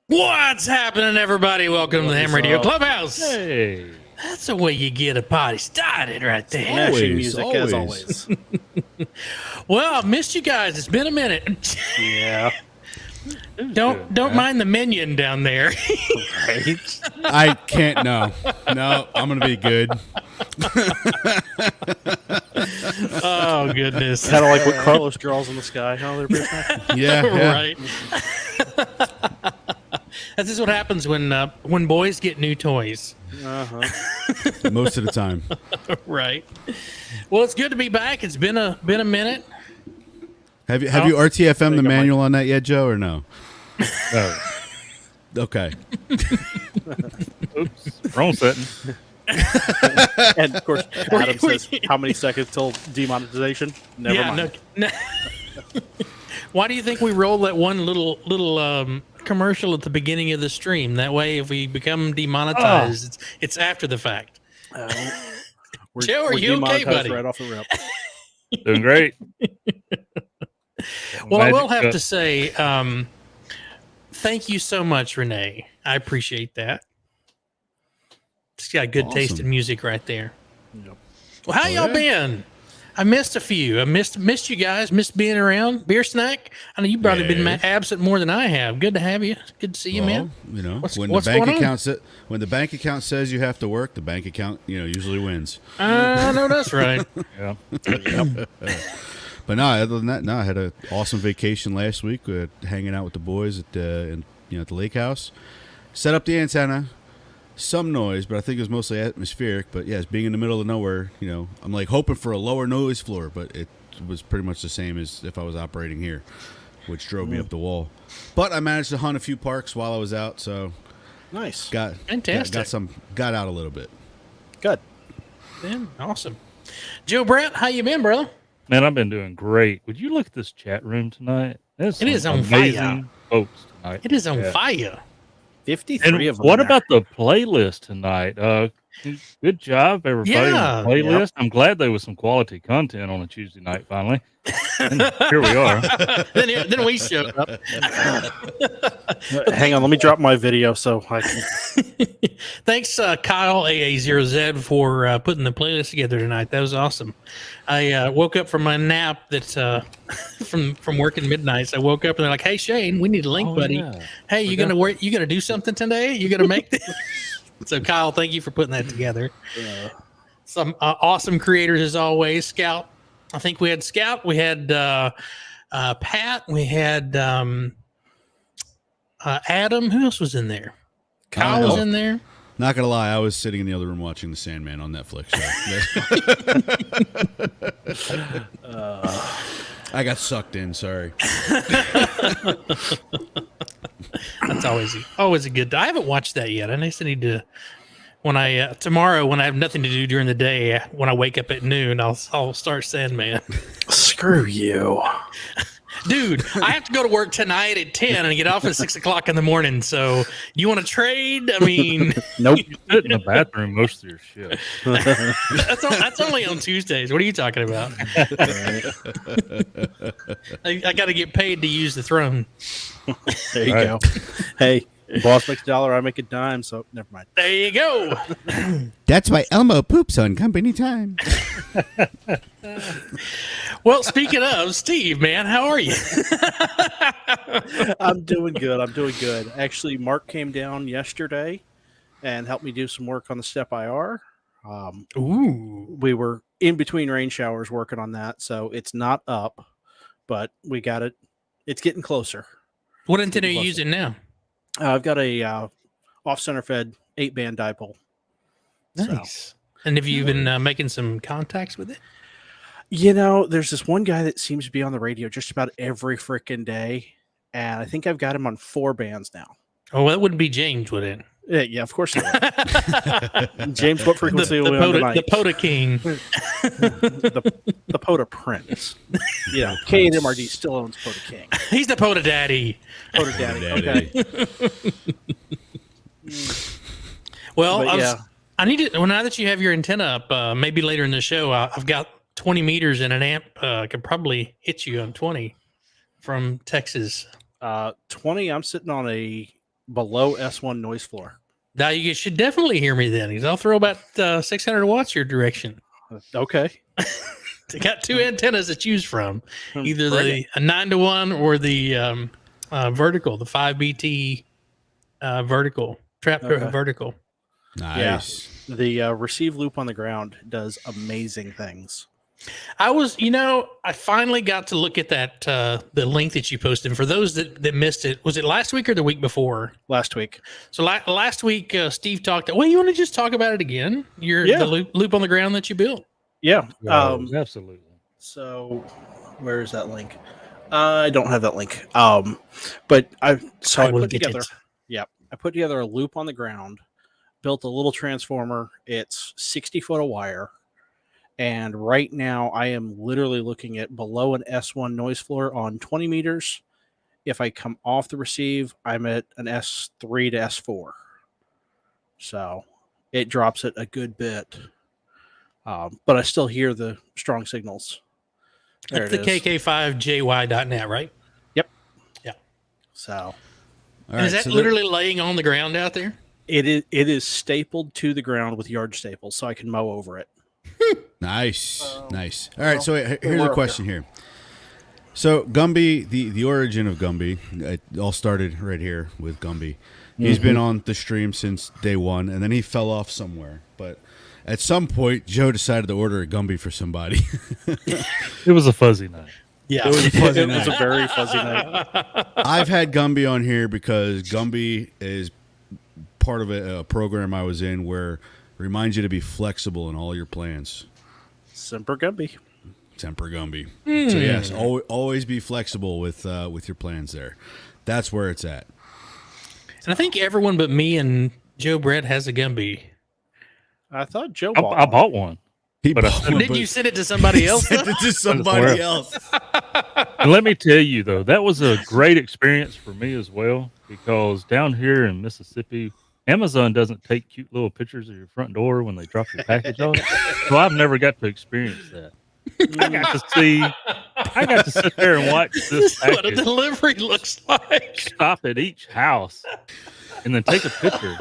What's happening, everybody? Welcome to the Ham Radio Clubhouse. Hey. That's the way you get a party started right there. Smashing music, as always. Well, I've missed you guys. It's been a minute. Yeah. Don't mind the minion down there. Right? I can't. No, I'm going to be good. Oh, goodness. Kind of like what Carlos draws in the sky. How they're Yeah. Right. This is what happens when boys get new toys. Most of the time. Right. Well, it's good to be back. It's been a minute. Have you RTFM the manual on that yet, Joe, or no? No. Okay. Oops. Wrong setting. And of course, Adam says, "How many seconds till demonetization?" Never mind. No. Why do you think we roll that one little commercial at the beginning of the stream? That way, if we become demonetized, it's after the fact. Joe, are you okay, buddy? Right off the rip. Doing great. Well, I will have to say, thank you so much, Renee. I appreciate that. Just got good taste in music right there. Yep. Well, how y'all been? I missed a few. I missed you guys. Missed being around. Beer snack. I know you've probably been absent more than I have. Good to have you. Good to see you, man. You know, What's when going the bank account says you have to work, the bank account usually wins. I know that's right. Yeah. But no, other than that, I had an awesome vacation last week, hanging out with the boys at the lake house. Set up the antenna. Some noise, but I think it was mostly atmospheric. But yeah, it's being in the middle of nowhere. I'm like hoping for a lower noise floor, but it was pretty much the same as if I was operating here, which drove me up the wall. But I managed to hunt a few parks while I was out, so Nice. Fantastic. Got out a little bit. Good. Man, awesome. Joe Brett, how you been, brother? Man, I've been doing great. Would you look at this chat room tonight? It is on amazing fire. Folks tonight. It is on fire. 53 And of them. what there. about the playlist tonight? Good job, everybody. Yeah. On the playlist. I'm glad there was some quality content on a Tuesday night finally. And here we are. then we showed up. Hang on, let me drop my video so I can. Thanks, Kyle AA0Z, for putting the playlist together tonight. That was awesome. I woke up from my nap that from working midnights. I woke up and they're like, "Hey, Shane, we need a link, buddy. Yeah. Hey, you gonna work? You gonna do something today? You gonna make this?" So, Kyle, thank you for putting that together. Some awesome creators as always. Scout. I think we had Scout. We had Pat. We had Adam. Who else was in there? Kyle was in there. Not gonna lie, I was sitting in the other room watching The Sandman on Netflix. So. I got sucked in. Sorry. That's always a good. I haven't watched that yet. I need to. Tomorrow when I have nothing to do during the day, when I wake up at noon, I'll start Sandman. Screw you. Dude, I have to go to work tonight at 10 and get off at 6 o'clock in the morning. So, you want to trade? I mean, Nope. You sit in the bathroom most of your shift. that's only on Tuesdays. What are you talking about? I got to get paid to use the throne. There you go. Hey, boss makes $1, I make a dime, so never mind. There you go. That's why Elmo poops on company time. Well, speaking of, Steve, man, how are you? I'm doing good. Actually, Mark came down yesterday and helped me do some work on the Step IR. Ooh. We were in between rain showers working on that, so it's not up, but we got it. It's getting closer. What antenna are you using now? I've got a off-center fed 8-band dipole. Nice. And have you been making some contacts with it? There's this one guy that seems to be on the radio just about every freaking day, and I think I've got him on 4 bands now. Oh, well, that wouldn't be James, would it? Yeah, of course it would. James, what frequency are we on tonight? The POTA King. the POTA Prince. K and MRD still owns POTA King. He's the POTA Daddy. POTA Daddy. Okay. Well, But I need to. Well, now that you have your antenna up, maybe later in the show, I've got 20 meters and an amp. Could probably hit you on 20 from Texas. 20. I'm sitting on a below S1 noise floor. Now you should definitely hear me then, because I'll throw about 600 watts your direction. Okay. They got two antennas to choose from, either Bring a 9-to-1 or the vertical, the 5BT vertical, trap vertical. Nice. Yeah. The receive loop on the ground does amazing things. I finally got to look at that, the link that you posted. And for those that missed it, was it last week or the week before? Last week. So last week, Steve talked. Well, you want to just talk about it again? The loop on the ground that you built. Yeah. Absolutely. So where is that link? I don't have that link. But I put together. Yeah, I put together a loop on the ground, built a little transformer. It's 60 foot of wire. And right now I am literally looking at below an S1 noise floor on 20 meters. If I come off the receive, I'm at an S3 to S4. So it drops it a good bit. But I still hear the strong signals. That's the KK5JY.net, right? Yep. Yeah. So. All right, is that literally laying on the ground out there? It is stapled to the ground with yard staples, so I can mow over it. Nice. Nice. All right, so here's a question here. So Gumby, the origin of Gumby, it all started right here with Gumby. He's been on the stream since day one, and then he fell off somewhere. But at some point, Joe decided to order a Gumby for somebody. It was a fuzzy night. Yeah, it was a fuzzy It night. was a very fuzzy night. I've had Gumby on here because Gumby is part of a program I was in where reminds you to be flexible in all your plans. Semper Gumby. Semper Gumby. So yes, always be flexible with your plans there. That's where it's at. And I think everyone but me and Joe Brett has a Gumby. I thought Joe I bought one. Did you send it to somebody else? Sent it to somebody else. And let me tell you, though, that was a great experience for me as well, because down here in Mississippi, Amazon doesn't take cute little pictures of your front door when they drop your package off. So I've never got to experience that. I got to sit there and watch this what a package delivery looks like. stop at each house and then take a picture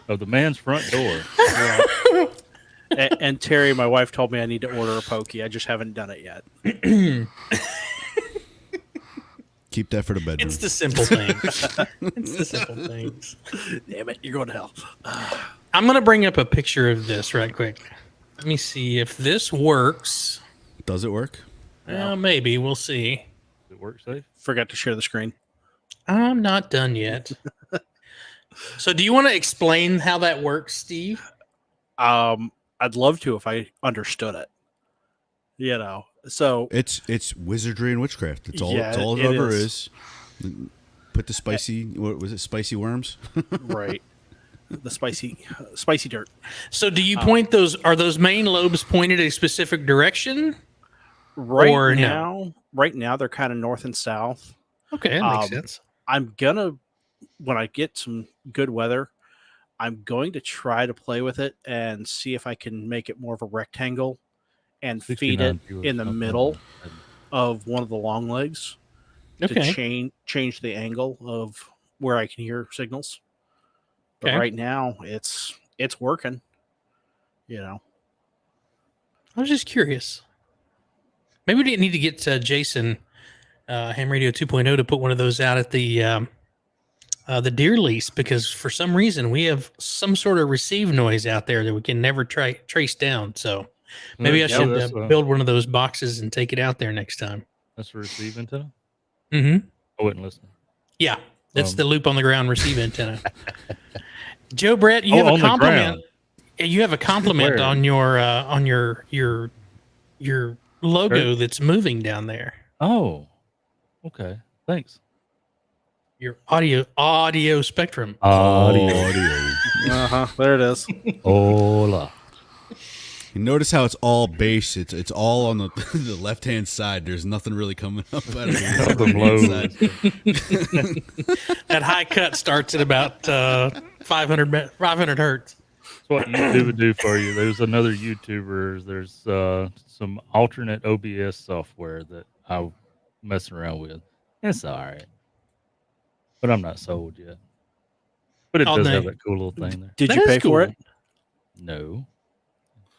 of the man's front door. Yeah. And Terry, my wife, told me I need to order a Pokey. I just haven't done it yet. Keep that for the bedroom. It's the simple things. It's the simple things. Damn it, you're going to hell. I'm going to bring up a picture of this right quick. Let me see if this works. Does it work? Maybe. We'll see. Does it work safe? Forgot to share the screen. I'm not done yet. So do you want to explain how that works, Steve? I'd love to if I understood it. So it's wizardry and witchcraft. It's all Yeah, it's all it it ever is. is. Put the spicy. What was it? Spicy worms. right, the spicy dirt. So do you point those? Are those main lobes pointed a specific direction? Right now they're kind of north and south. Okay, that makes sense. I'm gonna, when I get some good weather, I'm going to try to play with it and see if I can make it more of a rectangle and feed it in the middle of one of the long legs to change the angle of where I can hear signals. But right now it's working. I was just curious. Maybe we didn't need to get Jason Ham Radio 2.0 to put one of those out at the deer lease, because for some reason we have some sort of receive noise out there that we can never trace down. So maybe I should build one of those boxes and take it out there next time. That's a receive antenna? Mm-hmm. I wouldn't listen. Yeah, that's the loop on the ground receive antenna. Joe Brett, you have a compliment. You have a compliment on your logo that's moving down there. Oh, okay. Thanks. Your audio spectrum. Audio. There it is. Hola. You notice how it's all base. It's all on the the left hand side. There's nothing really coming up out of the side. That high cut starts at about 500 hertz. That's what YouTube would do for you. There's another YouTuber. There's some alternate OBS software that I'm messing around with. It's all right, but I'm not sold yet. But it Oh, does no. have that cool little thing there. Did That you is pay for cool. it? No.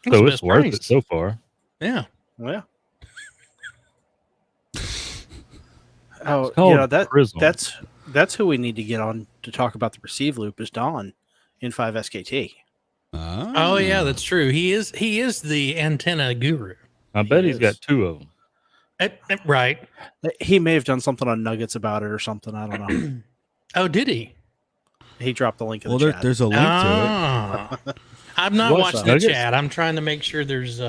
That's So the it's best worth price. it so far. Yeah. Yeah. Oh, called Prism. that's who we need to get on to talk about the receive loop is Don in 5 SKT. Oh yeah, that's true. He is the antenna guru. I bet He he's got is. 2 of them. Right. He may have done something on Nuggets about it or something. I don't know. Oh, did he? He dropped the link in the Well, chat. there's a link to it. I'm not What, watching the Nuggets? chat. I'm trying to make sure there's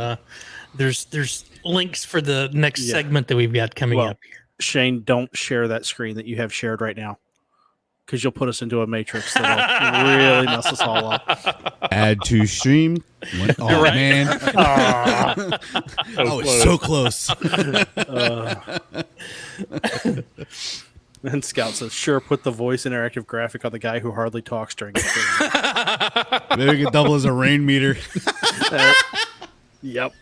links for the next Yeah. segment that we've got coming Well, up here. Shane, don't share that screen that you have shared right now because you'll put us into a matrix that'll really mess us all up. Add to stream. Oh Right. man, oh, it's so close. And Scout says, "Sure, put the voice interactive graphic on the guy who hardly talks during the stream." Maybe we could double as a rain meter. Yep.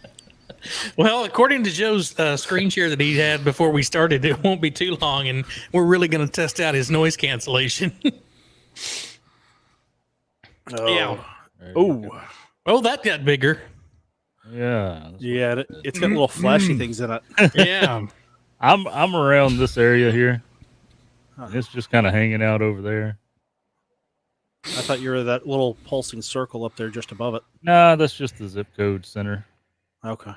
Well, according to Joe's screen share that he had before we started, it won't be too long, and we're really going to test out his noise cancellation. Yeah. Oh. Oh, that got bigger. Yeah. Yeah. It's got little flashy things in it. Yeah. I'm around this area here. It's just kind of hanging out over there. I thought you were that little pulsing circle up there just above it. Nah, that's just the zip code center. Okay.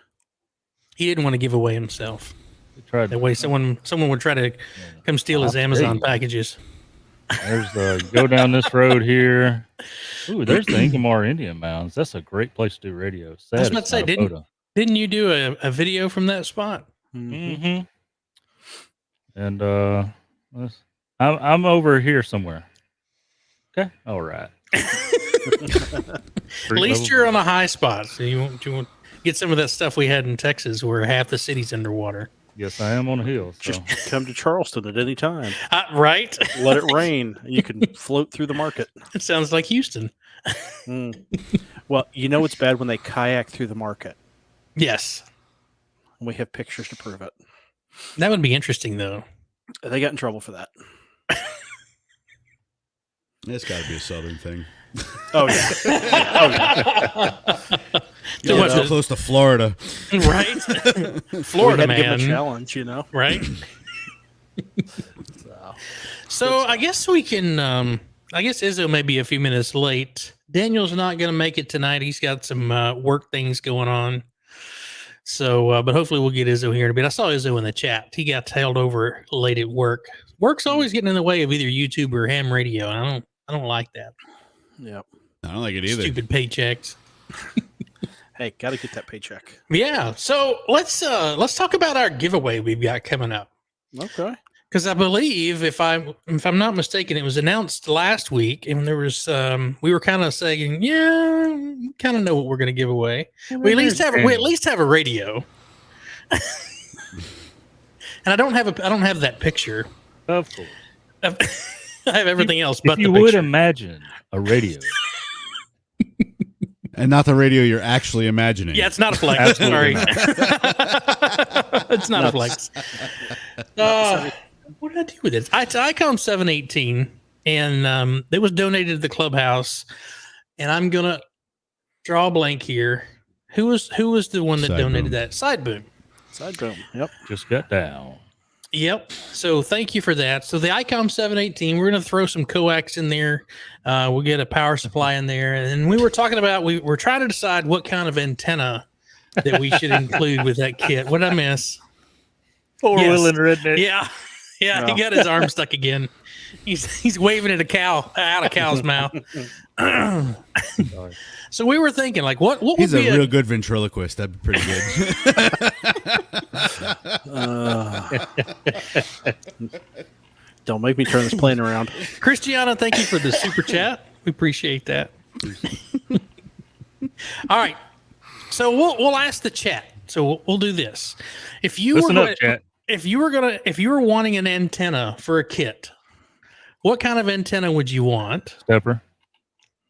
He didn't want to give away himself. We tried. That way someone would try to come steal his Amazon packages. There's go down this road here. Ooh, there's the Ingomar Indian Mounds. That's a great place to do radio. Sad I was about to it's say, not a photo. didn't you do a video from that spot? Mm-hmm. And I'm over here somewhere. Okay, all right. At least you're on a high spot, so you won't get some of that stuff we had in Texas, where half the city's underwater. Yes, I am on a hill. So. Just come to Charleston at any time. Right? Let it rain. You can float through the market. It sounds like Houston. Well, you know it's bad when they kayak through the market. Yes, We have pictures to prove it. that would be interesting, though. They got in trouble for that. It's got to be a southern thing. Oh yeah. Too Yeah, much so of- close to Florida. Right? Florida we had to give them a man. challenge, you know. Right? So I guess we can. I guess Izzo may be a few minutes late. Daniel's not going to make it tonight. He's got some work things going on. So, but hopefully we'll get Izzo here in a bit. I saw Izzo in the chat. He got tailed over late at work. Work's always getting in the way of either YouTube or ham radio, and I don't like that. Yep. I don't like it either. Stupid paychecks. Hey, got to get that paycheck. Yeah. So let's talk about our giveaway we've got coming up. Okay. Because I believe, if I'm not mistaken, it was announced last week, and there was we were kind of saying, yeah, we kind of know what we're going to give away. We at least have a radio, and I don't have that picture. Of course. I have everything else, but if you the would picture. imagine a radio. And not the radio you're actually imagining. Yeah, it's not a flex. Sorry, Absolutely it's not a flex. What did I do with it? It's Icom 718, and it was donated to the Clubhouse. And I'm gonna draw a blank here. Who was the one that Side donated boom. that? Side boom. Side boom. Yep. Just got down. Yep. So thank you for that. So the Icom 718, we're going to throw some coax in there. We'll get a power supply in there. And we were talking about, we're trying to decide what kind of antenna that we should include with that kit. What did I miss? Four-wheeling redneck. Yeah. Yeah. He No. got his arm stuck again. He's waving at a cow out of cow's mouth. So we were thinking, like, what would He's be a real good ventriloquist. That'd be pretty good. Don't make me turn this plane around. Christiana, thank you for the super chat. We appreciate that. All right. So we'll ask the chat. So we'll do this. If you Listen were up, chat. if you were wanting an antenna for a kit, what kind of antenna would you want? Stepper.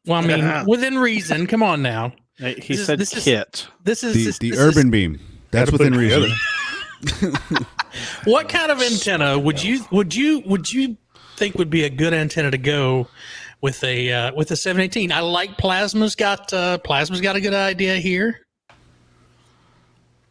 Well, I mean, within reason. Come on now. Hey, he This is- said this is- kit. This is The this urban is- beam. That's Gotta put within it reason. together. What kind of antenna would you think would be a good antenna to go with a 718. I like Plasma's got a good idea here.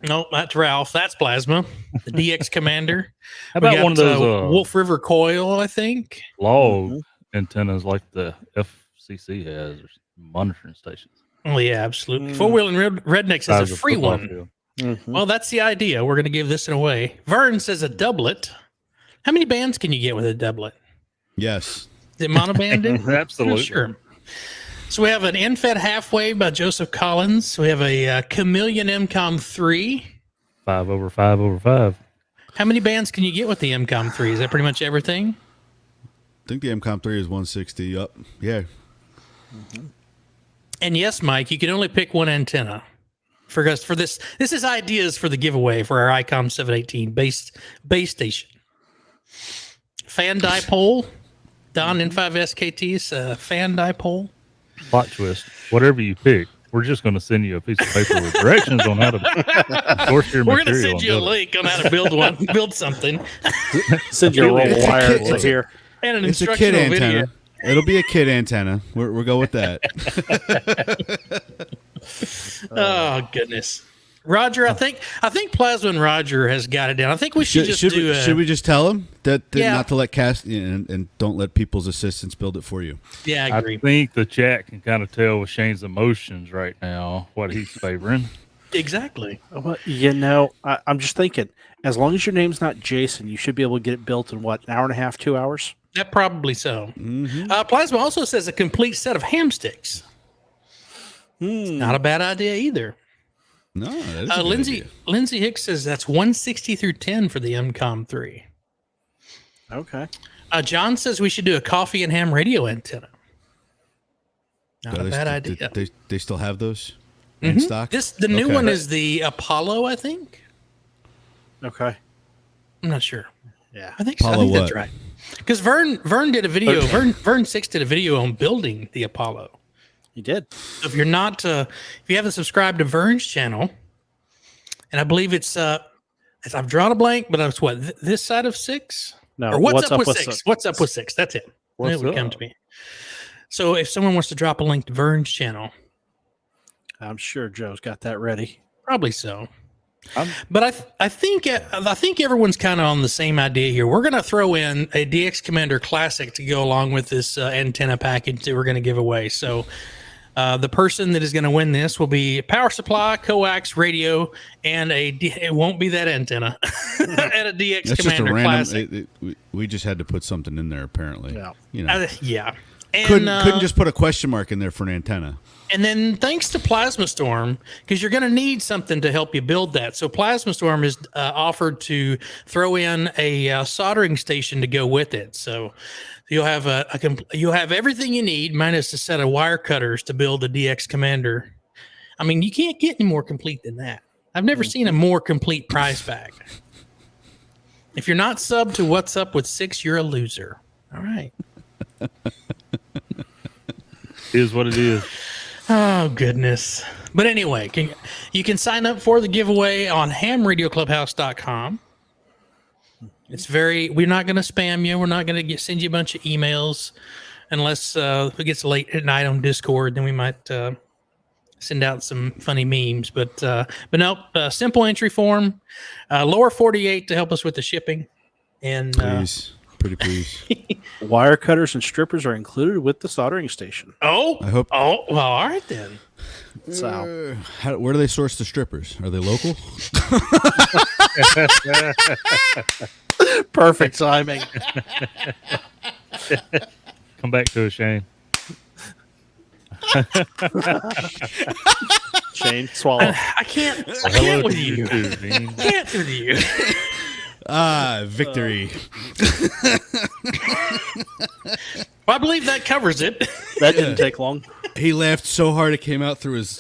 No, that's Ralph. That's Plasma, the DX Commander. How about one of those Wolf River Coil? I think log antennas like the FCC has, or monitoring stations. Oh yeah, absolutely. Four Wheel and Rednecks is a free one. Mm-hmm. Well, that's the idea. We're going to give this away. Vern says a doublet. How many bands can you get with a doublet? Yes. Is it monobanded? Absolutely. Sure. So we have an NFED half-wave by Joseph Collins. We have a Chameleon MCOM 3. 5/5/5. How many bands can you get with the MCOM 3? Is that pretty much everything? I think the MCOM 3 is 160 up. Yeah. And yes, Mike, you can only pick one antenna. For this is ideas for the giveaway for our Icom 718 base station. Fan dipole. Don N5 SKT's fan dipole. Plot twist. Whatever you pick, we're just going to send you a piece of paper with directions on how to source your material. We're going to send you a link on how to build something. Send you a roll of wire. It's here. And an It's a kid instructional video. antenna. It'll be a kid antenna. We'll go with that. Oh goodness, Roger. I think Plasma and Roger has got it down. I think we should should we just tell him that Yeah. not to let cast and don't let people's assistants build it for you? Yeah, I I agree. think the chat can kind of tell with Shane's emotions right now what he's favoring. Exactly. Well, I'm just thinking, as long as your name's not Jason, you should be able to get it built in what, an hour and a half, 2 hours? That probably so. Plasma also says a complete set of ham sticks. Not a bad idea either. No, that is a good idea. Lindsay Hicks says that's 160 through 10 for the MCOM 3. Okay. John says we should do a coffee and ham radio antenna. Not a bad idea. They still have those in stock? The new one is the Apollo, I think. Okay. I'm not sure. Yeah. I think so. I Apollo think that's what? right. Because Vern did a video. Vern 6 did a video on building the Apollo. You did. If you're not, if you haven't subscribed to Vern's channel, and I believe it's I've drawn a blank, but it's what this side of 6? No. Or what's up with 6? What's up with 6? That's it. It would come to me. So if someone wants to drop a link to Vern's channel, I'm sure Joe's got that ready. probably so. But I think everyone's kind of on the same idea here. We're going to throw in a DX Commander Classic to go along with this antenna package that we're going to give away. So the person that is going to win this will be power supply, coax, radio, and it won't be that antenna, and a DX That's Commander just a Classic. random. We just had to put something in there. Apparently, Yeah. Yeah. And, couldn't just put a question mark in there for an antenna. And then thanks to Plasma Storm, because you're going to need something to help you build that. So Plasma Storm is offered to throw in a soldering station to go with it. So you'll have you'll have everything you need minus a set of wire cutters to build a DX Commander. I mean, you can't get any more complete than that. I've never seen a more complete prize bag. If you're not subbed to What's Up with 6, you're a loser. All right. Is what it is. Oh, goodness. But anyway, you can sign up for the giveaway on hamradioclubhouse.com. We're not going to spam you. We're not going to send you a bunch of emails unless if it gets late at night on Discord, then we might send out some funny memes. But no, simple entry form, lower 48 to help us with the shipping. And Please. Pretty please. Wire cutters and strippers are included with the soldering station. I hope. Oh, well, all right then. So, Where do they source the strippers? Are they local? perfect timing. Come back to us, Shane. Shane, swallow. I can't Hello with to you. too, Dean. Can't with you. Victory. Well, I believe that covers it. That didn't take long. He laughed so hard it came out through his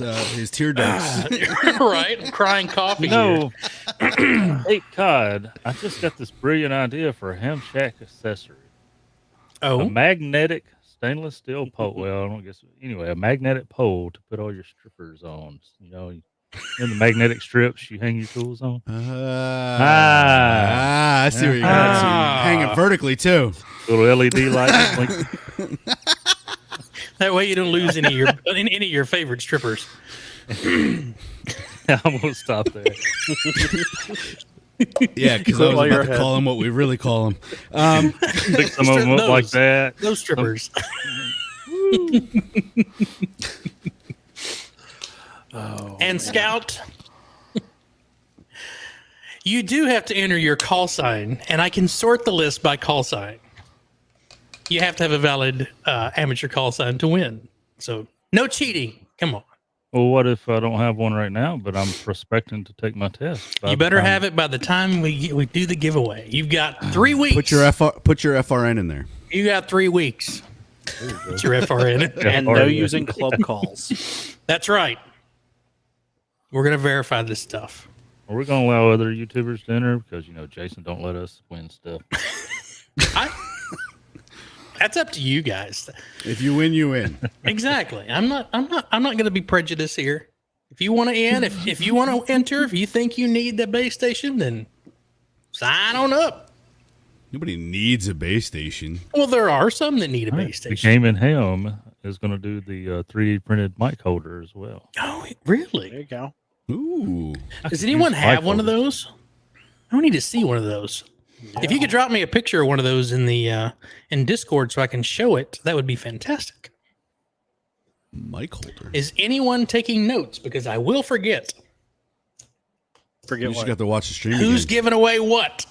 tear ducts. Right? I'm crying coffee. No. Hey, Cod, I just got this brilliant idea for a ham shack accessory. Oh, A magnetic stainless steel pole. Well, I don't guess. Anyway, a magnetic pole to put all your strippers on. You know, in the magnetic strips you hang your tools on. I see where you're going. Hang it vertically too. Little LED light. That way you don't lose any of your favorite strippers. I'm gonna stop there. Yeah, because I was about to call them what we really call them. Pick some of them up like that. Those strippers. And Scout, you do have to enter your call sign, and I can sort the list by call sign. You have to have a valid amateur call sign to win. So no cheating. Come on. Well, what if I don't have one right now, but I'm prospecting to take my test? You better have it by the time we do the giveaway. You've got 3 weeks. Put your FRN in there. You got 3 weeks. Put your FRN. And no using club calls. That's right. We're going to verify this stuff. Are we going to allow other YouTubers to enter? Because, Jason don't let us win stuff. That's up to you guys. If you win, you win. Exactly. I'm not going to be prejudiced here. If you want to if you want to enter, if you think you need the base station, then sign on up. Nobody needs a base station. Well, there are some that need a base The station. Game in Helm is going to do the 3D printed mic holder as well. Oh, really? There you go. Ooh. Does anyone have one of holders. those? I need to see one of those. Yeah. If you could drop me a picture of one of those in the in Discord so I can show it, that would be fantastic. Mic holder. Is anyone taking notes? Because I will forget. You just got to watch the stream. Who's again. giving away what?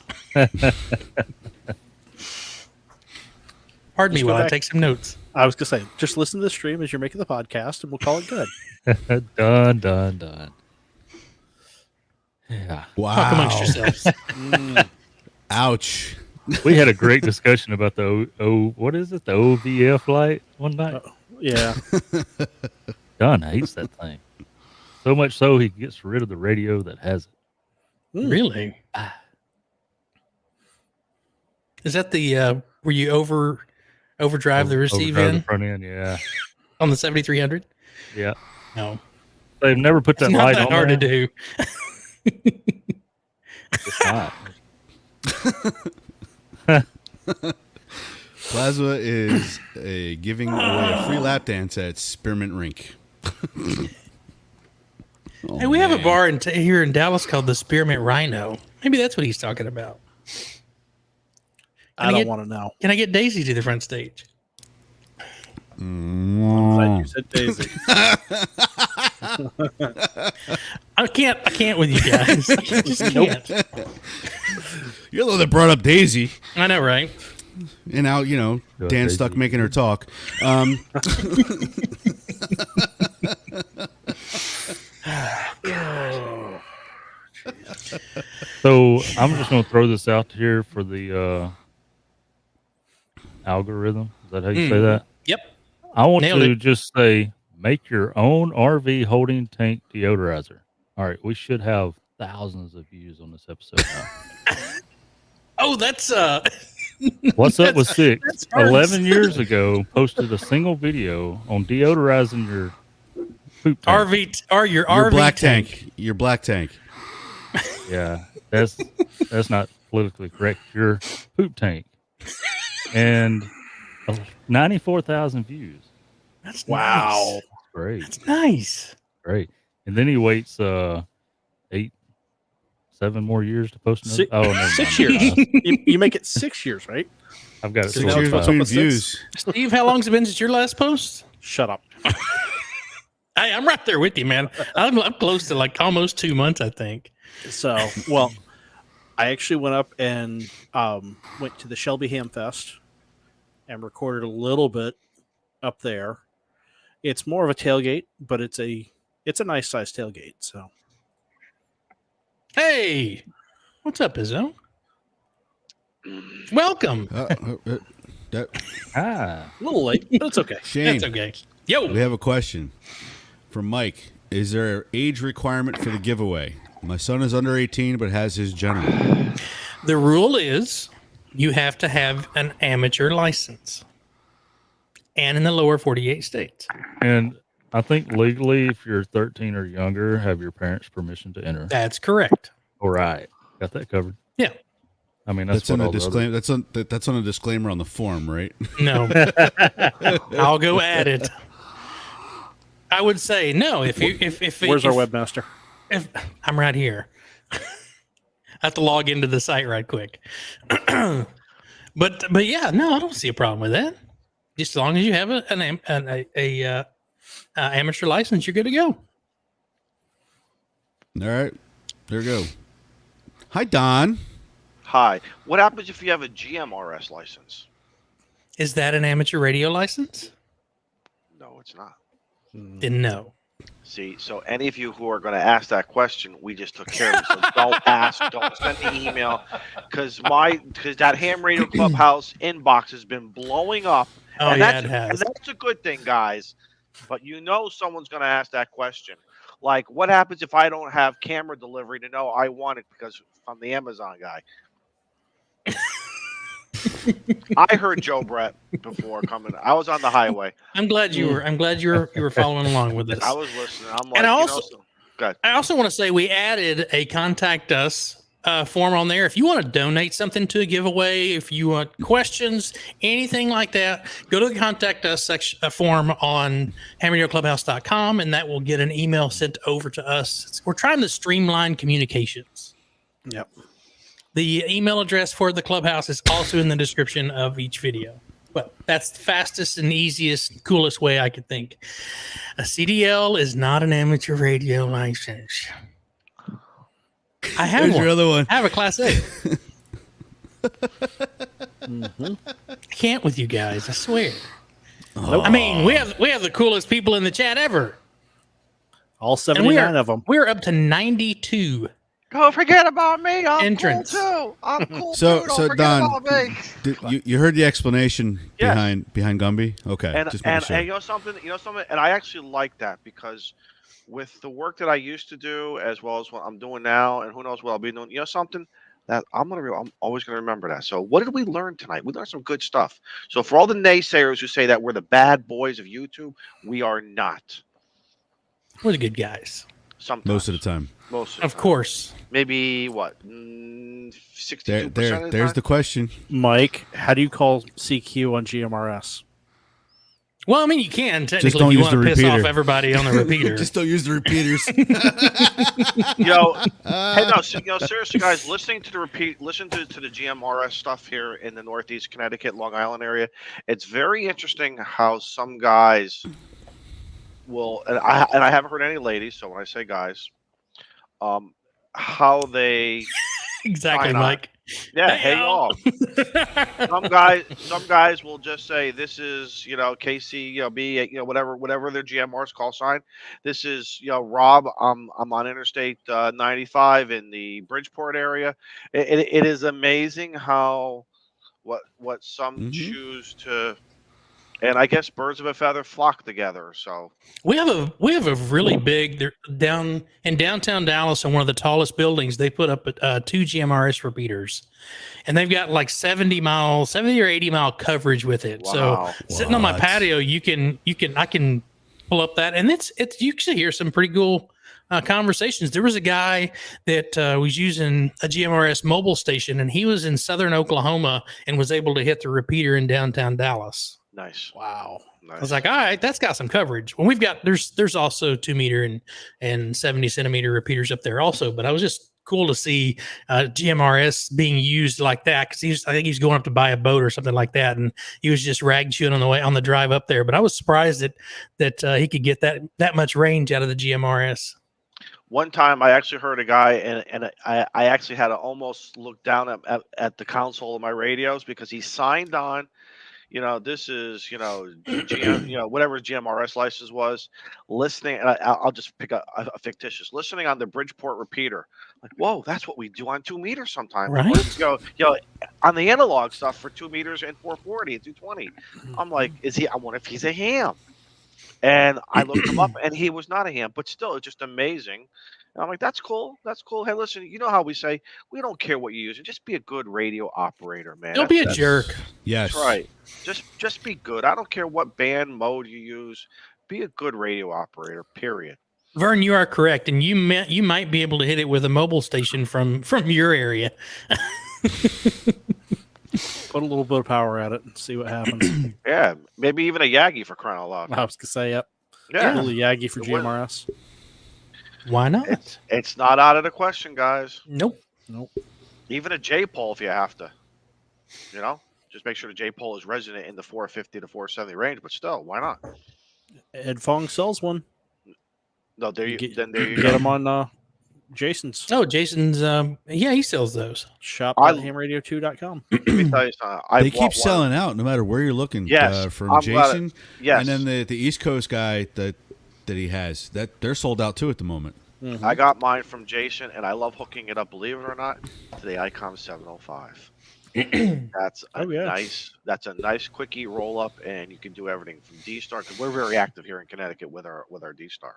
Pardon me while I take some notes. I was going to say, just listen to the stream as you're making the podcast, and we'll call it good. Done. Yeah. Wow. Talk amongst yourselves. Ouch. We had a great discussion about the what is it? The OVF light one night. Yeah. Don hates that thing. So much so he gets rid of the radio that has it. Really? Is that the where you overdrive the receive Overdrive in the front end, yeah. on the 7300? Yeah. No. They've never put that It's not light that on hard there. to do. It's not. Plasma is giving away a free lap dance at Spearmint Rink. Hey, we have a bar here in Dallas called the Spearmint Rhino. Maybe that's what he's talking about. I don't want to know. Can I get Daisy to the front stage? I'm glad you said Daisy. I can't with you guys. I just can't. You're the one that brought up Daisy. I know, right? And now, Dan's Daisy. stuck making her talk. So I'm just going to throw this out here for the algorithm. Is that how you say that? Yep. I want Nailed to it. just say, make your own RV holding tank deodorizer. All right, we should have thousands of views on this episode now. Oh, that's What's up with Six? that's hard. 11 years ago, posted a single video on deodorizing your poop tank. RV or your Your RV black tank. Your black tank. Yeah, that's not politically correct. Your poop tank. And 94,000 views. That's Wow. nice. Great. That's nice. Great. And then he waits 7 more years to post another. Six, Never 6 mind. years. You make it 6 years, right? I've got it. 6 now years it's what's between up with views. Steve, how long's it been since your last post? Shut up. Hey, I'm right there with you, man. I'm close to like almost 2 months, I think. So, well, I actually went up and went to the Shelby Ham Fest and recorded a little bit up there. It's more of a tailgate, but it's a nice size tailgate. So, Hey, what's up, Izzo? Welcome. Ah, a little late, but it's okay. Shane, That's okay. Yo, we have a question from Mike. Is there an age requirement for the giveaway? My son is under 18, but has his general. the rule is you have to have an amateur license, and in the lower 48 states. and I think legally, if you're 13 or younger, have your parents' permission to enter. That's correct. All right, got that covered. Yeah. I mean, that's on what a all the other- disclaimer. That's on a disclaimer on the form, right? No, I'll go add it. I would say no. If Where's our webmaster? If I'm right here, I have to log into the site right quick. but yeah, no, I don't see a problem with that. Just as long as you have an amateur license, you're good to go. All right, there we go. Hi, Don. Hi. What happens if you have a GMRS license? Is that an amateur radio license? No, it's not. Then no. See, so any of you who are going to ask that question, we just took care of it. So don't ask, don't send the email, because that Ham Radio Clubhouse inbox has been blowing up. Oh, and yeah, it has. And that's a good thing, guys. But someone's going to ask that question. Like, what happens if I don't have camera delivery to know I want it because I'm the Amazon guy? I heard Joe Brett before coming. I was on the highway. I'm glad you were following along with this. I was listening. I'm like, And good. I also want to say we added a contact us form on there. If you want to donate something to a giveaway, if you want questions, anything like that, go to the contact us section form on hamradioclubhouse.com, and that will get an email sent over to us. We're trying to streamline communications. Yep. The email address for the clubhouse is also in the description of each video. But that's the fastest and easiest, coolest way I could think. A CDL is not an amateur radio license. I have There's one. your other one. I have a Class A. I can't with you guys. I swear. I mean, we have the coolest people in the chat ever. All 79 of them. We're up to 92. Don't forget about me. I'm Entrance. cool too. I'm cool So too. Don't forget Don, about me. you heard the explanation Yes. behind Gumby? Okay, And just making sure. and you know something, and I actually like that because with the work that I used to do as well as what I'm doing now, and who knows what I'll be doing, something that I'm always gonna remember that. So what did we learn tonight? We learned some good stuff. So for all the naysayers who say that we're the bad boys of YouTube, we are not. We're the good guys. Sometimes. Most of the time. Of course. Maybe what? 62% There's the time? question. Mike, how do you call CQ on GMRS? Well, I mean, you can technically don't if you use want to the piss repeater. off everybody on the repeater. Just don't use the repeaters. Hey, no, seriously, guys, listen to the GMRS stuff here in the Northeast Connecticut, Long Island area. It's very interesting how some guys will, and I haven't heard any ladies, so when I say guys, how they Exactly, sign on. Mike. Yeah, Hey, hey y'all. y'all. Some guys will just say this is KC B whatever their GMR's call sign. This is Rob. I'm on Interstate 95 in the Bridgeport area. It is amazing how what some choose to. And I guess birds of a feather flock together. So We have a really big. They're down in downtown Dallas on one of the tallest buildings. They put up 2 GMRS repeaters, and they've got like 70 or 80 mile coverage with it. Wow. So sitting on my patio, I can pull up that, and it's you can hear some pretty cool conversations. There was a guy that was using a GMRS mobile station, and he was in southern Oklahoma and was able to hit the repeater in downtown Dallas. nice. Wow. Nice. I was like, all right, that's got some coverage. When there's also 2 meter and 70 centimeter repeaters up there also, but I was just cool to see GMRS being used like that because I think he's going up to buy a boat or something like that, and he was just rag chewing on the drive up there. But I was surprised that he could get that much range out of the GMRS. One time I actually heard a guy and I actually had to almost look down at the console of my radios because he signed on. This is, GM, whatever his GMRS license was, listening. And I'll just pick a fictitious listening on the Bridgeport repeater. Like, whoa, that's what we do on 2 meters sometimes. Right. On the analog stuff for 2 meters and 440 and 220. I'm like, I wonder if he's a ham. And I looked him up, and he was not a ham, but still, it's just amazing. And I'm like, that's cool. That's cool. Hey, listen, you know how we say, we don't care what you use. Just be a good radio operator, man. Don't be a jerk. Yes. That's right. Just be good. I don't care what band mode you use. Be a good radio operator, period. Vern, you are correct, and you might be able to hit it with a mobile station from your area. Put a little bit of power at it and see what happens. Yeah, maybe even a Yagi for crying out loud. I was gonna say, yep. Yeah, Little Yagi for It would. GMRS. Why not? It's not out of the question, guys. Nope. Even a J pole if you have to. You know, just make sure the J pole is resonant in the 450 to 470 range. But still, why not? Ed Fong sells one. No, there you Get go. get them on Jason's Oh, Jason's. Yeah, he sells those. shop.hamradio2.com. Let me tell you something. They keep selling out no matter where you're looking. Yes, From I'm glad Jason. Yes, And then the East Coast guy that he has, that they're sold out too at the moment. Mhm. I got mine from Jason, and I love hooking it up. Believe it or not, to the Icom 705. That's a nice quickie roll up, and you can do everything from D Star because we're very active here in Connecticut with our D Star.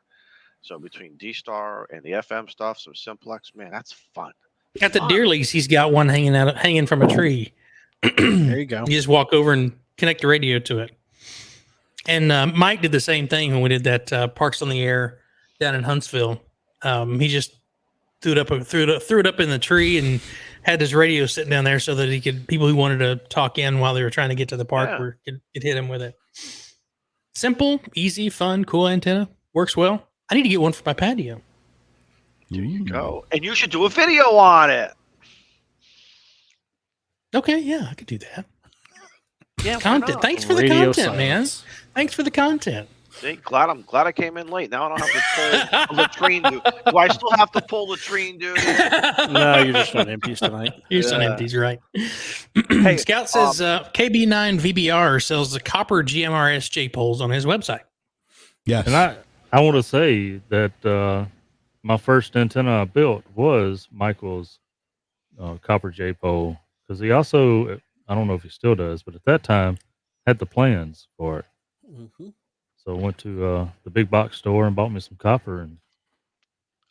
So between D Star and the FM stuff, some simplex, man, that's fun. At the deer lease, he's got one hanging from a tree. There you go. You just walk over and connect the radio to it. And Mike did the same thing when we did that Parks on the Air down in Huntsville. He just threw it up in the tree and had his radio sitting down there so that he could people who wanted to talk in while they were trying to get to the park could hit him with it. Simple, easy, fun, cool antenna. Works well. I need to get one for my patio. There you go. And you should do a video on it. Okay, yeah, I could do that. Yeah, why Content. not? Thanks for the Radio content, man. science. Thanks for the content. See, I'm glad I came in late. Now I don't have to pull the latrine dude. Do I still have to pull the latrine dude? No, you're just on empties tonight. You're just on empties, right? Hey, Scout says KB9 VBR sells the copper GMRS J poles on his website. Yes. And I want to say that my first antenna I built was Michael's copper J pole because he also, I don't know if he still does, but at that time had the plans for it. Mm-hmm. So I went to the big box store and bought me some copper and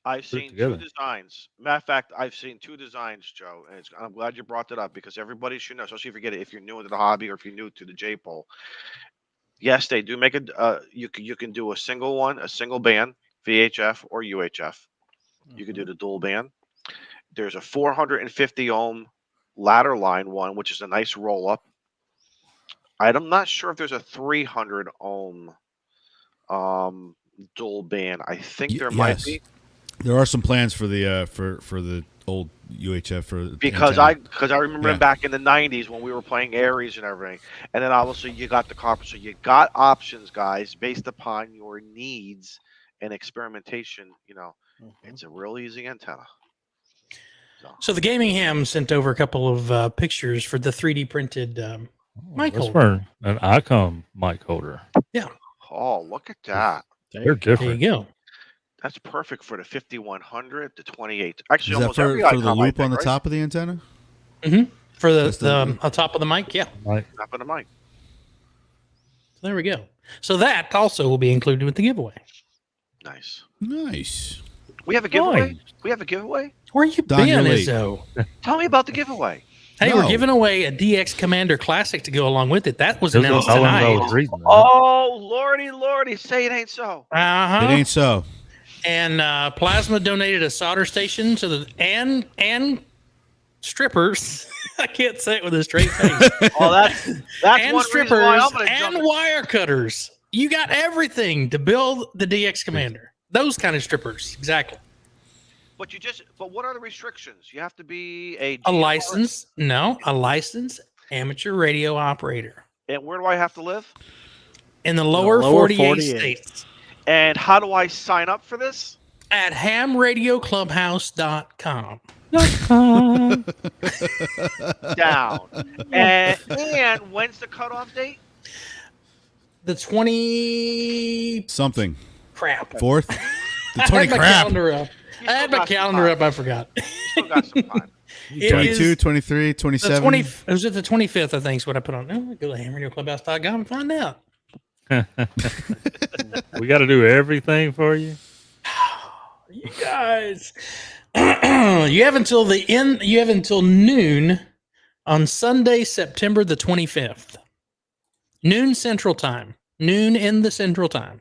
I've put it seen together. two designs. Matter of fact, I've seen two designs, Joe, and I'm glad you brought that up because everybody should know, especially if you're new into the hobby or if you're new to the J pole. Yes, they do make a. You can do a single band, VHF or UHF. You can do the dual band. There's a 450 ohm ladder line one, which is a nice roll up. I'm not sure if there's a 300 ohm dual band. I think there might be. There are some plans for the for the old UHF for Because antenna. I remember back in the 90s when we were playing Aries and everything, and then obviously you got the copper. So you got options, guys, based upon your needs and experimentation. You know, it's a real easy antenna. So the Gaming Ham sent over a couple of pictures for the 3D printed mic That's holder. for an Icom mic holder. Yeah. Oh, look at that. They're different. There you go. That's perfect for the 5100, the 28. Actually, Is that almost for every the Icom, I loop think, on the right? top of the antenna? Mm-hmm. For That's the the- on top of the mic, yeah. Top of the mic. So there we go. So that also will be included with the giveaway. Nice. Nice. We have a giveaway. Nice. We have a giveaway. Where you Don, you're been, late. Izzo? Tell me about the giveaway. Hey, No. we're giving away a DX Commander Classic to go along with it. That was Those are announced the ones I tonight. was reading. Oh, lordy, say it ain't so. Uh-huh. It ain't so. And Plasma donated a solder station to the and strippers. I can't say it with a straight face. Oh, that's and one reason why strippers I'm gonna and jump. wire cutters. You got everything to build the DX Commander. Those kind of strippers, exactly. But what are the restrictions? You have to be a A licensed amateur radio operator And where do I have to live? in the lower, lower 48 48. states And how do I sign up for this? at hamradioclubhouse.com. Down. and when's the cutoff date? The 20 Something. crap. Fourth? The I 20 had my crap. calendar up. You I still had my got some calendar time. up. I forgot. Still got some time. It 22, is 23, the 27. 20. It was at the 25th, I think, is what I put on. No, go to hamradioclubhouse.com and find out. We got to do everything for you. You guys, you have until You have until noon on Sunday, September the 25th. Noon Central Time. Noon in the Central Time.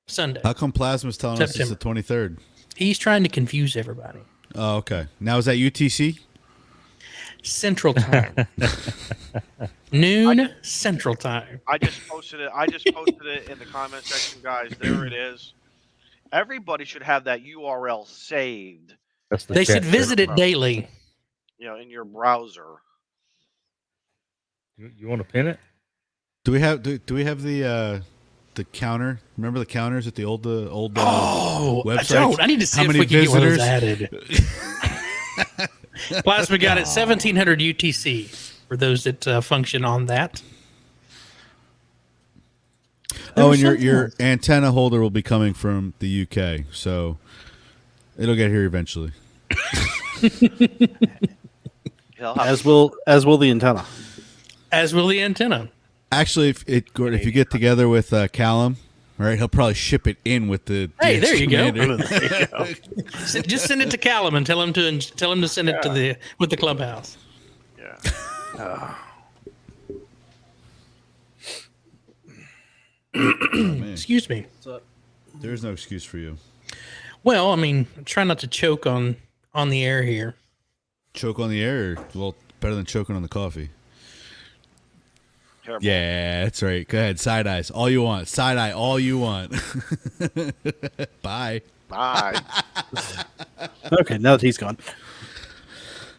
Sunday. How come Plasma's telling us it's the September. 23rd? He's trying to confuse everybody. Oh, okay. Now is that UTC? Central Time. Noon Central Time. I just posted it. I just posted it in the comment section, guys. There it is. Everybody should have that URL saved. That's the They should chat visit chat. it daily. In your browser. You want to pin it? Do we have the counter? Remember the counters at the old website? I don't. I need to see How if many we can get one of those visitors? added. Plasma got it 1700 UTC for those that function on that. Oh, and your antenna holder will be coming from the UK, so it'll get here eventually. As will the antenna. As will the antenna. Actually, if you get together with Callum, all right, he'll probably ship it in with the. Hey, there you go. There you go. Just send it to Callum and tell him to send it to with the clubhouse. Yeah. Oh, Excuse me. There's no excuse for you. Well, I mean, try not to choke on the air here. Choke on the air, well, better than choking on the coffee. Terrible. Yeah, that's right. Go ahead, side eyes, all you want. Side eye, all you want. Bye. Bye. Okay, now that he's gone.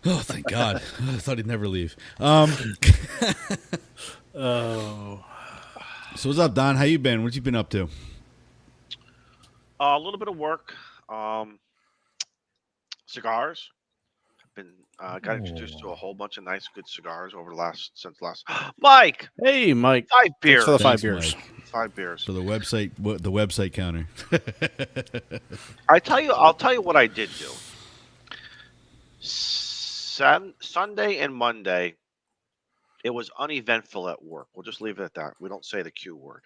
Oh, thank God. I thought he'd never leave. Oh. So what's up, Don? How you been? What you been up to? A little bit of work. Cigars. Been got introduced to a whole bunch of nice, good cigars since last. Mike, Hey, Mike. 5 beers. Thanks for the Thanks, 5 beers. Mike. 5 beers. So the website counter. I'll tell you what I did do. Sunday and Monday, it was uneventful at work. We'll just leave it at that. We don't say the Q word.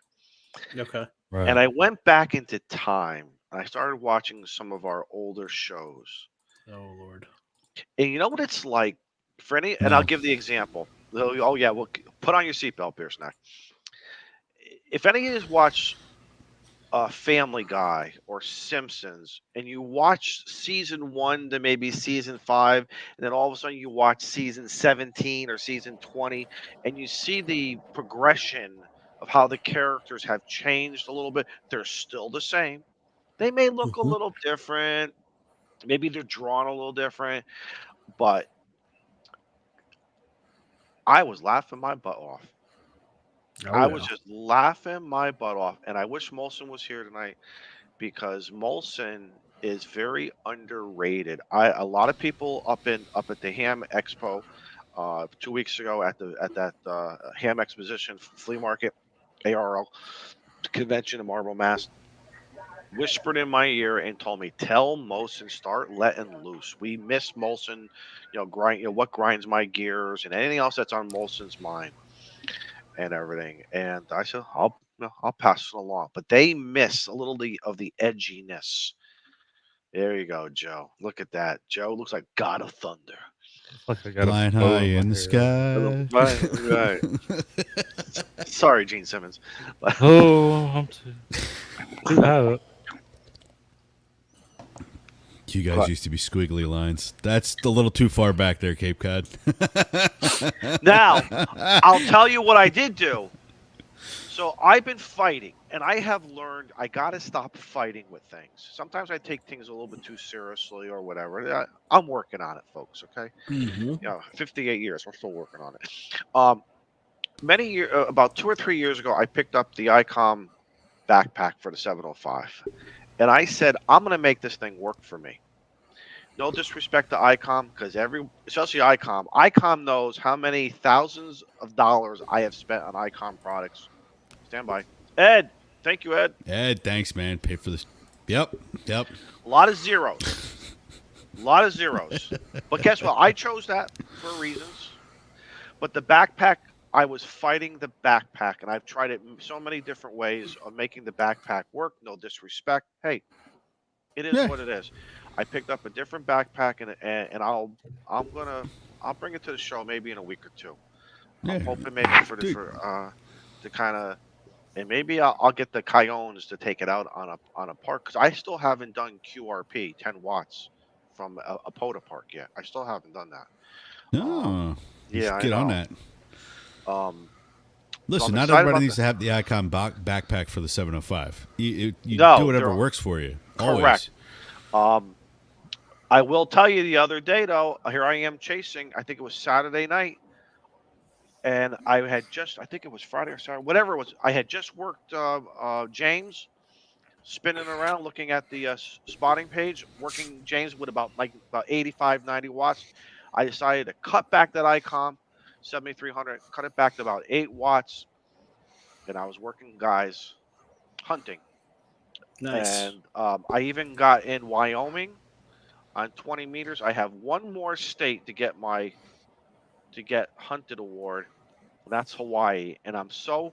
Okay. Right. And I went back into time and I started watching some of our older shows. Oh, Lord. And you know what it's like for any, and No. I'll give the example. Oh yeah, well, put on your seatbelt, Beer Snack. If any of you watch Family Guy or Simpsons, and you watch season 1 to maybe season 5, and then all of a sudden you watch season 17 or season 20, and you see the progression of how the characters have changed a little bit, they're still the same. They may look a little different. Maybe they're drawn a little different, but I was laughing my butt off. I was just laughing my butt off, and I wish Molson was here tonight because Molson is very underrated. A lot of people up at the Ham Expo 2 weeks ago at that Ham Exposition flea market, ARL convention in Marble, Mass, whispered in my ear and told me, "Tell Molson, start letting loose. We miss Molson, what grinds my gears and anything else that's on Molson's mind and everything." And I said, I'll pass it along. But they miss a little of the edginess. There you go, Joe. Look at that. Joe looks like God of Thunder. It's like I got Flying high in the sky. Right. Sorry, Gene Simmons. Oh, I'm too high up. You guys used to be squiggly lines. That's a little too far back there, Cape Cod. Now, I'll tell you what I did do. So I've been fighting, and I have learned I got to stop fighting with things. Sometimes I take things a little bit too seriously or whatever. I'm working on it, folks, okay? 58 years. We're still working on it. About 2 or 3 years ago, I picked up the Icom Backpack for the 705. And I said, I'm going to make this thing work for me. No disrespect to Icom, because especially Icom knows how many thousands of dollars I have spent on Icom products. Stand by. Ed, thank you, Ed. Ed, thanks, man. Pay for this. Yep. A lot of zeros. But guess what? I chose that for reasons. But the backpack, I was fighting the backpack, and I've tried it so many different ways of making the backpack work. No disrespect. Hey, it is what it is. I picked up a different backpack, and I'll bring it to the show maybe in a week or two. I'm hoping maybe to kind of, and maybe I'll get the Cayones to take it out on a part, because I still haven't done QRP 10 watts from a POTA park yet. I still haven't done that. No, Yeah, get on that. Listen, not everybody needs to have the Icom backpack for the 705. You do whatever works for you. Correct. Always. I will tell you the other day, though, here I am chasing, I think it was Saturday night, and I think it was Friday or Saturday, whatever it was. I had just worked James, spinning around, looking at the spotting page, working James with about 85, 90 watts. I decided to cut back that Icom 7300, cut it back to about 8 watts, and I was working guys hunting. Nice. And I even got in Wyoming on 20 meters. I have one more state to get hunted award. That's Hawaii, and I'm so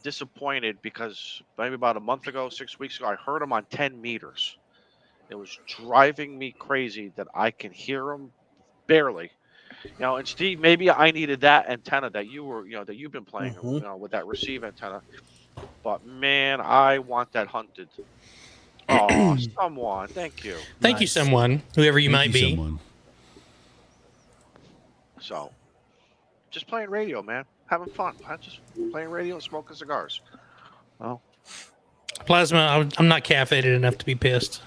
disappointed because maybe about a month ago, 6 weeks ago, I heard him on 10 meters. It was driving me crazy that I can hear him barely. And Steve, maybe I needed that antenna that you've been playing, with that receive antenna. But man, I want that hunted. Oh, someone, thank you. Thank you, someone, whoever you might be. Someone. So, just playing radio, man, having fun. I'm just playing radio and smoking cigars. Well, Plasma, I'm not caffeinated enough to be pissed.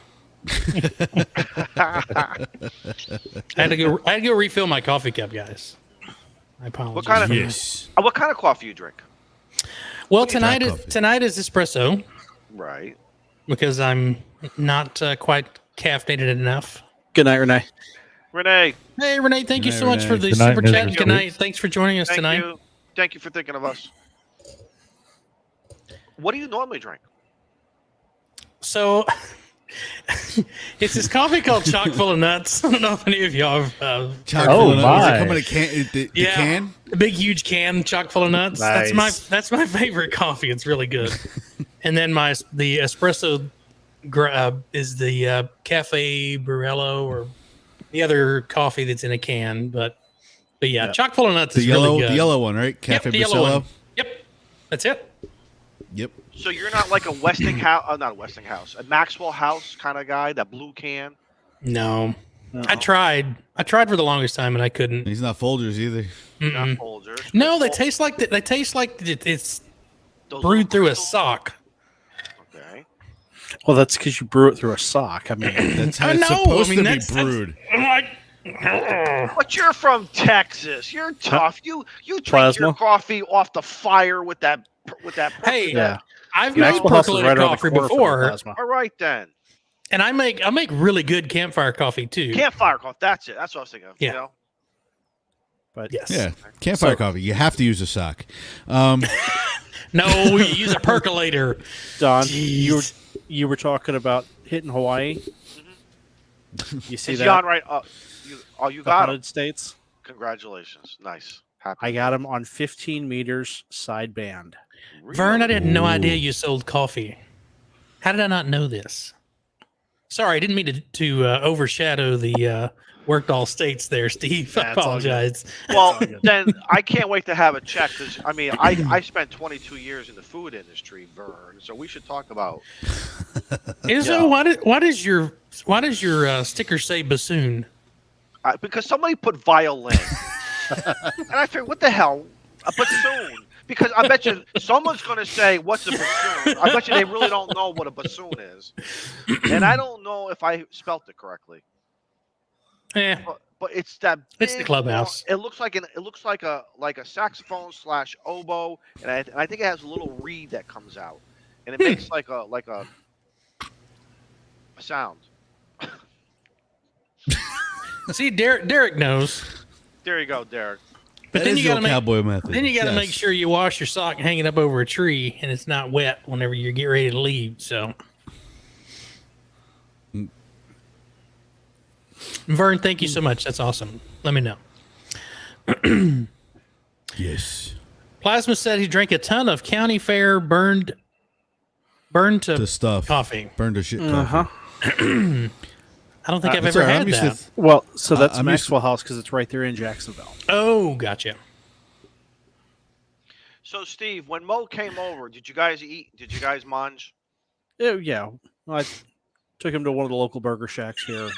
I had to go refill my coffee cup, guys. I apologize. What kind of coffee you drink? Well, tonight is espresso. Right. Because I'm not quite caffeinated enough. Good night, Renee. Renee. Hey, Renee. Thank you so much for the super chat. Good night. Thanks for joining us tonight. Thank you for thinking of us. What do you normally drink? So, it's this coffee called Chock full of nuts. I don't know if any of y'all have. Chock full of nuts. Does it come in a can? The can? A big, huge can, chock full of nuts. Nice. That's my favorite coffee. It's really good. And then the espresso is the Cafe Burello or the other coffee that's in a can. But yeah, chock full of nuts is really good. The yellow one, right? Cafe Burello. Yep, that's it. Yep. So you're not like a not a Westinghouse, a Maxwell House kind of guy, that blue can? No. I tried for the longest time and I couldn't. He's not Folgers either. Not Folgers. No, they taste like it's brewed through a sock. Okay. Well, that's because you brew it through a sock. I mean, that's how it's supposed to be brewed. But you're from Texas. You're tough. You drink your coffee off the fire with that. Hey, yeah. I've made percolated coffee before. All right then. And I make really good campfire coffee too. Campfire coffee. That's it. That's what I was thinking of. Yeah. But yes. Yeah. Campfire coffee. You have to use a sock. No, you use a percolator. Don, you were talking about hitting Hawaii. Mm-hmm. You see Is that? he on right? You got him. States. Congratulations. Nice. Happy. I got him on 15 meters sideband. Really? Vern, I had no idea you sold coffee. How did I not know this? Sorry, I didn't mean to overshadow the worked all states there, Steve. I apologize. Well, then I can't wait to have a check because I spent 22 years in the food industry, Vern. So we should talk about. So why does your sticker say bassoon? Because somebody put violin, and I figured, what the hell, a bassoon? Because I bet you someone's going to say, what's a bassoon? I bet you they really don't know what a bassoon is. And I don't know if I spelt it correctly. Yeah. But it's that it's the Clubhouse. It looks like a saxophone / oboe, and I think it has a little reed that comes out. And it makes like a sound. See, Derek knows. There you go, Derek. But then you got to cowboy method. Then you got to make sure you wash your sock and hang it up over a tree, and it's not wet whenever you get ready to leave. So, Vern, thank you so much. That's awesome. Let me know. Yes. Plasma said he drank a ton of County Fair burned to the stuff coffee. Burned to shit coffee. I don't think I've ever had that. Well, so that's Maxwell House because it's right there in Jacksonville. Oh, gotcha. So, Steve, when Mo came over, did you guys eat? Did you guys munch? Yeah. I took him to one of the local burger shacks here.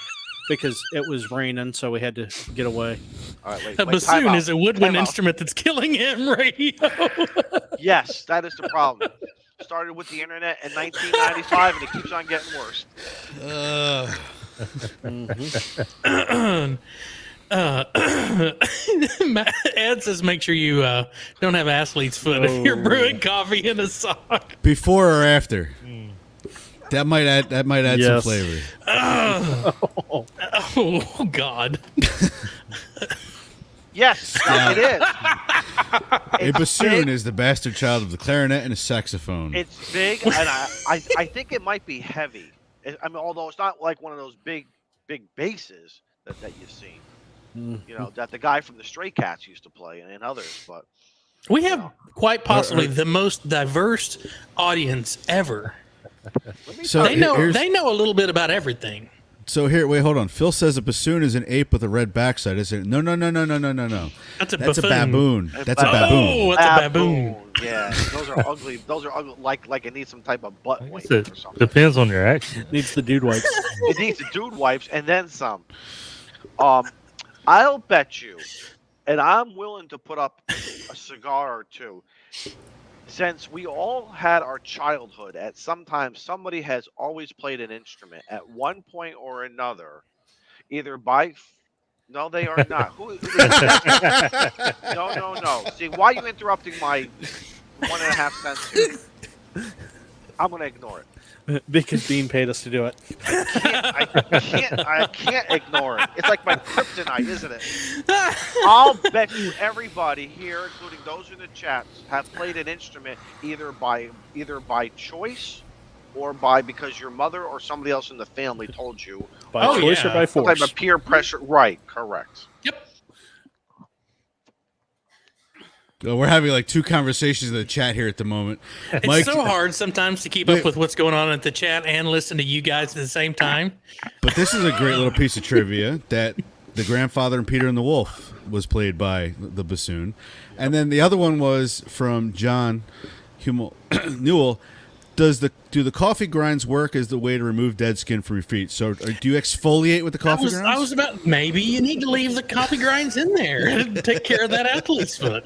because it was raining, so we had to get away. All right, wait. A time bassoon out. is a woodwind Time out. instrument that's killing ham radio. Yes, that is the problem. Started with the internet in 1995, and it keeps on getting worse. Ed says make sure you don't have athlete's foot if you're brewing coffee in a sock. Before or after? That might add some Yes. flavor. Oh God. Yes, it is. A bassoon is the bastard child of the clarinet and a saxophone. It's big, and I think it might be heavy. I mean, although it's not like one of those big basses that you've seen. You know, that the guy from the Stray Cats used to play, and others. But We have quite possibly the most diverse audience ever. So They know here's- a little bit about everything. So here, wait, hold on. Phil says a bassoon is an ape with a red backside. Is it? No. That's a That's a buffoon. baboon. That's a baboon. Oh, that's a baboon. Yeah, those are ugly. Those are ugly. Like it needs some type of butt I wipe guess or it something. depends on your accent. Needs the dude wipes. It needs the dude wipes and then some. I'll bet you, and I'm willing to put up a cigar or two. Since we all had our childhood, at some time somebody has always played an instrument at one point or another, either by. No, they are not. No. See, why are you interrupting my 1.5 cents here? I'm gonna ignore it. Because Bean paid us to do it. I can't ignore it. It's like my kryptonite, isn't it? I'll bet you everybody here, including those in the chats, have played an instrument either by choice or because your mother or somebody else in the family told you. By choice or by Some force? type of peer pressure. Right, correct. Yep. We're having like two conversations in the chat here at the moment. It's Mike, so hard sometimes to keep Wait. up with what's going on at the chat and listen to you guys at the same time. but this is a great little piece of trivia that the grandfather in Peter and the Wolf was played by the bassoon. And then the other one was from John Newell. Do the coffee grinds work as the way to remove dead skin from your feet? So do you exfoliate with the coffee grinds? I was about, maybe you need to leave the coffee grinds in there and take care of that athlete's foot.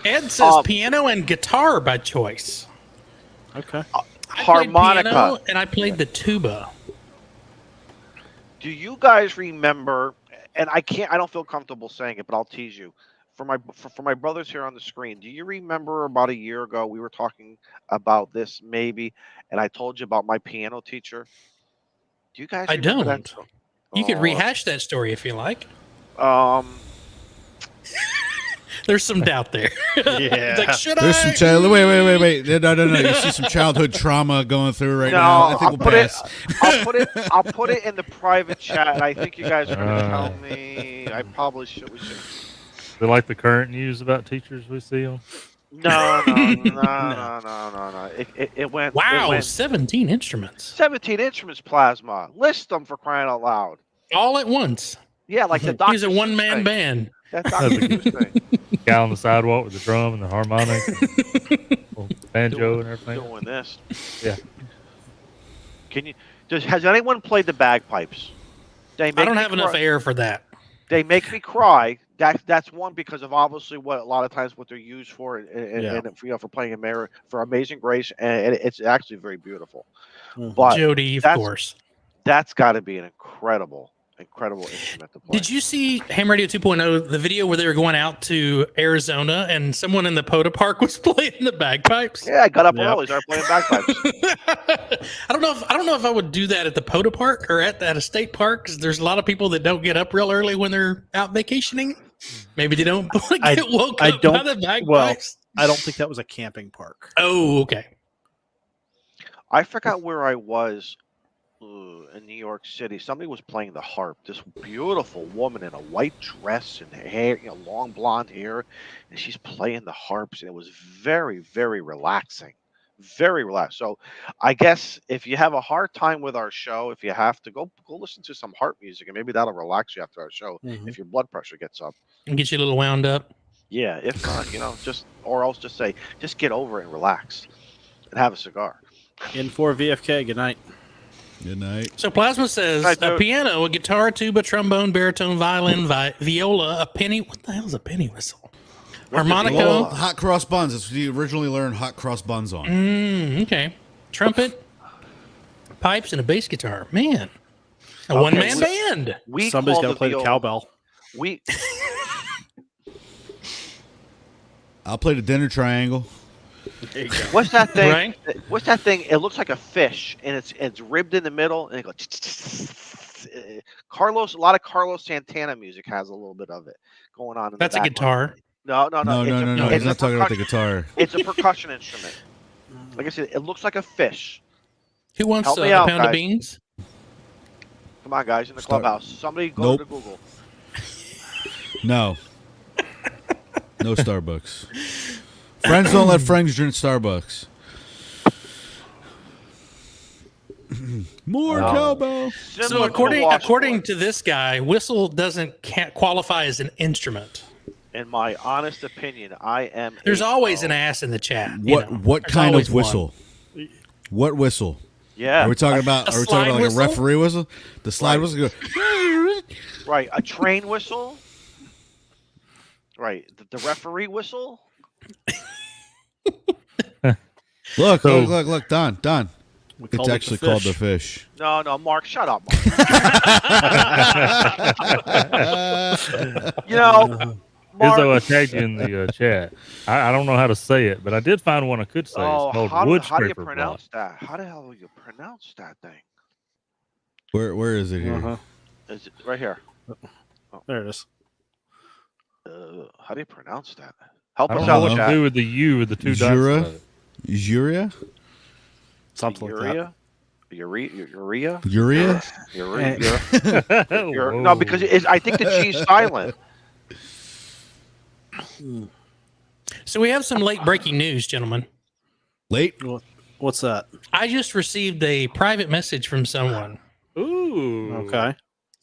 Ed says piano and guitar by choice. Okay. I played Harmonica. piano and I played the tuba. Do you guys remember? And I don't feel comfortable saying it, but I'll tease you. For my brothers here on the screen, do you remember about a year ago we were talking about this maybe, and I told you about my piano teacher? Do you guys? I remember don't. That? You could rehash that story if you like. There's some doubt there. It's like, should There's I? some child. Wait. No. You see some childhood trauma going through right now. I think we'll pass. I'll put it in the private chat, and I think you guys are going to tell me. I probably should. We should. They like the current news about teachers we see on. No. It went. Wow, It went 17 instruments. 17 instruments, plasma. List them for crying out loud. All at once. Yeah, like the Dr. He's a one-man band. That Dr. Seuss thing. Guy on the sidewalk with the drum and the harmonic, and banjo and everything. Doing this. Yeah. Has anyone played the bagpipes? I don't have enough air for that. They make me cry. That's one because of obviously what a lot of times what they're used for, and for playing for Amazing Grace, and it's actually very beautiful. But Jody, of course. That's got to be an incredible instrument to play. Did you see Ham Radio 2.0, the video where they were going out to Arizona and someone in the Poda Park was playing the bagpipes? Yeah, I got up early, started playing bagpipes. I don't know if I would do that at the Poda Park or at a state park, because there's a lot of people that don't get up real early when they're out vacationing. Maybe they don't get woke up by the bagpipes. Well, I don't think that was a camping park. Oh, okay. I forgot where I was in New York City. Somebody was playing the harp. This beautiful woman in a white dress and hair, long blonde hair, and she's playing the harps, and it was very, very relaxing. Very relaxed. So I guess if you have a hard time with our show, if you have to go listen to some harp music, and maybe that'll relax you after our show if your blood pressure gets up. And get you a little wound up. Yeah, if not, or else just get over it and relax and have a cigar. In for VFK. Good night. Good night. So Plasma says Right, a dude. piano, a guitar, tuba, trombone, baritone, violin, viola, a penny. What the hell is a penny whistle? Harmonica. Oh, hot cross buns. That's what you originally learned hot cross buns on. Okay. Trumpet, pipes, and a bass guitar. Man, a one-man band. We Somebody's call got to play the viola- cowbell. We I'll play the dinner triangle. There you go. what's that thing? Right? What's that thing? It looks like a fish, and it's ribbed in the middle, and it goes. Carlos, a lot of Carlos Santana music has a little bit of it going on. In That's the a background. guitar. No. No. it's He's not talking about the percussion- guitar. It's a percussion instrument. Like I said, it looks like a fish. Who wants Help a me out, pound of guys. beans? Come on, guys, in the Start- clubhouse. Somebody go Nope. to Google. No. No Starbucks. Friends don't let friends drink Starbucks. More cowbell. So Similar to the according washboard. to this guy, whistle can't qualify as an instrument. In my honest opinion, I am. There's a always pro. an ass in the chat. you know. What There's kind always of one. whistle? What whistle? Yeah. Are we talking about? A Are we talking slide about like whistle? a referee whistle? The slide Right. whistle. Go, Right. A train whistle. Right. The referee whistle. look, So- look, Don. We It's called it actually called the fish. No, Mark, shut up. Mark. You know, Mark. Izzo, I tagged you in the chat. I don't know how to say it, but I did find one I could say. Oh, It's called how wood do you scraper block. pronounce that? How the hell do you pronounce that thing? Where is it here? Uh-huh. Is it right here? There it is. How do you pronounce that? Help I us don't know out, what to chat. do with the U with the two Jura? dots. Urea? Something like that. Urea? Urea? No, because I think the G is silent. So we have some late breaking news, gentlemen. Late? What's that? I just received a private message from someone, Ooh. Okay.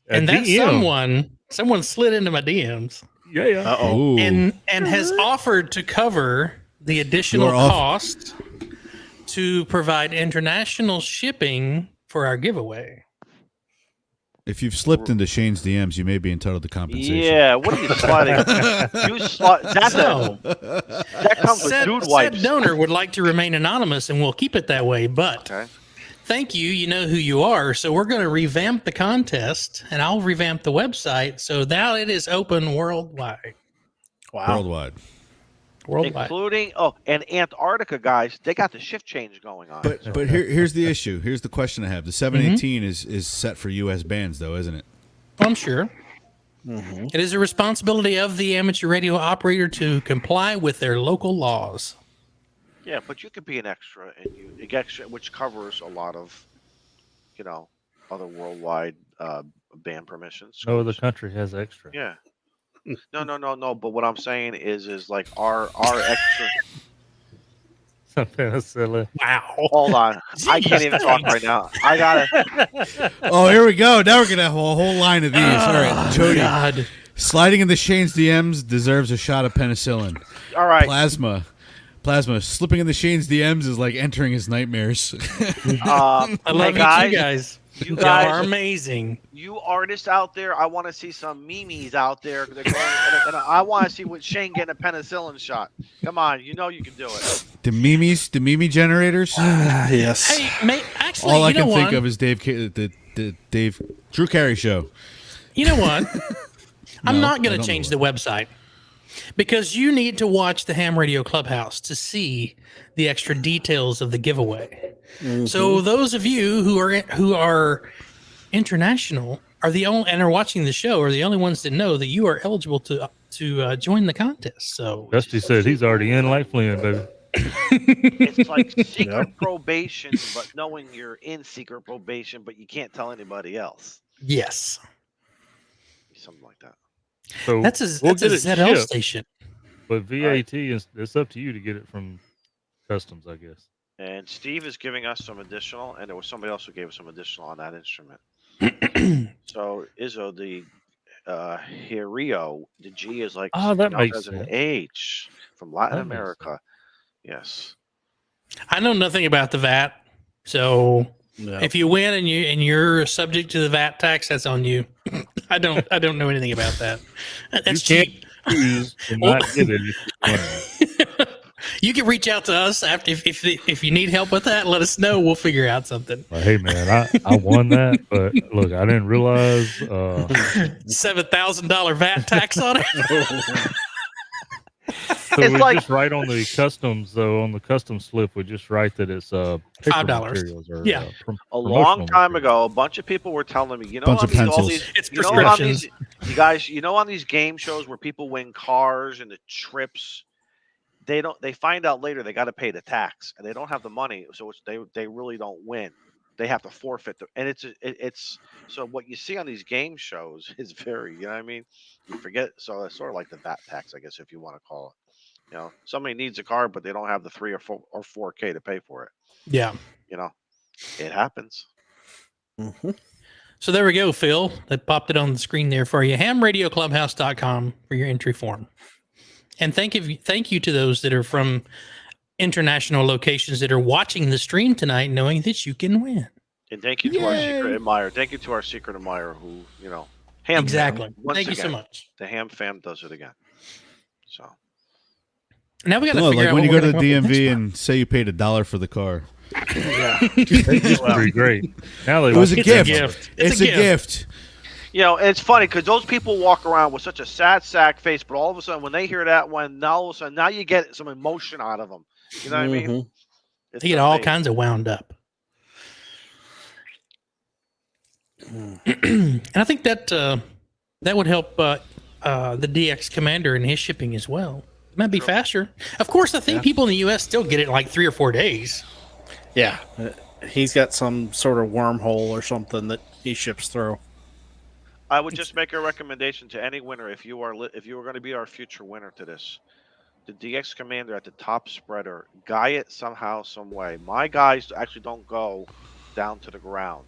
A and that DM. someone slid into my DMs Yeah. Uh-oh. Ooh. and has offered to cover the additional You're off. cost to provide international shipping for our giveaway. If you've slipped into Shane's DMs, you may be entitled to compensation. Yeah, what are you sliding? That comes with Said dude wipes. donor would like to remain anonymous, and we'll keep it that way. But Okay. thank you. You know who you are. So we're going to revamp the contest, and I'll revamp the website. So now it is open worldwide. Wow. Worldwide. Worldwide. Including and Antarctica guys, they got the shift change going on. But here's the issue. Here's the question I have. The 718 is set for U.S. bands, though, isn't it? I'm sure. It is a responsibility of the amateur radio operator to comply with their local laws. Yeah, but you could be an extra, and extra, which covers a lot of, other worldwide band permissions. No other country has extra. Yeah. No. But what I'm saying is like our extra. Penicillin. Wow. Hold on, I can't even talk right now. I gotta. Oh, here we go. Now we're going to have a whole line of these. All right, Jody. God. Sliding into Shane's DMs deserves a shot of penicillin. All right. Plasma. Slipping into Shane's DMs is like entering his nightmares. I love guys, you guys. You You guys are amazing. You artists out there, I want to see some memes out there. They're going, and I want to see what Shane getting a penicillin shot. Come on, you know you can do it. The Mimi generators. Yes. Hey, actually, All I you know can think what? of is the Dave Drew Carey show. You know what? I'm No, not I going don't to change know the website because you need to watch the Ham Radio Clubhouse to see the extra details of the giveaway. So those of you who are international are the only and are watching the show are the only ones that know that you are eligible to join the contest. So Dusty said he's already in like Flynn, baby. It's like secret probation, but knowing you're in secret probation, but you can't tell anybody else. yes, Something like that. So that's a we'll that's a get it ZL shipped, station. but VAT is it's up to you to get it from customs, I guess. And Steve is giving us some additional, and there was somebody else who gave us some additional on that instrument. So Izzo, the Hirio, the G is like Oh, that pronounced makes as an sense. H from Latin That makes America. Yes. I know nothing about the VAT, so Yeah. If you win and you're subject to the VAT tax, that's on you. I don't know anything about that. That's cheap. Choose to not get it if you win. You can reach out to us after if you need help with that. Let us know. We'll figure out something. Well, hey man, I won that, but look, I didn't realize $7,000 VAT tax on it. So It's we like- just write on the customs though. On the custom slip, we just write that it's paper $5. materials or, Yeah. A long promotional time materials. ago, a bunch of people were telling me, Bunch of pencils. It's you know, on prescriptions. these, you guys, on these game shows where people win cars and the trips, they find out later they got to pay the tax and they don't have the money, so they really don't win. They have to forfeit and it's so what you see on these game shows is very, you know what I mean? You forget, so it's sort of like the VAT tax, I guess, if you want to call it. You know, somebody needs a car, but they don't have the 3 or 4K to pay for it. Yeah. You know, it happens. Mm-hmm. So there we go, Phil. They popped it on the screen there for you. hamradioclubhouse.com for your entry form. And thank you to those that are from international locations that are watching the stream tonight, knowing that you can win. And thank you to our secret admirer. Thank you to our secret admirer who, Ham Exactly. Fam, once Thank you so again, much. The Ham Fam does it again. So Now we got to Well, figure like out when you what go we're to gonna the come up with DMV next and say you paid $1 for the car. It's pretty great. Now they It was a It's gift. a gift. It's a gift. it's funny because those people walk around with such a sad sack face, but all of a sudden when they hear that one, now all of a sudden now you get some emotion out of them. You know what I mean? It's They get all amazing. kinds of wound up. And I think that that would help the DX commander in his shipping as well. It might be faster. Of course, I think people in the U.S. still get it in like 3 or 4 days. Yeah. He's got some sort of wormhole or something that he ships through. I would just make a recommendation to any winner if you are going to be our future winner to this. The DX commander at the top spreader, guy it somehow, some way. My guys actually don't go down to the ground.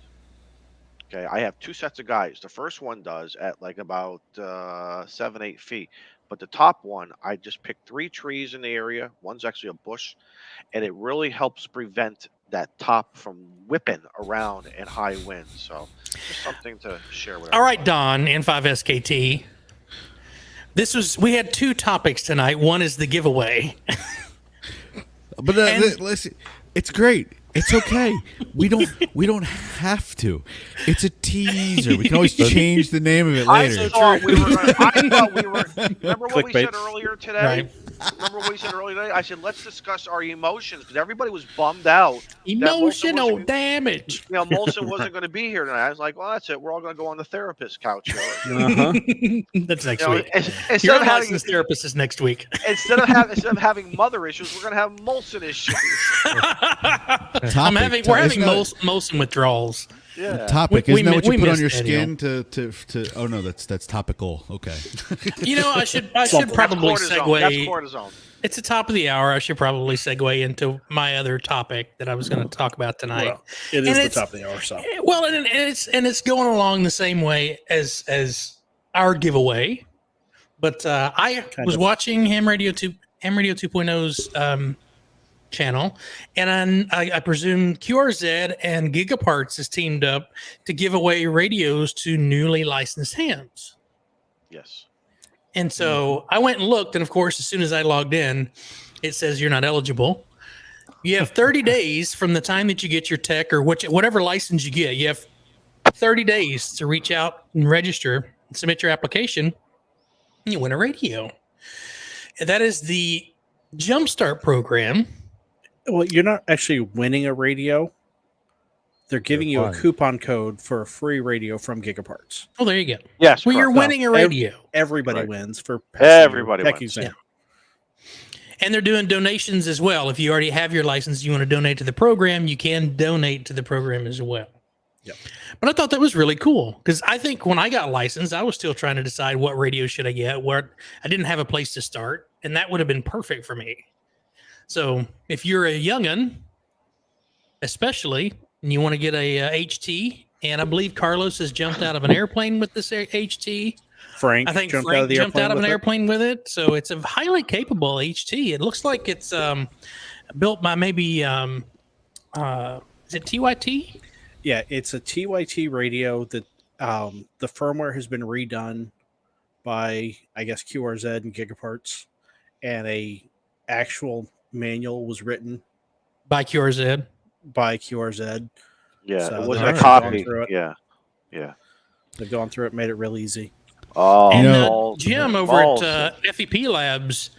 Okay, I have 2 sets of guys. The first one does at like about 7-8 feet, but the top one, I just pick 3 trees in the area. One's actually a bush, and it really helps prevent that top from whipping around in high winds. So just something to share with. All right, everybody. Don, N5SKT. We had 2 topics tonight. One is the giveaway. But listen, it's great. It's okay. We don't have to. It's a teaser. We can always change the name of it later. I thought we were. Remember what we Clickbait. said earlier today? Right. Remember what we said earlier today? I said let's discuss our emotions because everybody was bummed out. that Molson Emotional wasn't- damage. Molson wasn't going to be here tonight. I was like, well, that's it. We're all going to go on the therapist couch. Uh-huh. That's next You know, week. instead Your of having licensed therapist is next week. instead of having mother issues, we're going to have Molson issues. We're having Molson withdrawals. Yeah. Topic. We Isn't that what you we put on missed your that, skin to? Oh no, that's topical. Okay. I should Something. probably That's segue. cortisone. It's the top of the hour. I should probably segue into my other topic that I was going to talk about tonight. Well, it is And the it's- top of the hour, so. Well, and it's going along the same way as our giveaway. But I Kind was of. watching Ham Radio 2.0's channel, and I presume QRZ and Gigaparts is teamed up to give away radios to newly licensed hams. Yes. And so I went and looked, and of course, as soon as I logged in, it says you're not eligible. You have 30 days from the time that you get your tech or whatever license you get. You have 30 days to reach out and register and submit your application, and you win a radio. And that is the Jumpstart program. Well, you're not actually winning a radio. They're giving you a fine. coupon code for a free radio from Gigaparts. Oh, there you go. Yes. Well, you're correct. winning a radio. Everybody Right. wins for Everybody tech wins. exam. And they're doing donations as well. If you already have your license, you want to donate to the program, you can donate to the program as well. Yep. But I thought that was really cool because I think when I got licensed, I was still trying to decide what radio should I get, where I didn't have a place to start, and that would have been perfect for me. So if you're a young'un, especially, and you want to get a HT, and I believe Carlos has jumped out of an airplane with this HT. Frank I think jumped Frank out of the jumped airplane out of an with it. airplane with it. So it's a highly capable HT. It looks like it's built by maybe is it TYT? Yeah, it's a TYT radio that the firmware has been redone by, I guess, QRZ and Gigaparts, and a actual manual was written By QRZ. by QRZ. Yeah, So it was they've a actually copy. gone through it. Yeah. They've gone through it, made it real easy. Oh, And balls, Jim over balls. at FEP Labs,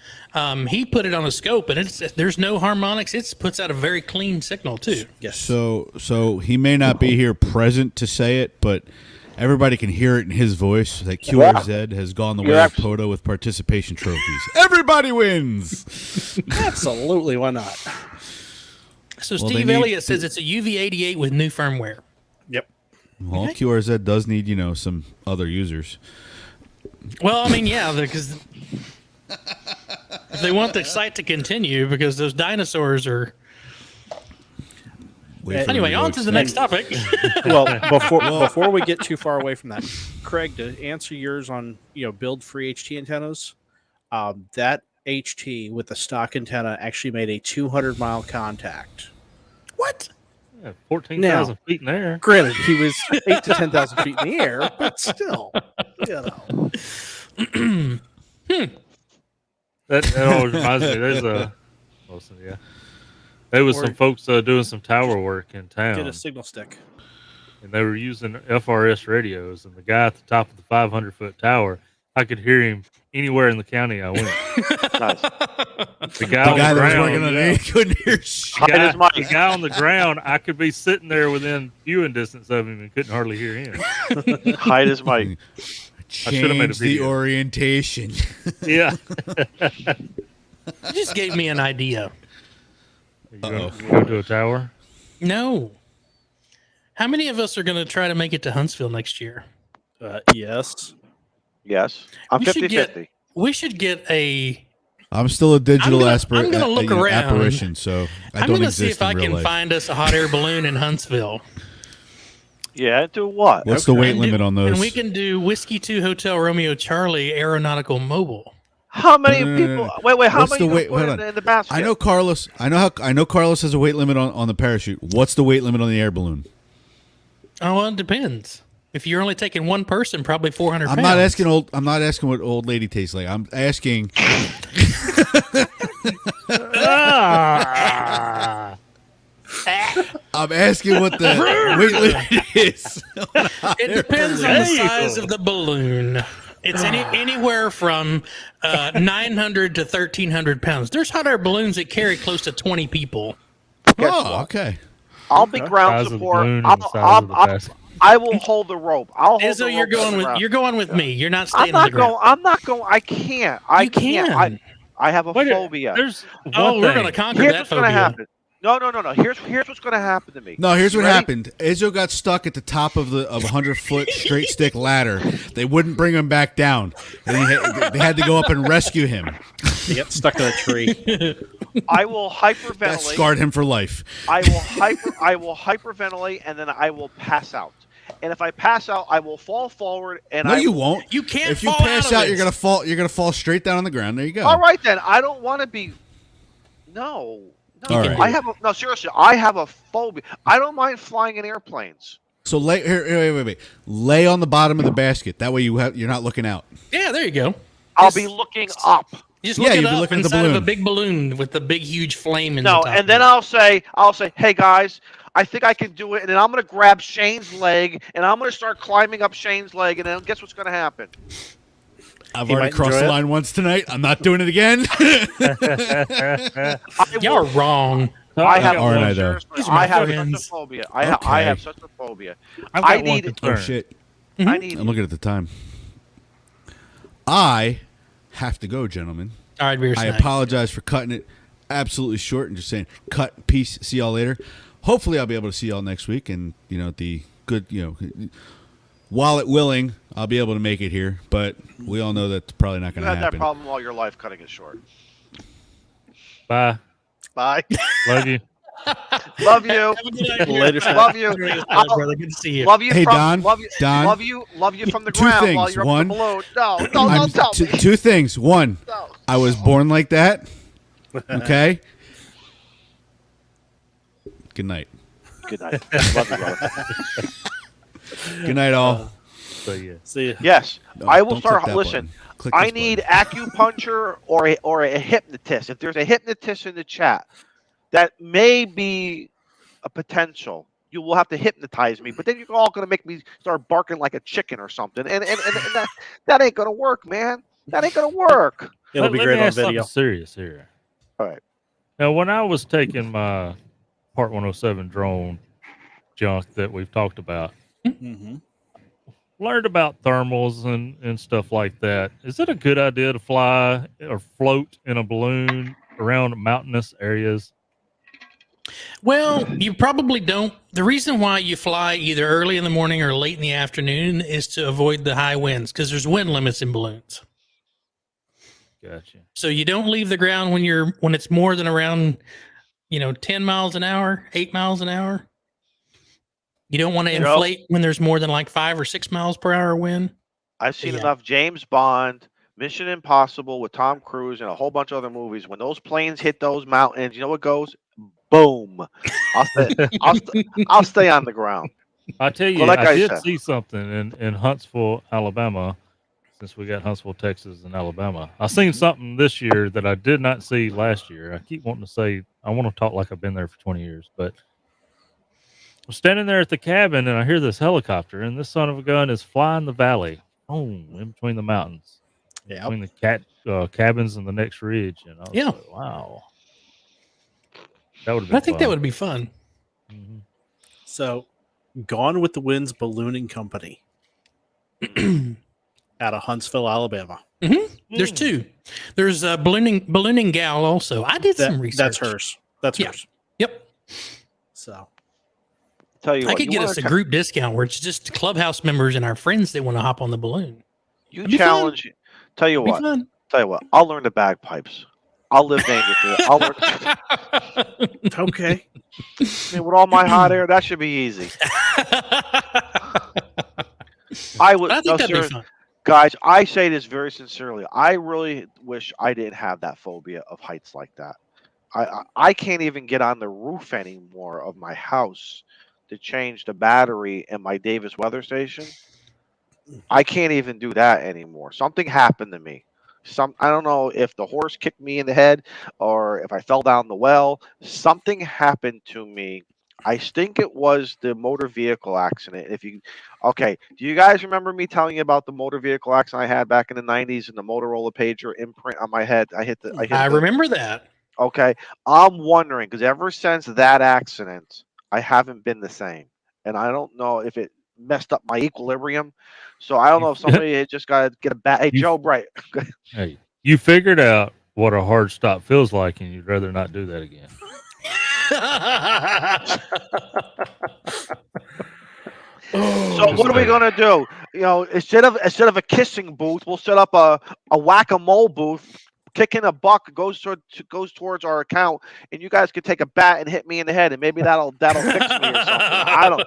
he put it on a scope, and there's no harmonics. It puts out a very clean signal too. Yes. So he may not be here present to say it, but everybody can hear it in his voice that QRZ has gone the way of Poto with participation trophies. Everybody wins. Absolutely, why not? So Well, Steve they need Elliott says it's a UV88 with new firmware. Yep. Well, QRZ does need, some other users. Well, I mean, yeah, because if they want the site to continue, because those dinosaurs are. Wait for Anyway, them on to the next extend. topic. Well, before we get too far away from that, Craig, to answer yours on build free HT antennas, that HT with the stock antenna actually made a 200-mile contact. What? Yeah, 14,000 feet in the air. Granted, he was 8 to 10,000 feet in the air, but still, That always reminds me. There's there was some folks doing some tower work in town. Get a signal stick. And they were using FRS radios, and the guy at the top of the 500-foot tower, I could hear him anywhere in the county I went. Nice. The guy that was ground, working on it, he couldn't hear shit. the guy on the ground, I could be sitting there within viewing distance of him and couldn't hardly hear him. Hide his mic. should've made a Change the video. orientation. Yeah. You just gave me an idea. You gonna go to a tower? No. How many of us are going to try to make it to Huntsville next year? Yes. Yes. I'm We should 50-50. We should get a. I'm still a digital I'm gonna look around. apparition, so I I'm don't going to exist see if in I real can life. find us a hot air balloon in Huntsville. Yeah, do what? What's the weight And limit on those? And we can do Whiskey 2 Hotel Romeo Charlie Aeronautical Mobile. How many No. people? Wait. How What's many the weight? put Hold on. in the basket? I know Carlos. I know Carlos has a weight limit on the parachute. What's the weight limit on the air balloon? Oh, well, it depends. If you're only taking one person, probably 400 pounds. I'm not asking what old lady tastes like. I'm asking. I'm asking what the weight limit is. It depends on the size of the balloon. It's anywhere from 900 to 1,300 pounds. There's hot air balloons that carry close to 20 people. Oh, okay. I'll be ground Size of the support. balloon and the size of the basket. I will hold the rope. I'll hold Izzo, the you're rope on the ground. going with me. You're not I'm staying on not the ground. going. I'm not going. I can't. I You can't. can. I have a Wait, phobia. There's Oh, one we're thing. going to conquer Here's that what's going to phobia. happen. No. Here's what's going to happen to me. No, here's what Ready? happened. Izzo got stuck at the top of a 100-foot straight stick ladder. They wouldn't bring him back down, and they had to go up and rescue him. He got stuck in a tree. I will That hyperventilate. scarred him for life. I will hyperventilate, and then I will pass out. And if I pass out, I will fall forward. And No, I you will- won't. You can't If you fall pass out of out, it. you're gonna fall. You're gonna fall straight down on the ground. There you go. All right then. I don't want to be. No. All right. I have no. Seriously, I have a phobia. I don't mind flying in airplanes. So wait. Lay on the bottom of the basket. That way you're not looking out. Yeah, there you go. I'll Just- be looking up. Just Yeah, look it you'll be up looking at the inside of a balloon. big balloon with the big, huge flame in No, the top. and then I'll say, hey guys, I think I can do it. And then I'm gonna grab Shane's leg, and I'm gonna start climbing up Shane's leg, and then guess what's gonna happen? I've You already might crossed enjoy the it. line once tonight. I'm not doing it again. Y'all are wrong. I have Aren't I, no though? serious- These are my I have such a friends. phobia. I Okay. have such a phobia. I've I got one need- concern. Oh shit! I need. I'm looking at the time. I have to go, gentlemen. All right, beer I snack. apologize for cutting it absolutely short and just saying cut, peace, see y'all later. Hopefully, I'll be able to see y'all next week, and the good, wallet willing, I'll be able to make it here. But we all know that's probably not You going to had that happen. problem all your life, cutting it short. Bye. Bye. Love you. Love you. Have a good night. Later, Scott. Love you. Brother. Good to see you. Love you. Hey, from, Don, Love you. Don. Love you from the Two ground while things. you're up One, in the balloon. No, don't tell me. Two things. One, No. I was born like that. Okay. Good night. Good night. Love you, brother. Good night, all. So yeah. See ya. Yes, No, I will don't start. click that Listen, button. Click I this need button. acupuncture or a hypnotist. If there's a hypnotist in the chat, that may be a potential. You will have to hypnotize me, but then you're all going to make me start barking like a chicken or something, and that ain't going to work, man. That ain't going to work. It'll be Let great me on ask video. something serious here. All right. Now, when I was taking my Part 107 drone junk that we've talked about, Mm-hmm. learned about thermals and stuff like that. Is it a good idea to fly or float in a balloon around mountainous areas? Well, you probably don't. The reason why you fly either early in the morning or late in the afternoon is to avoid the high winds because there's wind limits in balloons. Gotcha. So you don't leave the ground when it's more than around 10 miles an hour, 8 miles an hour. You don't want to inflate when there's more than like 5 or 6 miles per hour wind. I've seen enough James Bond, Mission Impossible with Tom Cruise, and a whole bunch of other movies. When those planes hit those mountains, you know what goes? Boom! I'll stay on the ground. I tell you, Well, like I did said, see something in Huntsville, Alabama. Since we got Huntsville, Texas, and Alabama, I seen something this year that I did not see last year. I keep wanting to say I want to talk like I've been there for 20 years, but I'm standing there at the cabin and I hear this helicopter, and this son of a gun is flying the valley, in between the mountains, between the cabins and the next ridge. And I was like, wow, that would have been. I think that would be fun. Mm-hmm. So, Gone with the Wind's Ballooning Company out of Huntsville, Alabama. Mm-hmm. There's two. There's a ballooning gal also. I did some research. That's hers. That's hers. Yep. So, tell you I what, could get us a group discount where it's just Clubhouse members and our friends that want to hop on the balloon. You challenge. Tell you what. I'll learn the bagpipes. I'll live dangerously. I'll learn. Okay. I mean, with all my hot air, that should be easy. I think that'd be fun. Guys, I say this very sincerely. I really wish I didn't have that phobia of heights like that. I can't even get on the roof anymore of my house to change the battery in my Davis weather station. I can't even do that anymore. Something happened to me. I don't know if the horse kicked me in the head or if I fell down the well. Something happened to me. I think it was the motor vehicle accident. Do you guys remember me telling you about the motor vehicle accident I had back in the 90s and the Motorola pager imprint on my head? I remember that. Okay. I'm wondering because ever since that accident, I haven't been the same. And I don't know if it messed up my equilibrium. So I don't know if somebody had just got to get a bat. Hey, Joe Bright. Hey, you figured out what a hard stop feels like, and you'd rather not do that again. So what are we gonna do? Instead of a kissing booth, we'll set up a whack-a-mole booth. Kick in a buck goes towards our account, and you guys could take a bat and hit me in the head, and maybe that'll fix me or something.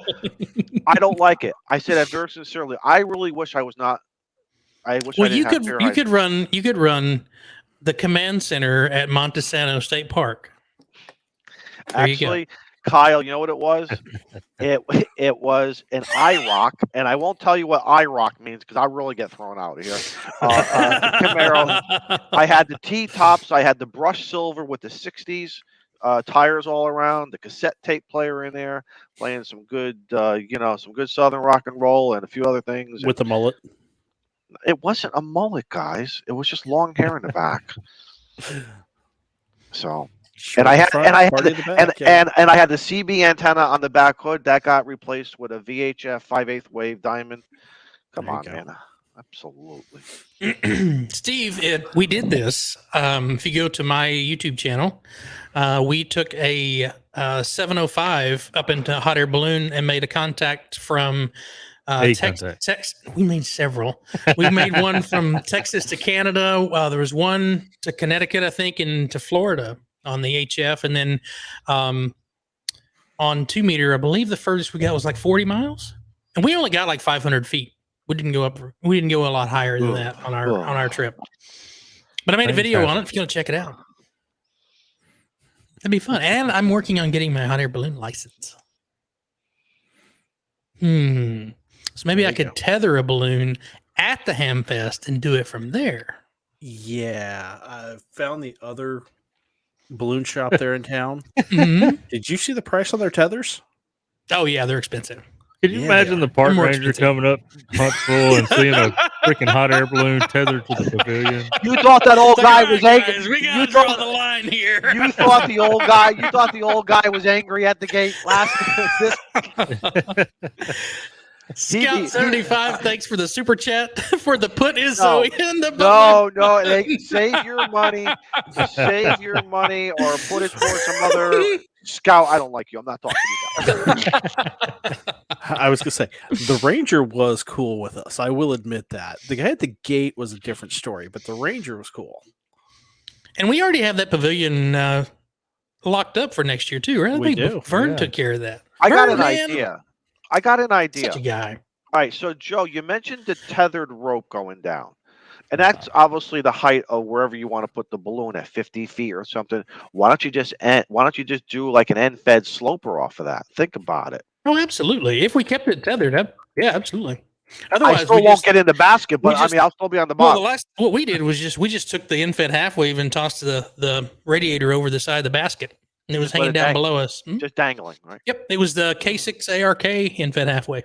I don't like it. I say that very sincerely. I really wish I was not. I wish. Well, you could run the command center at Montesano State Park. Actually, Kyle, you know what it was? It was an IROC, and I won't tell you what IROC means because I really get thrown out of here. Camaro. I had the T-tops. I had the brushed silver with the 60s tires all around, the cassette tape player in there, playing some good, some good Southern rock and roll and a few other things. With the mullet? It wasn't a mullet, guys. It was just long hair in the back. So... And I had the CB antenna on the back hood that got replaced with a VHF 5/8 wave diamond. Come on, man! Absolutely. Steve, we did this. If you go to my YouTube channel, we took a 705 up into a hot air balloon and made a contact from Texas. We made several. We made one from Texas to Canada. There was one to Connecticut, I think, and to Florida on the HF, and then on 2 meter, I believe the furthest we got was like 40 miles, and we only got like 500 feet. We didn't go a lot higher than that on our trip. But I made a video on it. If you want to check it out, that'd be fun. And I'm working on getting my hot air balloon license. So maybe I could tether a balloon at the Hamfest and do it from there. Yeah, I found the other balloon shop there in town. Did you see the price on their tethers? Oh yeah, they're expensive. Could you imagine the park ranger coming up Huntsville and seeing a freaking hot air balloon tethered to the pavilion? You thought that old guy was angry. We gotta draw the line here. You thought the old guy. You thought the old guy was angry at the gate last. Scout 75, thanks for the super chat for the put Izzo in the balloon. No, save your money. Save your money or put it towards some other Scout. I don't like you. I'm not talking to you. I was going to say, the Ranger was cool with us. I will admit that. The guy at the gate was a different story, but the Ranger was cool. And we already have that pavilion locked up for next year, too, right? We do. Vern took care of that. I got an idea. Such a guy. All right, so Joe, you mentioned the tethered rope going down, and that's obviously the height of wherever you want to put the balloon at 50 feet or something. Why don't you just do like an end-fed sloper off of that? Think about it. Oh, absolutely. If we kept it tethered, yeah, absolutely. Otherwise, I still won't get in the basket, but I'll still be on the bottom. What we did was we just took the end-fed half wave and tossed the radiator over the side of the basket, and it was hanging down below us. Just dangling, right? Yep, it was the K6 ARK end-fed half wave.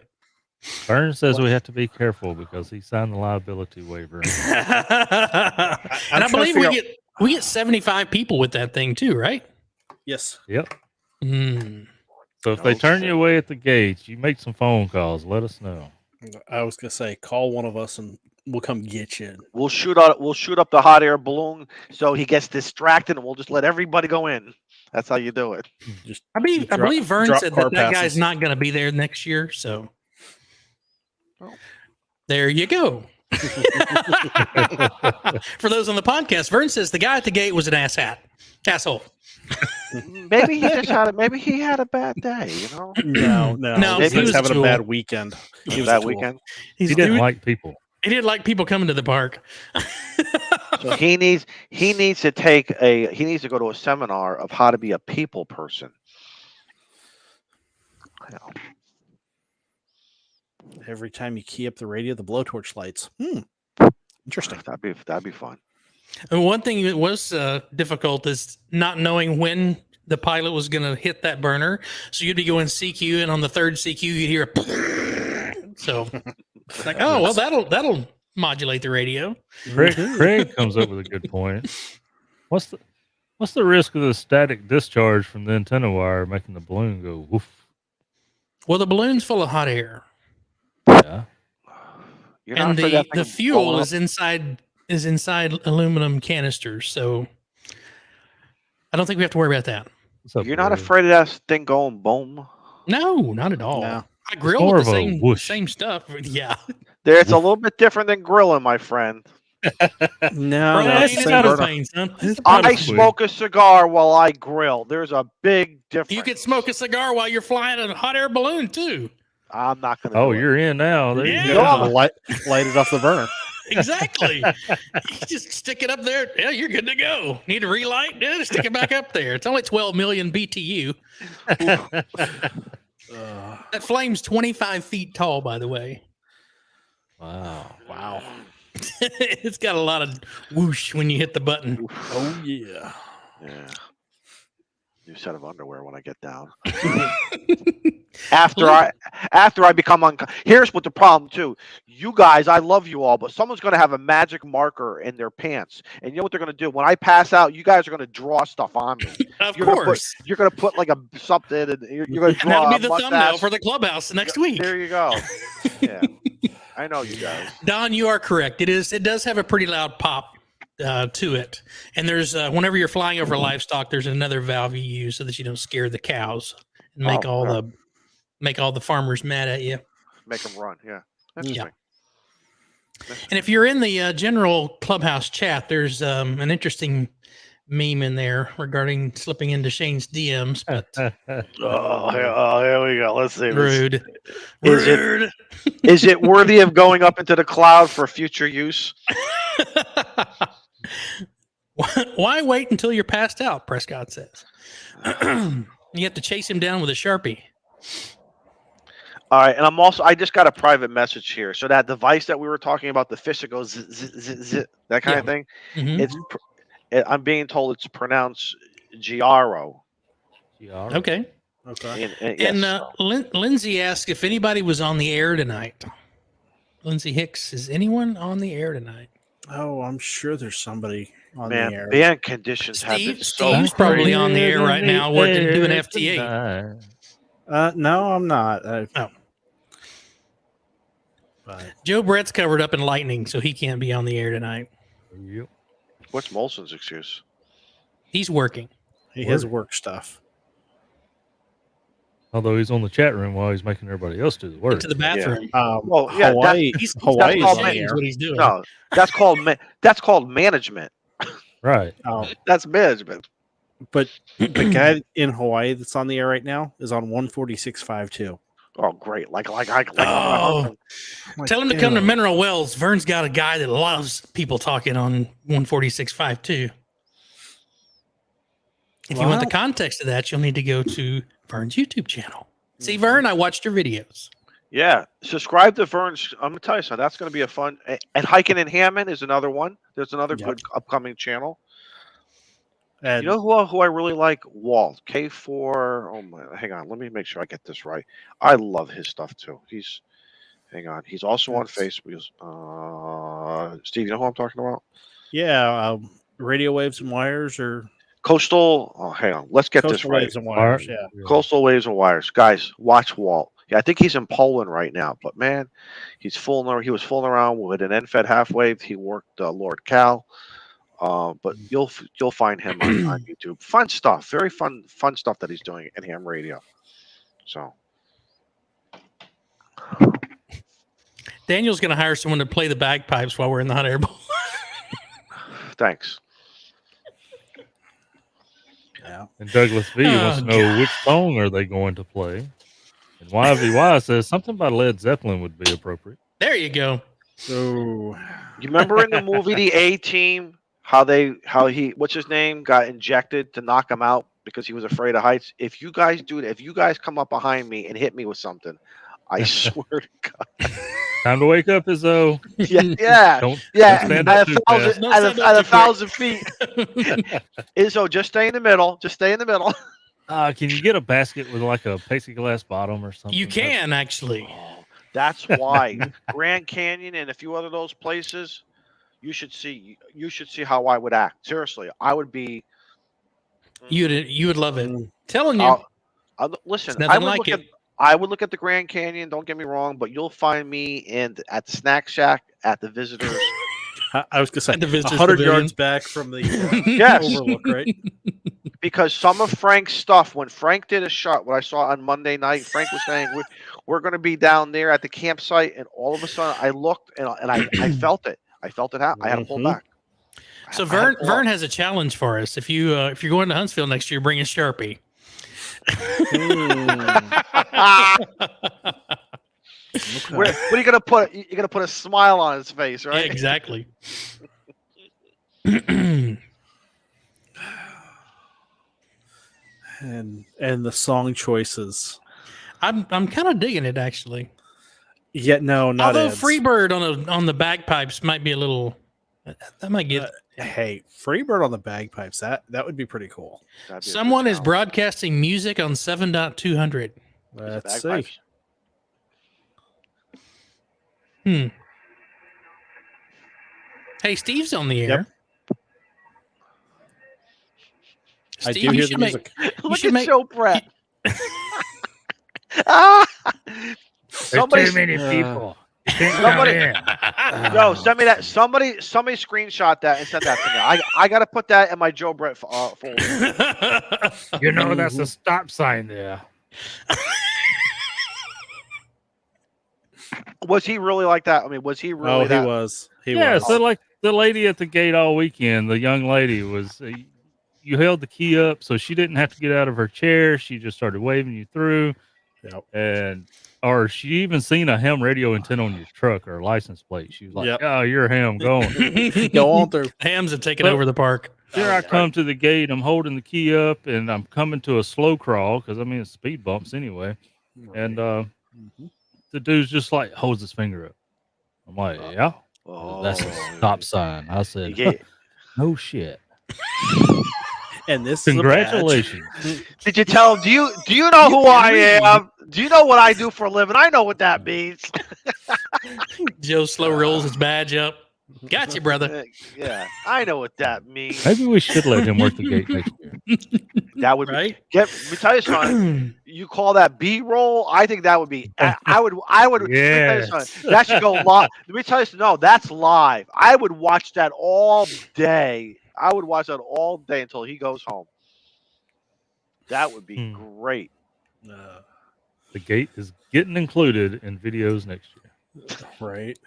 Vern says we have to be careful because he signed the liability waiver. And I believe we get 75 people with that thing too, right? Yes. Yep. So if they turn you away at the gates, you make some phone calls. Let us know. I was gonna say, call one of us and we'll come get you. We'll shoot up the hot air balloon so he gets distracted, and we'll just let everybody go in. That's how you do it. I believe Vern said that guy's not going to be there next year, so there you go. For those on the podcast, Vern says the guy at the gate was an asshole. Maybe he had a bad day, you know. No. Maybe he was having a bad weekend. He didn't like people. He didn't like people coming to the park. So he needs to go to a seminar of how to be a people person. Every time you key up the radio, the blowtorch lights. Interesting. That'd be fun. And one thing that was difficult is not knowing when the pilot was going to hit that burner. So you'd be going CQ, and on the third CQ, you'd hear a so it's like, oh, well, that'll modulate the radio. Craig comes up with a good point. What's the risk of the static discharge from the antenna wire making the balloon go woof? Well, the balloon's full of hot air. Yeah. And the fuel is inside aluminum canisters, so I don't think we have to worry about that. You're not afraid of that thing going boom? No, not at all. No. I grill with the same stuff. Yeah. It's a little bit different than grilling, my friend. No, I smoke a cigar while I grill. There's a big difference. You can smoke a cigar while you're flying a hot air balloon too. I'm not going to. Oh, you're in now. There you go. Light it off the burner. Exactly. You just stick it up there. Yeah, you're good to go. Need to relight? Yeah, just stick it back up there. It's only 12 million BTU. That flame's 25 feet tall, by the way. Wow. It's got a lot of whoosh when you hit the button. Oh, yeah. New set of underwear when I get down. After I become here's what the problem too. You guys, I love you all, but someone's going to have a magic marker in their pants, and you know what they're going to do? When I pass out, you guys are going to draw stuff on me. Of course, you're going to put like something, and you're going to draw. That'll be the thumbnail for the clubhouse next week. There you go. Yeah, I know you guys. Don, you are correct. It does have a pretty loud pop to it, and there's whenever you're flying over livestock, there's another valve you use so that you don't scare the cows and make all the farmers mad at you. Make them run. Yeah. Yeah. And if you're in the general clubhouse chat, there's an interesting meme in there regarding slipping into Shane's DMs. But here we go. Let's see. Rude. Is it worthy of going up into the cloud for future use? Why wait until you're passed out? Prescott says. You have to chase him down with a Sharpie. All right, and I just got a private message here. So that device that we were talking about, the fish that goes zzz, zzz, zzz, zzz, that kind of thing, I'm being told it's pronounced Giaro. Okay. Okay. And Lindsay asked if anybody was on the air tonight. Lindsay Hicks, is anyone on the air tonight? Oh, I'm sure there's somebody on Man, the air. band conditions have been Steve's probably on the air right now working, doing FTA. No, I'm not. But Joe Brett's covered up in lightning, so he can't be on the air tonight. Yep. What's Molson's excuse? He's working. He has work stuff. Although he's on the chat room while he's making everybody else do the work. To the bathroom. Well, yeah, Hawaii. Hawaii is on the air. What he's doing. No, that's called management. Right. Oh, That's management. but the guy in Hawaii that's on the air right now is on 146.52. Oh, great! Like Oh. Tell him to come to Mineral Wells. Vern's got a guy that loves people talking on 146.5 too. If you want the context of that, you'll need to go to Vern's YouTube channel. See, Vern, I watched your videos. Yeah, subscribe to Vern's. I'm gonna tell you something. That's gonna be a fun. And Hiking in Hammond is another one. There's another good upcoming channel. And You know who I really like? Walt K4. Oh my! Hang on, let me make sure I get this right. I love his stuff too. Hang on. He's also on Facebook. Steve, you know who I'm talking about? yeah, radio waves and wires or Coastal. Oh, hang on. Let's get this coastal right. waves and wires. Yeah. Coastal Waves and Wires. Guys, watch Walt. Yeah, I think he's in Poland right now, but man, he was fooling around with an end-fed half-wave. He worked Lord Cal. But you'll find him on YouTube. Fun stuff. Very fun stuff that he's doing in ham radio. So Daniel's going to hire someone to play the bagpipes while we're in the hot air balloon. thanks. Yeah. And Douglas V wants to know which song are they going to play. And YVY says something by Led Zeppelin would be appropriate. There you go. So You remember in the movie The A-Team how he what's his name got injected to knock him out because he was afraid of heights? If you guys do that, if you guys come up behind me and hit me with something, I swear to God. Time to wake up, Izzo. Yeah. Don't At stand up too fast. 1,000 feet. Izzo, just stay in the middle. Just stay in the middle. Can you get a basket with like a plexiglass bottom or something? You can actually. Oh, that's why Grand Canyon and a few other those places. You should see how I would act. Seriously, I would be. You would love it. Telling you. Listen, Nothing I would look at the Grand Canyon. Don't get me wrong, but you'll find me at the Snack Shack at the Visitors. I was going to say the 100 yards back from the Yes. overlook, right? Because some of Frank's stuff, when Frank did a shot, what I saw on Monday night, Frank was saying we're going to be down there at the campsite, and all of a sudden I looked and I felt it. I felt it happen. I had to pull back. So Vern has a challenge for us. If you're going to Huntsville next year, bring a Sharpie. Okay. What are you gonna put? You're gonna put a smile on his face, right? Yeah, exactly. and the song choices. I'm kind of digging it actually. Yeah, no, not although ads. Freebird on the bagpipes might be a little. That might get. Hey, Freebird on the bagpipes. That would be pretty cool. Someone is broadcasting music on 7.200. Let's see. Hey, Steve's on the air. Yep. Steve, I do hear the music. Look at Joe Brett. There's too many people. No, send me that. Somebody screenshot that and send that to me. I got to put that in my Joe Brett folder. You know, that's a stop sign there. Was he really like that? I mean, was he really? He was. Yeah, so like the lady at the gate all weekend, the young lady was. You held the key up, so she didn't have to get out of her chair. She just started waving you through, or she even seen a ham radio antenna on your truck or a license plate. She was like, "Oh, you're a ham, going." Go on through. Hams have taken over the park. Here I come to the gate. I'm holding the key up, and I'm coming to a slow crawl because I mean it's speed bumps anyway. And the dude's just like holds his finger up. I'm like, yeah, that's a stop sign. I said, no shit. And this congratulations. Did you tell him? Do you know who I am? Do you know what I do for a living? I know what that means. Joe slow rolls his badge up. Got you, brother. Yeah, I know what that means. Maybe we should let him work the gate next year. That would right. Let me tell you something. You call that B-roll? I think that would be. I would. Yes. Let me tell you something. That should go live. Let me tell you something. No, that's live. I would watch that all day. I would watch that all day until he goes home. That would be great. The gate is getting included in videos next year. Right.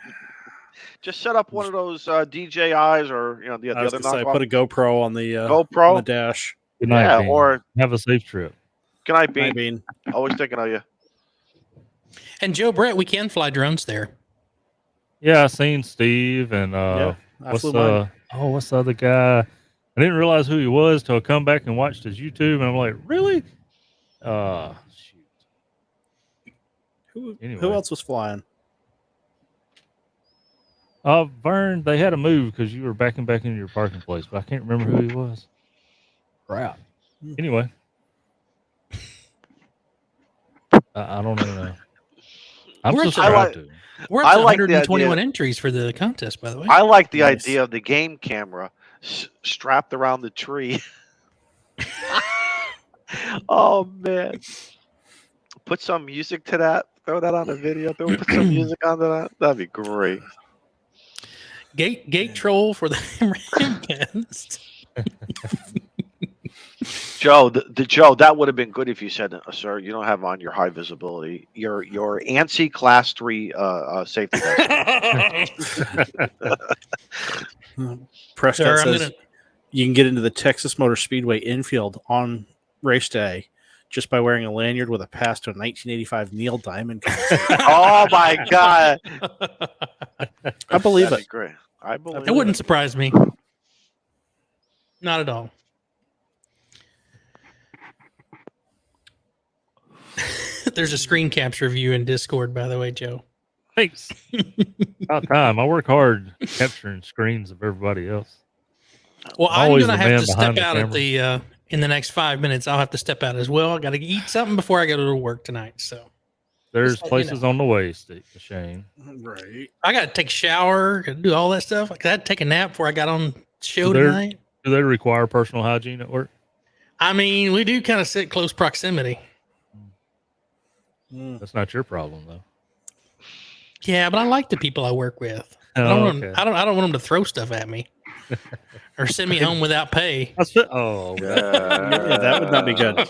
Just set up one of those DJIs or the other knockoff. Put a GoPro on the GoPro on the dash. Good night, Yeah, Bean. or have a safe trip. Good night, Bean. Night, Bean. Always thinking of you. And Joe Brett, we can fly drones there. Yeah, I seen Steve and what's the other guy? I didn't realize who he was till I come back and watched his YouTube, and I'm like, really? Shoot. Who else was flying? Vern, they had to move because you were backing back into your parking place, but I can't remember who he was. Crap. Anyway. I don't even know. I'm so proud to. We're up to 121 entries for the contest, by the way. I like the idea of the game camera strapped around the tree. Oh, man. Put some music to that. Throw that on the video. Put some music onto that. That'd be great. Gate troll for the Hammercast. Joe, Joe, that would have been good if you said, "Sir, you don't have on your high visibility. Your ANSI Class 3 safety vest." Preston says you can get into the Texas Motor Speedway infield on race day just by wearing a lanyard with a pass to a 1985 Neil Diamond concert. Oh my God! I believe That'd it. be great. I believe it wouldn't surprise me. Not at all. There's a screen capture of you in Discord, by the way, Joe. Thanks. About time. I work hard capturing screens of everybody else. Well, I'm going to have to step out at the in the next 5 minutes. I'll have to step out as well. I got to eat something before I go to work tonight. So there's places on the way, Shane. Right. I got to take a shower, do all that stuff. I had to take a nap before I got on show tonight. Do they require personal hygiene at work? I mean, we do kind of sit close proximity. That's not your problem, though. Yeah, but I like the people I work with. I don't want them to throw stuff at me or send me home without pay. Yeah, that would not be good.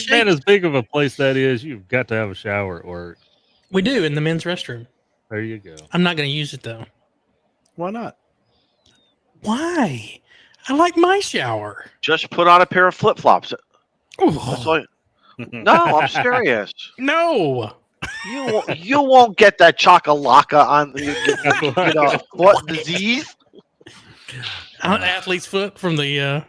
Man, as big of a place that is, you've got to have a shower at work. We do in the men's restroom. There you go. I'm not going to use it though. Why not? Why? I like my shower. Just put on a pair of flip-flops. Oh. No, I'm serious. No. You won't get that chakalaka on what disease? Athlete's foot from the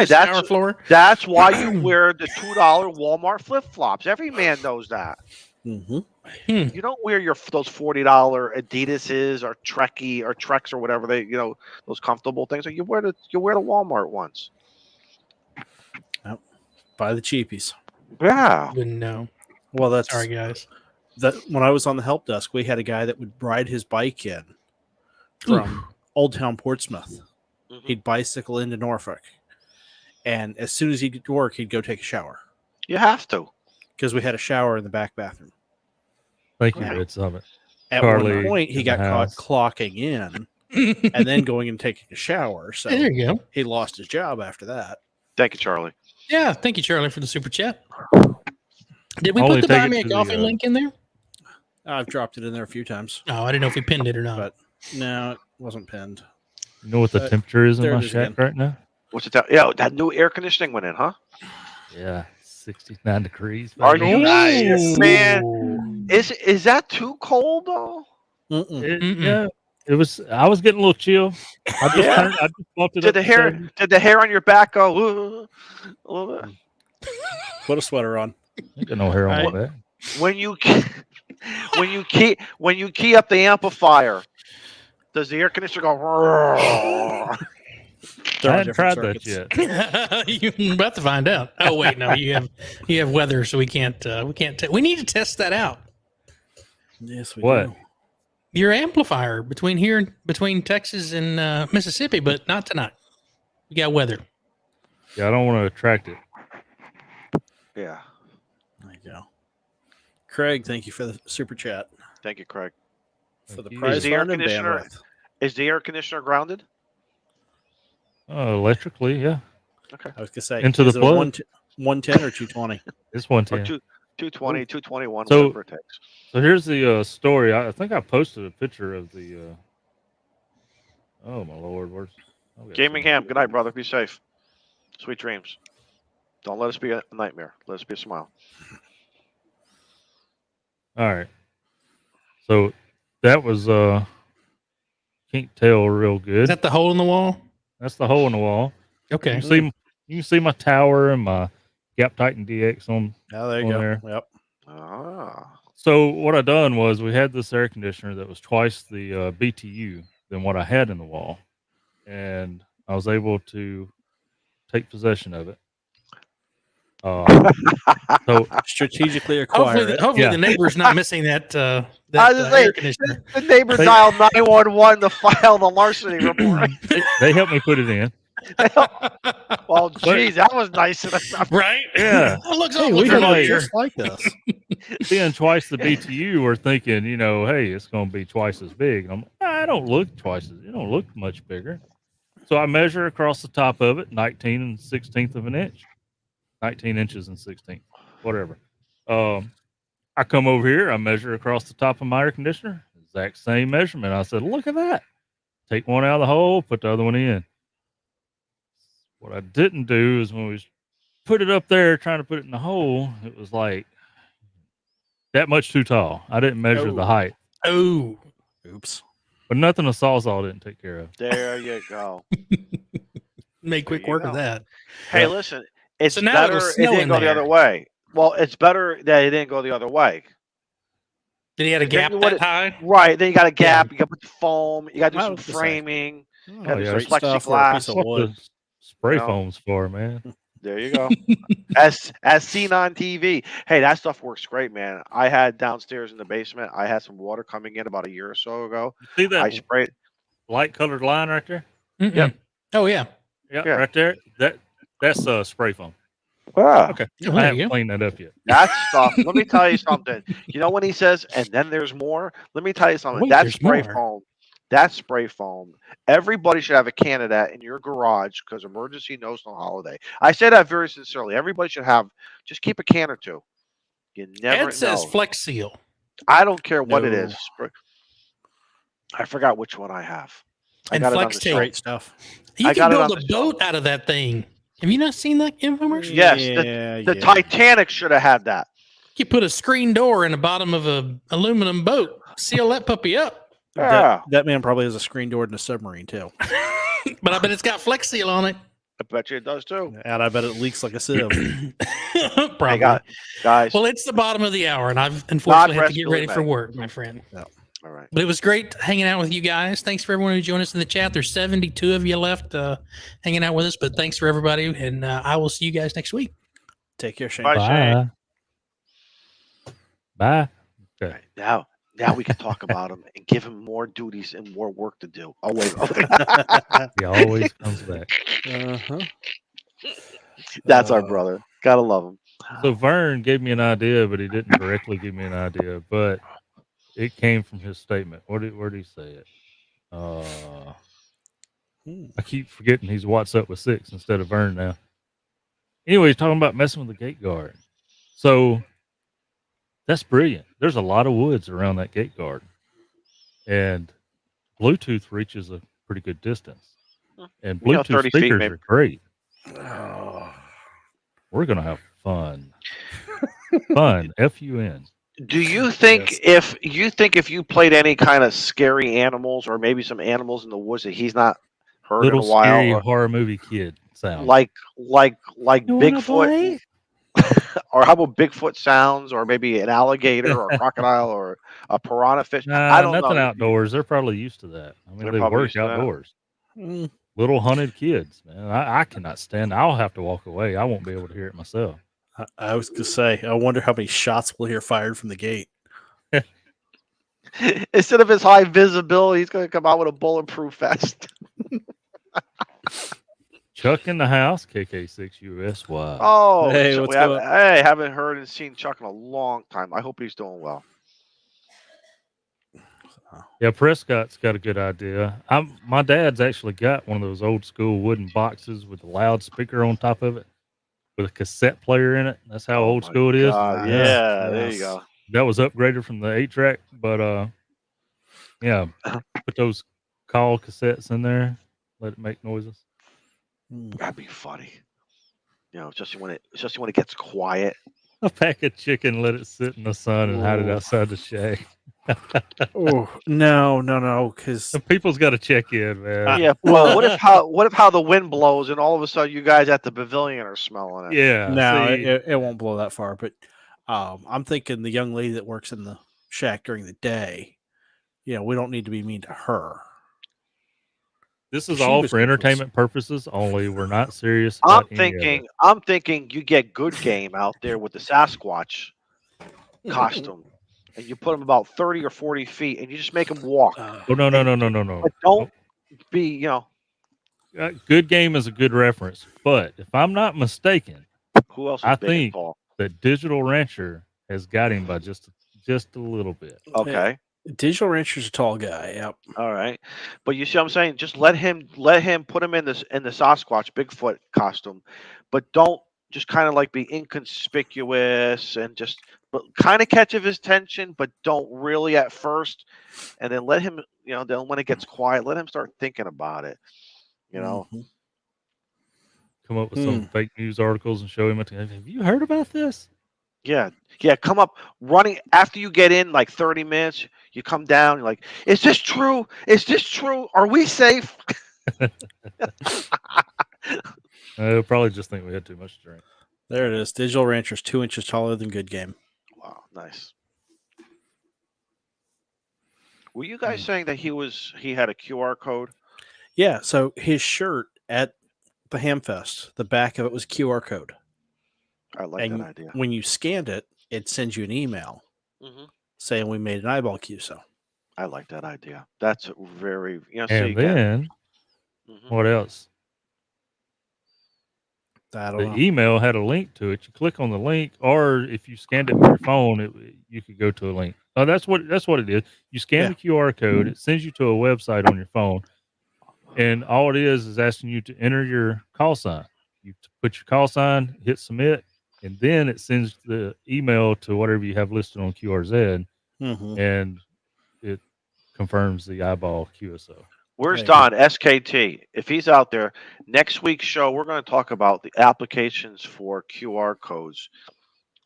shower floor. That's why you wear the $2 Walmart flip-flops. Every man knows that. Mm-hmm. You don't wear those $40 Adidas's or Trekkie or Treks or whatever those comfortable things. You wear the Walmart ones. Buy the cheapies. Yeah. Wouldn't know. Well, that's sorry, guys. That when I was on the help desk, we had a guy that would ride his bike in from Old Town Portsmouth. Mm-hmm. He'd bicycle into Norfolk, and as soon as he'd get to work, he'd go take a shower. You have to, because we had a shower in the back bathroom. Thank you, Red Summit. At one point, he got caught clocking in and then going and taking a shower. So there you go. He lost his job after that. Thank you, Charlie. Yeah, thank you, Charlie, for the super chat. Did we put the Buy Me a Coffee link in there? I've dropped it in there a few times. Oh, I didn't know if we pinned it or not. But no, it wasn't pinned. You know what the temperature is in my shack right now? What's it? Yeah, that new air conditioning went in, huh? Yeah, 69 degrees. Are you nice, man? Is that too cold though? Yeah. It was. I was getting a little chill. I just bumped it did the hair on your back go? A little bit? Put a sweater on. I got no hair on my back. When you key up the amplifier, does the air conditioner go? I haven't tried that yet. You're about to find out. Oh wait, no, you have weather, so we can't. We need to test that out. Yes, we What? do. Your amplifier between Texas and Mississippi, but not tonight. We got weather. Yeah, I don't want to attract it. Yeah. There you go. Craig, thank you for the super chat. Thank you, Craig. For the you. prize Is the air fund and conditioner- bandwidth. Is the air conditioner grounded? Electrically, yeah. Okay. I was gonna say Into the is it plug? 110 or 220? It's Or 110. 220, 221, So- whatever it takes. So here's the story. I think I posted a picture of the. Oh my lord, where's Gaming Ham, good night, brother. Be safe. Sweet dreams. Don't let us be a nightmare. Let us be a smile. All right. So that was can't tell real good. Is that the hole in the wall? That's the hole in the wall. Okay. You can see my tower and my Gap Titan DX on. Oh, there you On go. there. Yep. Ah. So what I done was we had this air conditioner that was twice the BTU than what I had in the wall, and I was able to take possession of it. So Strategically acquire it. Hopefully Yeah. the neighbor's not missing that I was just saying, air conditioner. the neighbor They- dialed 911 to file the larceny report. they helped me put it in. Well, geez, that was nice of them. Right? Yeah. It looks Hey, awful we got got familiar. just like this. Being twice the BTU, we're thinking, hey, it's going to be twice as big. And I don't look twice as, you don't look much bigger. So I measure across the top of it, 19 and 16th of an inch, 19 inches and 16th, whatever. I come over here, I measure across the top of my air conditioner, exact same measurement. I said, look at that. Take one out of the hole, put the other one in. What I didn't do is when we put it up there, trying to put it in the hole, it was like that much too tall. I didn't measure the height, Oh. Oops. but nothing a Sawzall didn't take care of. There you go. Make quick you work go. of that. Hey, Yeah. listen, it's So now better it'll it snow didn't in go the there. other way. Well, it's better that it didn't go the other way. Did he have a Then gap you that would- high? Right. Then you got a gap. You got to put the foam. You got to do I some was gonna say. framing. Oh, Gotta do some yeah. great stuff for a piece plexiglass. of What wood. the spray No. foam's for, man. There you go. as seen on TV. Hey, that stuff works great, man. I had downstairs in the basement. I had some water coming in about a year or so ago. You see I that sprayed. light colored line right there? Mm-mm. Yep. Oh, yeah. Yeah, Yeah. right there. That's spray foam. Ah, Okay. Oh, I there haven't you go. cleaned that up yet. that stuff. Let me tell you something. You know when he says, "And then there's more." Let me tell you something. Wait, That there's spray more. foam. That spray foam. Everybody should have a can of that in your garage because emergency knows no holiday. I say that very sincerely. Everybody should have. Just keep a can or two. You never Ed says know. Flex Seal. I don't care what it No. is. I forgot which one I have. I And got it on Flex the Tape. shelf. Great stuff. You I can got it build on a the boat out of that thing. Have you not seen that infomercial? Yes, Yeah, The yeah. Titanic should have had that. You put a screen door in the bottom of a aluminum boat. Seal that puppy up. Yeah. That man probably has a screen door in a submarine too. But I bet it's got Flex Seal on it. I bet you it does too. And I bet it leaks like a sieve. Probably. Hey, guys. Well, it's the bottom of the hour, and I've unfortunately have rest to get Billy ready for May. work, my friend. All right. But it was great hanging out with you guys. Thanks for everyone who joined us in the chat. There's 72 of you left hanging out with us, but thanks for everybody, and I will see you guys next week. Take care, Shane. Bye, Shane. Bye. All right, now we can talk about him and give him more duties and more work to do. Oh wait. He always comes back. Uh-huh. That's our brother. Gotta love him. So Vern gave me an idea, but he didn't directly give me an idea, but it came from his statement. Where did he say it? I keep forgetting he's What's Up with 6 instead of Vern now. Anyway, he's talking about messing with the gate guard. So that's brilliant. There's a lot of woods around that gate guard, and Bluetooth reaches a pretty good distance. And You know, Bluetooth 30 feet, speakers maybe. are great. Oh. We're gonna have fun. Fun. F-U-N. Do you think if you played any kind of scary animals or maybe some animals in the woods that he's not heard Little in a while, scary or horror movie kid sound. like You wanna Bigfoot? play? or how about Bigfoot sounds, or maybe an alligator or a crocodile or a piranha fish? I Nah, don't nothing know. outdoors. They're probably used to that. I mean, They're they probably work used to that. outdoors. Mm. Little hunted kids, man. I cannot stand. I'll have to walk away. I won't be able to hear it myself. I was gonna say, I wonder how many shots we'll hear fired from the gate. Instead of his high visibility, he's going to come out with a bulletproof vest. Chuck in the house, KK6USY. Oh, Hey, Chuck, what's going on? haven't heard and seen Chuck in a long time. I hope he's doing well. Yeah, Prescott's got a good idea. My dad's actually got one of those old school wooden boxes with a loudspeaker on top of it, with a cassette player in it. That's how old my school it is. God, Nice. yeah, there you Yes. go. That was upgraded from the 8-track, but yeah, put those call cassettes in there, let it make noises. That'd be funny. You know, especially when it gets quiet. A pack of chicken, let it sit in the sun and hide it Ooh. outside the shack. Oh no, because Some people's got to check in, man. Yeah, well, what if how the wind blows and all of a sudden you guys at the pavilion are smelling it? Yeah, no, see, it won't blow that far. But I'm thinking the young lady that works in the shack during the day. We don't need to be mean to her. this is She all was for good for entertainment purposes only. We're not serious I'm about any of it. thinking you get good game out there with the Sasquatch costume, and you put them about 30 or 40 feet, and you just make them walk. Oh, no. But don't be, Good game is a good reference, but if I'm not mistaken, who else is I big and think tall? that Digital Rancher has got him by just a little bit. Okay. Digital Rancher's a tall guy. Yep. All right, but you see what I'm saying? Just let him put him in the Sasquatch Bigfoot costume, but don't just kind of like be inconspicuous and just but kind of catch his attention, but don't really at first, and then let him, then when it gets quiet, let him start thinking about it. Mhm. Come up with some fake news articles and show him. Have you heard about this? Yeah, come up running after you get in like 30 minutes. You come down, you're like, is this true? Is this true? Are we safe? They'll probably just think we had too much to drink. There it is. Digital Rancher's 2 inches taller than Good Game. Wow, nice. Were you guys saying that he had a QR code? Yeah, so his shirt at the Hamfest, the back of it was QR code. I like that idea. When you scanned it, it sends you an email saying we made an eyeball QSO. I like that idea. That's very, And then, what else? I don't The know. email had a link to it. You click on the link, or if you scanned it with your phone, you could go to a link. Oh, that's what it is. You scan the QR code, it sends you to a website on your phone, and all it is asking you to enter your call sign. You put your call sign, hit submit, and then it sends the email to whatever you have listed on QRZ, and it confirms the eyeball QSO. Where's Don, SKT? If he's out there, next week's show, we're going to talk about the applications for QR codes.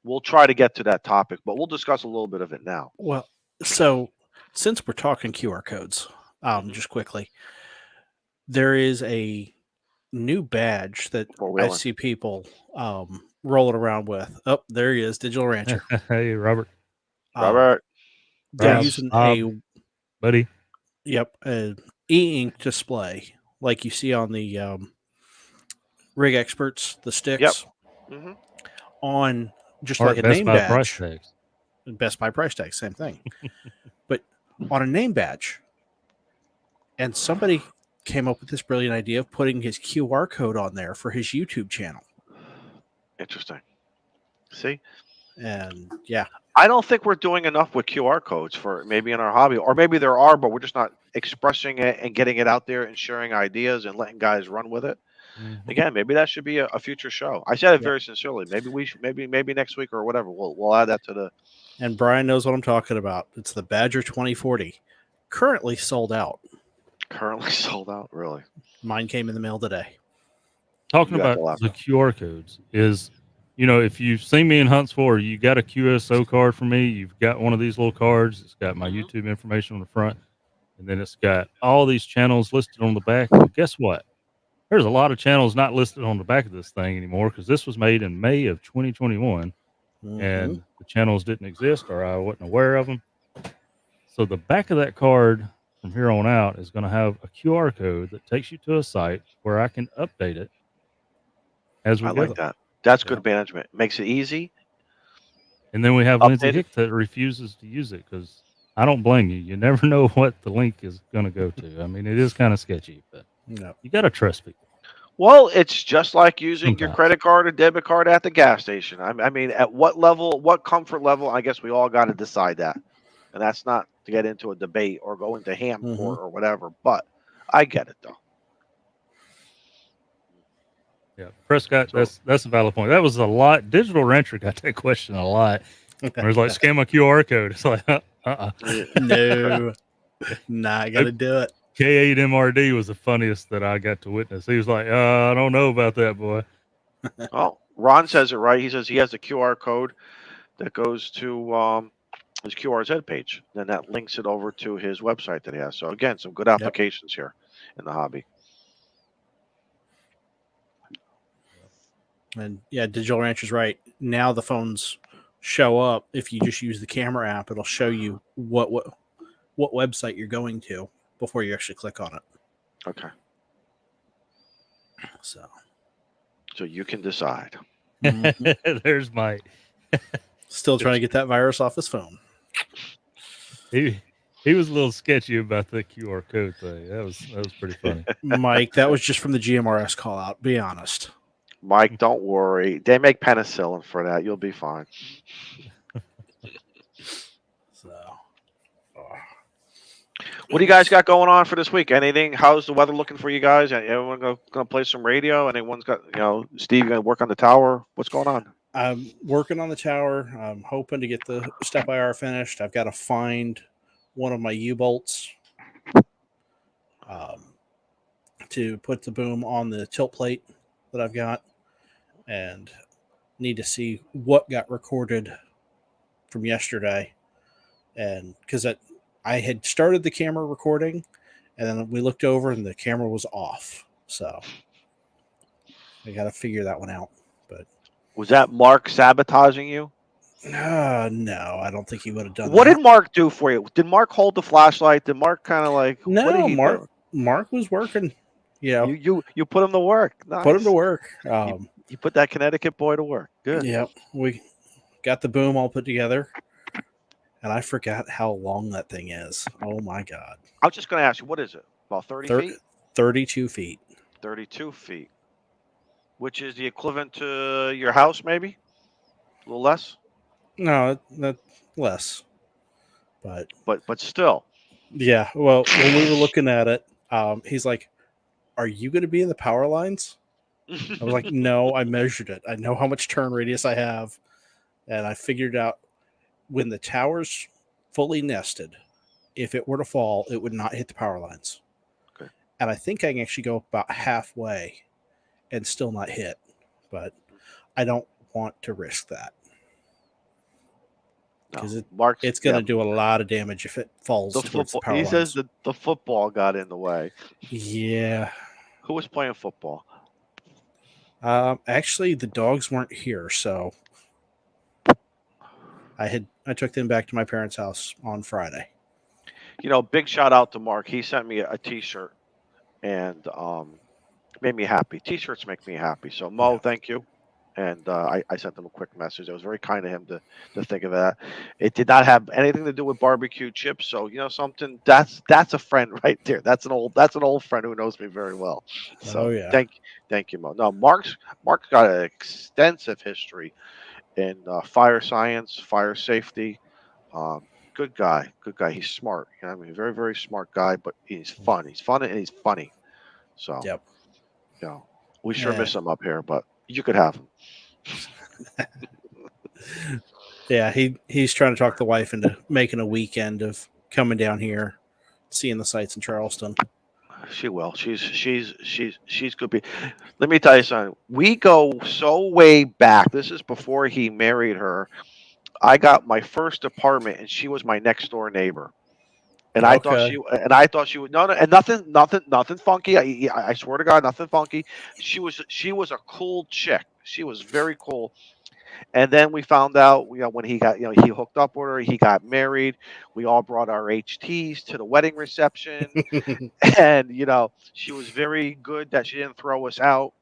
We'll try to get to that topic, but we'll discuss a little bit of it now. Well, so since we're talking QR codes, just quickly, there is a new badge that I see people rolling around with. Oh, there he is, Digital Rancher. Hey, Robert. Robert. They're using a buddy. Yep, an e-ink display like you see on the Rig Experts, the sticks. Yep. On just or like a Best name Buy badge. Price tags. Best Buy price tag, same thing. But on a name badge. And somebody came up with this brilliant idea of putting his QR code on there for his YouTube channel. Interesting. See? And yeah. I don't think we're doing enough with QR codes for maybe in our hobby, or maybe there are, but we're just not expressing it and getting it out there and sharing ideas and letting guys run with it. Again, maybe that should be a future show. I said it very sincerely. Maybe we should, maybe next week or whatever. We'll add that to the. And Brian knows what I'm talking about. It's the Badger 2040, currently sold out. Currently sold out, really. Mine came in the mail today. Talking about the QR codes is, if you've seen me in Huntsville or you got a QSO card for me, you've got one of these little cards. It's got my YouTube information on the front, and then it's got all these channels listed on the back. And guess what? there's a lot of channels not listed on the back of this thing anymore because this was made in May of 2021, and the channels didn't exist or I wasn't aware of them. So the back of that card from here on out is going to have a QR code that takes you to a site where I can update it as we I go. like that. That's good management. Makes it easy. And then we have Lindsay Updated. Hick that refuses to use it because I don't blame you. You never know what the link is going to go to. I mean, it is kind of sketchy, but you got to trust people. Well, it's just like using your Sometimes. credit card or debit card at the gas station. I mean, at what level, what comfort level? I guess we all got to decide that, and that's not to get into a debate or go into ham court or whatever. But I get it though. Yeah, Prescott, that's a valid point. That was a lot. Digital Rancher got that question a lot. There's like scan my QR code. It's like No, I got to do it. K8MRD was the funniest that I got to witness. He was like, I don't know about that, boy. Oh, Ron says it right. He says he has a QR code that goes to his QRZ page. Then that links it over to his website that he has. So again, some good applications here in the hobby. And yeah, Digital Rancher's right. Now the phones show up. If you just use the camera app, it'll show you what website you're going to before you actually click on it. Okay. So you can decide. There's Mike. Still trying to get that virus off his phone. He was a little sketchy about the QR code thing. That was pretty funny. Mike, that was just from the GMRS call out. Be honest. Mike, don't worry. They make penicillin for that. You'll be fine. What do you guys got going on for this week? Anything? How's the weather looking for you guys? Everyone gonna play some radio? Anyone's got, Steve, gonna work on the tower? What's going on? I'm working on the tower. I'm hoping to get the step IR finished. I've got to find one of my U-bolts to put the boom on the tilt plate that I've got, and need to see what got recorded from yesterday. And because I had started the camera recording, and then we looked over and the camera was off. So I got to figure that one out. But was that Mark sabotaging you? No, I don't think he would have done what that. What did Mark do for you? Did Mark hold the flashlight? Did Mark kind of like... No, Mark was working. You put him to work. Nice. Put him to work. You put that Connecticut boy to work. Good. Yep. We got the boom all put together. And I forgot how long that thing is. Oh, my God. I was just going to ask you, what is it? About 30 feet? 32 feet. 32 feet. Which is the equivalent to your house, maybe? A little less? No, not less. But still. Yeah. Well, when we were looking at it, he's like, are you going to be in the power lines? I was like, no, I measured it. I know how much turn radius I have. And I figured out when the tower's fully nested, if it were to fall, it would not hit the power lines. Okay. And I think I can actually go about halfway and still not hit. But I don't want to risk that. Because it's going to do a lot of damage if it falls towards the power lines. He says that the football got in the way. Yeah. Who was playing football? Actually, the dogs weren't here, so I took them back to my parents' house on Friday. Big shout out to Mark. He sent me a T-shirt and made me happy. T-shirts make me happy. So Mo, thank you. And I sent them a quick message. It was very kind of him to think of that. It did not have anything to do with barbecue chips. So something that's a friend right there. That's an old friend who knows me very well. So thank you, Mo. No, Mark's got an extensive history in fire science, fire safety. Good guy. He's smart. Very, very smart guy. But he's fun. He's fun and he's funny. So we sure miss him up here, but you could have him. Yeah, he's trying to talk the wife into making a weekend of coming down here, seeing the sights in Charleston. She will. She's good. Let me tell you something. We go so way back. This is before he married her. I got my first apartment, and she was my next door neighbor. And I thought she would no, and nothing funky. I swear to God, nothing funky. She was a cool chick. She was very cool. And then we found out, when he got, he hooked up with her. He got married. We all brought our HTs to the wedding reception, and she was very good that she didn't throw us out.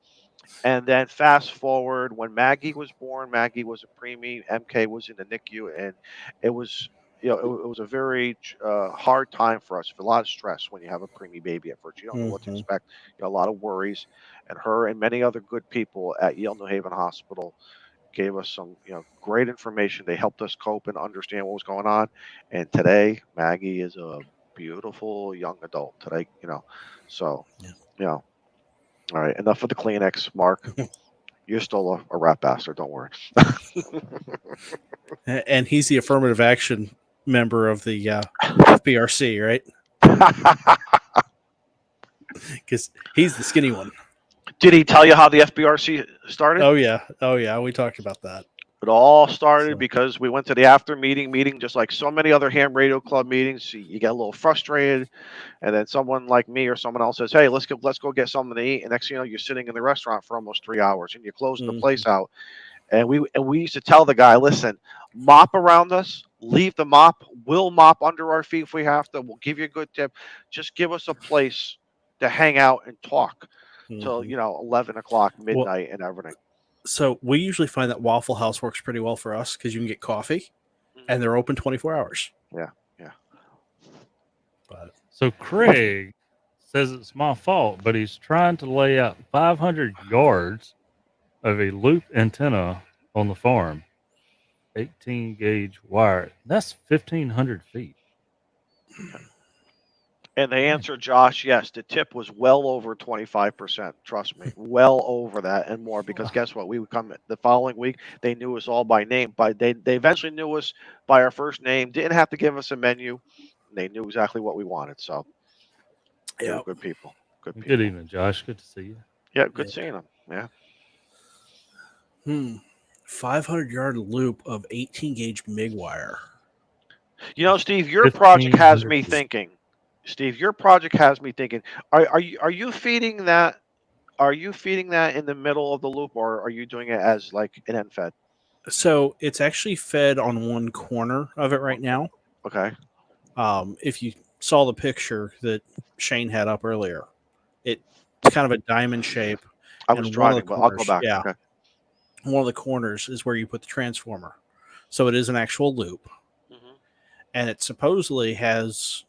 And then fast forward, when Maggie was born, Maggie was a preemie. MK was in the NICU, and it was it was a very hard time for us. A lot of stress when you have a preemie baby at first. You don't know what to expect. A lot of worries, and her and many other good people at Yale New Haven Hospital gave us some great information. They helped us cope and understand what was going on. And today, Maggie is a beautiful young adult. Today, so all right, enough of the Kleenex, Mark. You're still a rat bastard. Don't worry. And he's the affirmative action member of the FBRC, right? Because he's the skinny one. Did he tell you how the FBRC started? Oh yeah. We talked about that. It all started because we went to the after meeting, just like so many other ham radio club meetings. You get a little frustrated, and then someone like me or someone else says, "Hey, let's go get something to eat." And next thing you know, you're sitting in the restaurant for almost 3 hours, and you're closing the place out. And we used to tell the guy, "Listen, mop around us, leave the mop. We'll mop under our feet if we have to. We'll give you a good tip. Just give us a place to hang out and talk till 11 o'clock, midnight, and everything." So we usually find that Waffle House works pretty well for us because you can get coffee, and they're open 24 hours. Yeah. But so Craig says it's my fault, but he's trying to lay out 500 yards of a loop antenna on the farm, 18 gauge wire. That's 1,500 feet. And the answer, Josh, yes, the tip was well over 25%. Trust me, well over that and more. Because guess what? We would come the following week. They knew us all by name. They eventually knew us by our first name. Didn't have to give us a menu. They knew exactly what we wanted. So, yeah, good people. Good evening, Josh. Good to see you. Yeah, good seeing them. Yeah. 500-yard loop of 18 gauge MIG wire. Steve, your project has me thinking. Are you feeding that? Are you feeding that in the middle of the loop, or are you doing it as like an end fed? So it's actually fed on one corner of it right now. Okay. If you saw the picture that Shane had up earlier, it's kind of a diamond shape. I was driving, but I'll go back. Yeah. Okay. One of the corners is where you put the transformer. So it is an actual loop. And it supposedly has,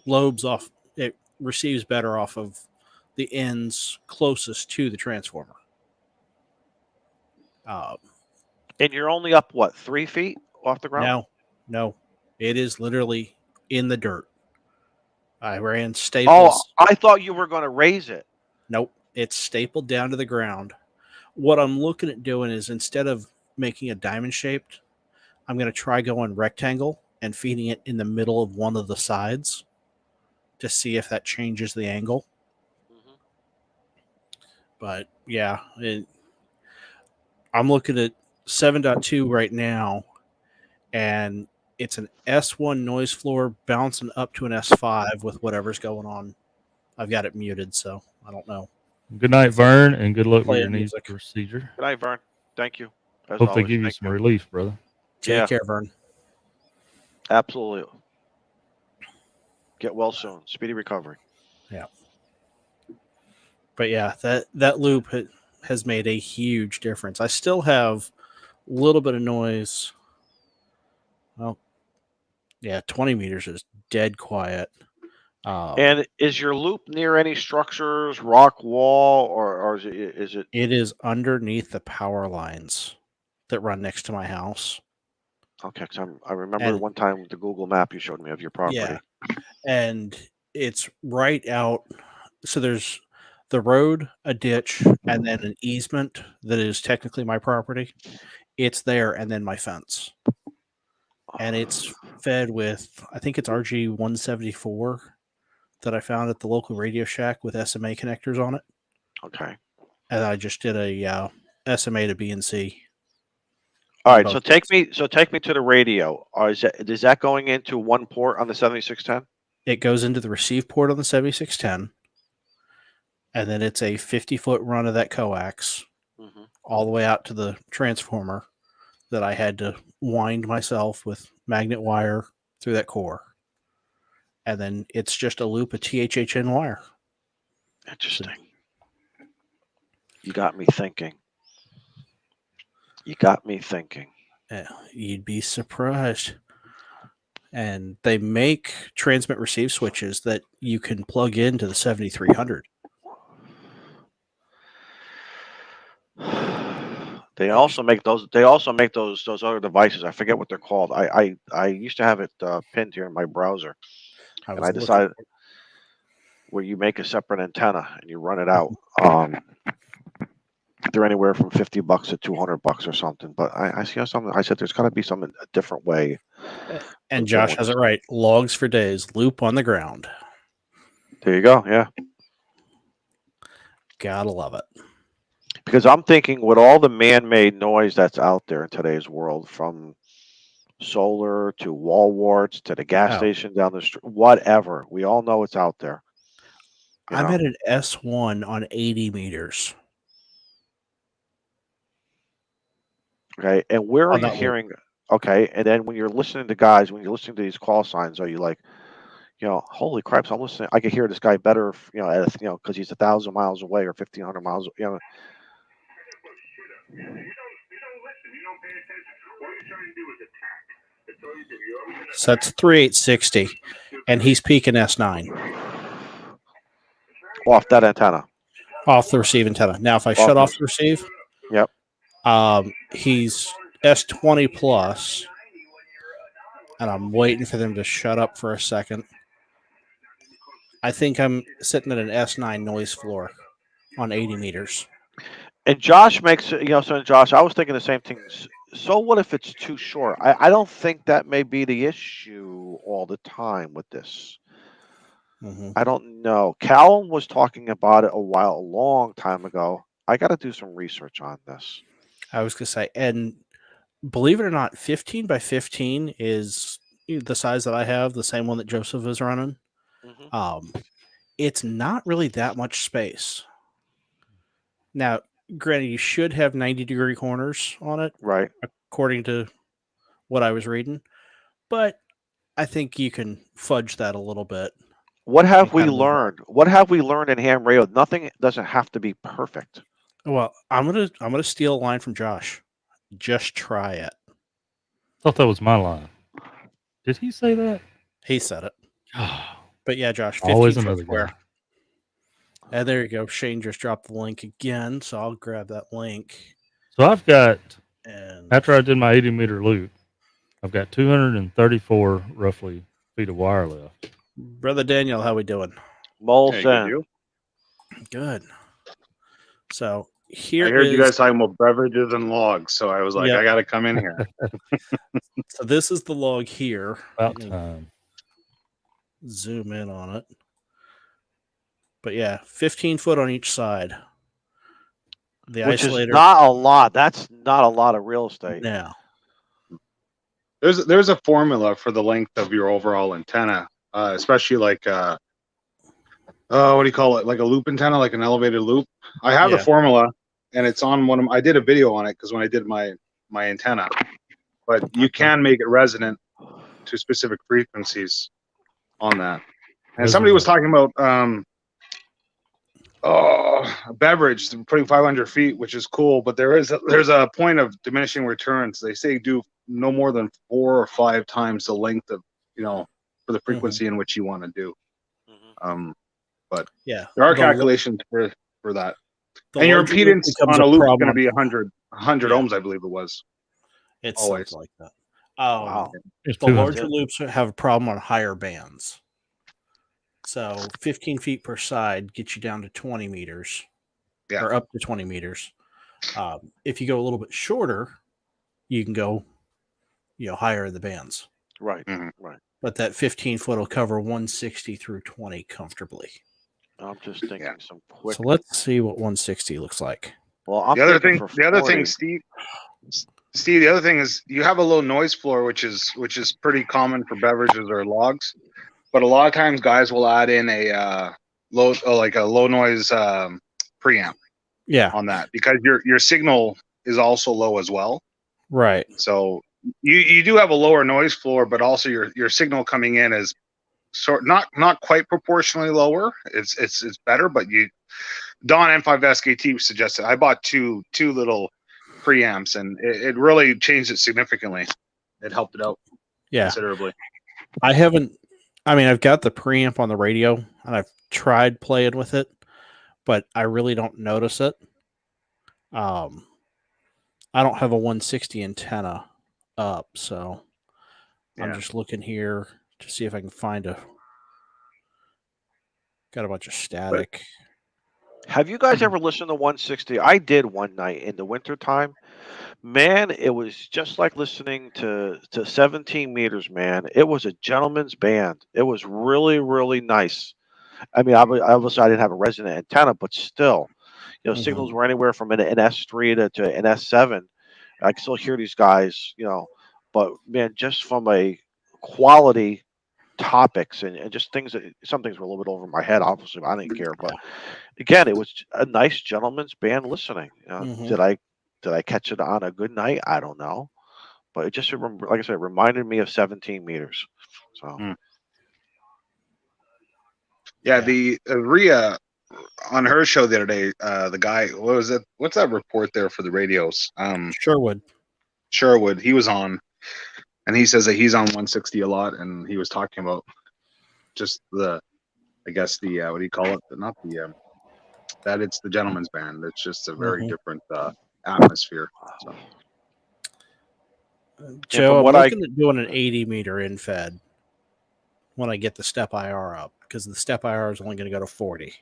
lobes off. It receives better off of the ends closest to the transformer. And you're only up, 3 feet off the ground? No. It is literally in the dirt. I ran staples. Oh, I thought you were going to raise it. Nope. It's stapled down to the ground. What I'm looking at doing is, instead of making a diamond shaped, I'm going to try going rectangle and feeding it in the middle of one of the sides to see if that changes the angle. But yeah, I'm looking at 7.2 right now, and it's an S1 noise floor bouncing up to an S5 with whatever's going on. I've got it muted, so I don't know. Good night, Vern, and good luck with your knee procedure. Good night, Vern. Thank you. Hope they give you some relief, brother. Take care, Vern. Absolutely. Get well soon. Speedy recovery. Yeah. But yeah, that loop has made a huge difference. I still have a little bit of noise. Well, yeah, 20 meters is dead quiet. And is your loop near any structures, rock wall, or is it? It is underneath the power lines that run next to my house. Okay, because I remember one time with the Google map you showed me of your property. Yeah, and it's right out. So there's the road, a ditch, and then an easement that is technically my property. It's there, and then my fence. And it's fed with, I think it's RG 174 that I found at the local Radio Shack with SMA connectors on it. Okay. And I just did a SMA to BNC. All right, so take me to the radio. Or is that going into one port on the 7610? It goes into the receive port on the 7610, and then it's a 50-foot run of that coax all the way out to the transformer that I had to wind myself with magnet wire through that core. And then it's just a loop of THHN wire. Interesting. You got me thinking. Yeah, you'd be surprised. And they make transmit receive switches that you can plug into the 7300. They also make those. They also make those other devices. I forget what they're called. I used to have it pinned here in my browser, and I decided where you make a separate antenna and you run it out. They're anywhere from $50 to $200 or something. But I see something. I said there's got to be a different way. And Josh has it right. Logs for days. Loop on the ground. There you go. Yeah. Gotta love it. Because I'm thinking with all the man-made noise that's out there in today's world, from solar to wall warts to the gas station down the street, whatever, we all know it's out there. I'm at an S1 on 80 meters. Okay, and where are you hearing? Okay, and then when you're listening to guys, when you're listening to these call signs, are you like, holy crap! So I'm listening. I can hear this guy better, because he's 1,000 miles away or 1,500 miles. So that's 3860, and he's peaking S9 off that antenna, off the receive antenna. Now, if I shut off the receive, yep, he's S20 plus, and I'm waiting for them to shut up for a second. I think I'm sitting at an S9 noise floor on 80 meters. And Josh makes, so Josh, I was thinking the same thing. So what if it's too short? I don't think that may be the issue all the time with this. I don't know. Callum was talking about it a long time ago. I got to do some research on this. I was going to say, and believe it or not, 15 by 15 is the size that I have, the same one that Joseph is running. It's not really that much space. Now, granted, you should have 90-degree corners on it, right? According to what I was reading, but I think you can fudge that a little bit. What have we learned? What have we learned in ham radio? Nothing doesn't have to be perfect. Well, I'm gonna steal a line from Josh. Just try it. I thought that was my line. Did he say that? He said it. But yeah, Josh, always another guy. And there you go. Shane just dropped the link again, so I'll grab that link. So I've got, after I did my 80-meter loop, I've got 234 roughly feet of wire left. Brother Daniel, how we doing? Molson. Good. So here I heard you guys talking about beverages and logs, so I was like, I got to come in here. So this is the log here. About time. Zoom in on it. But yeah, 15 foot on each side. The Which isolator. Is not a lot. That's not a lot of real estate. Yeah. There's a formula for the length of your overall antenna, especially like what do you call it? Like a loop antenna, like an elevated loop. I have the formula, and it's on one of I did a video on it because when I did my antenna, but you can make it resonant to specific frequencies on that. And somebody was talking about a beverage putting 500 feet, which is cool, but there's a point of diminishing returns. They say do no more than 4 or 5 times the length of for the frequency in which you want to do. But yeah, there are calculations for that. And your impedance on a loop is going to be 100 ohms, I believe it was. It's always like that. Wow. The larger loops have a problem on higher bands. So 15 feet per side gets you down to 20 meters, or up to 20 meters. If you go a little bit shorter, you can go, higher in the bands. Right, right. But that 15 foot will cover 160 through 20 comfortably. I'm just thinking some quick. So let's see what 160 looks like. Well, the other thing, Steve, Steve, the other thing is you have a low noise floor, which is pretty common for beverages or logs. But a lot of times, guys will add in a low noise preamp. Yeah. On that, because your signal is also low as well. Right. So you do have a lower noise floor, but also your signal coming in is not quite proportionally lower. It's better, but Don M5 SKT suggested I bought two little preamps, and it really changed it significantly. It helped it out considerably. I've got the preamp on the radio, and I've tried playing with it, but I really don't notice it. I don't have a 160 antenna up, so I'm just looking here to see if I can find got a bunch of static. Have you guys ever listened to 160? I did one night in the wintertime. Man, it was just like listening to 17 meters, man. It was a gentleman's band. It was really, really nice. I mean, obviously I didn't have a resonant antenna, but still, signals were anywhere from an S3 to an S7. I can still hear these guys, but man, just from a quality topics and just things that some things were a little bit over my head. Obviously, I didn't care, but again, it was a nice gentleman's band listening. Did I catch it on a good night? I don't know, but it just like I said, reminded me of 17 meters. So. Yeah, the Rhea on her show the other day, the guy, what was it? What's that report there for the radios? Sherwood. He was on, and he says that he's on 160 a lot, and he was talking about just what do you call it? Not the that it's the gentleman's band. It's just a very different atmosphere. So. Joe, I'm looking at doing an 80 meter in-fed when I get the step IR up, because the step IR is only going to go to 40.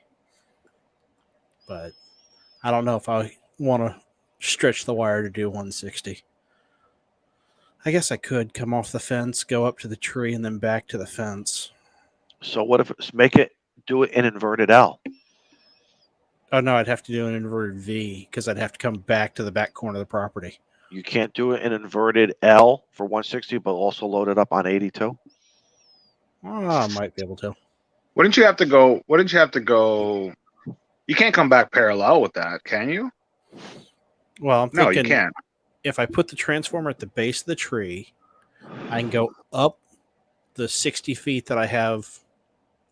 But I don't know if I want to stretch the wire to do 160. I guess I could come off the fence, go up to the tree, and then back to the fence. So what if do it in inverted L? Oh, no, I'd have to do an inverted V, because I'd have to come back to the back corner of the property. You can't do it in inverted L for 160, but also load it up on 82? I might be able to. Wouldn't you have to go? You can't come back parallel with that, can you? Well, I'm thinking, no, you can't. If I put the transformer at the base of the tree, I can go up the 60 feet that I have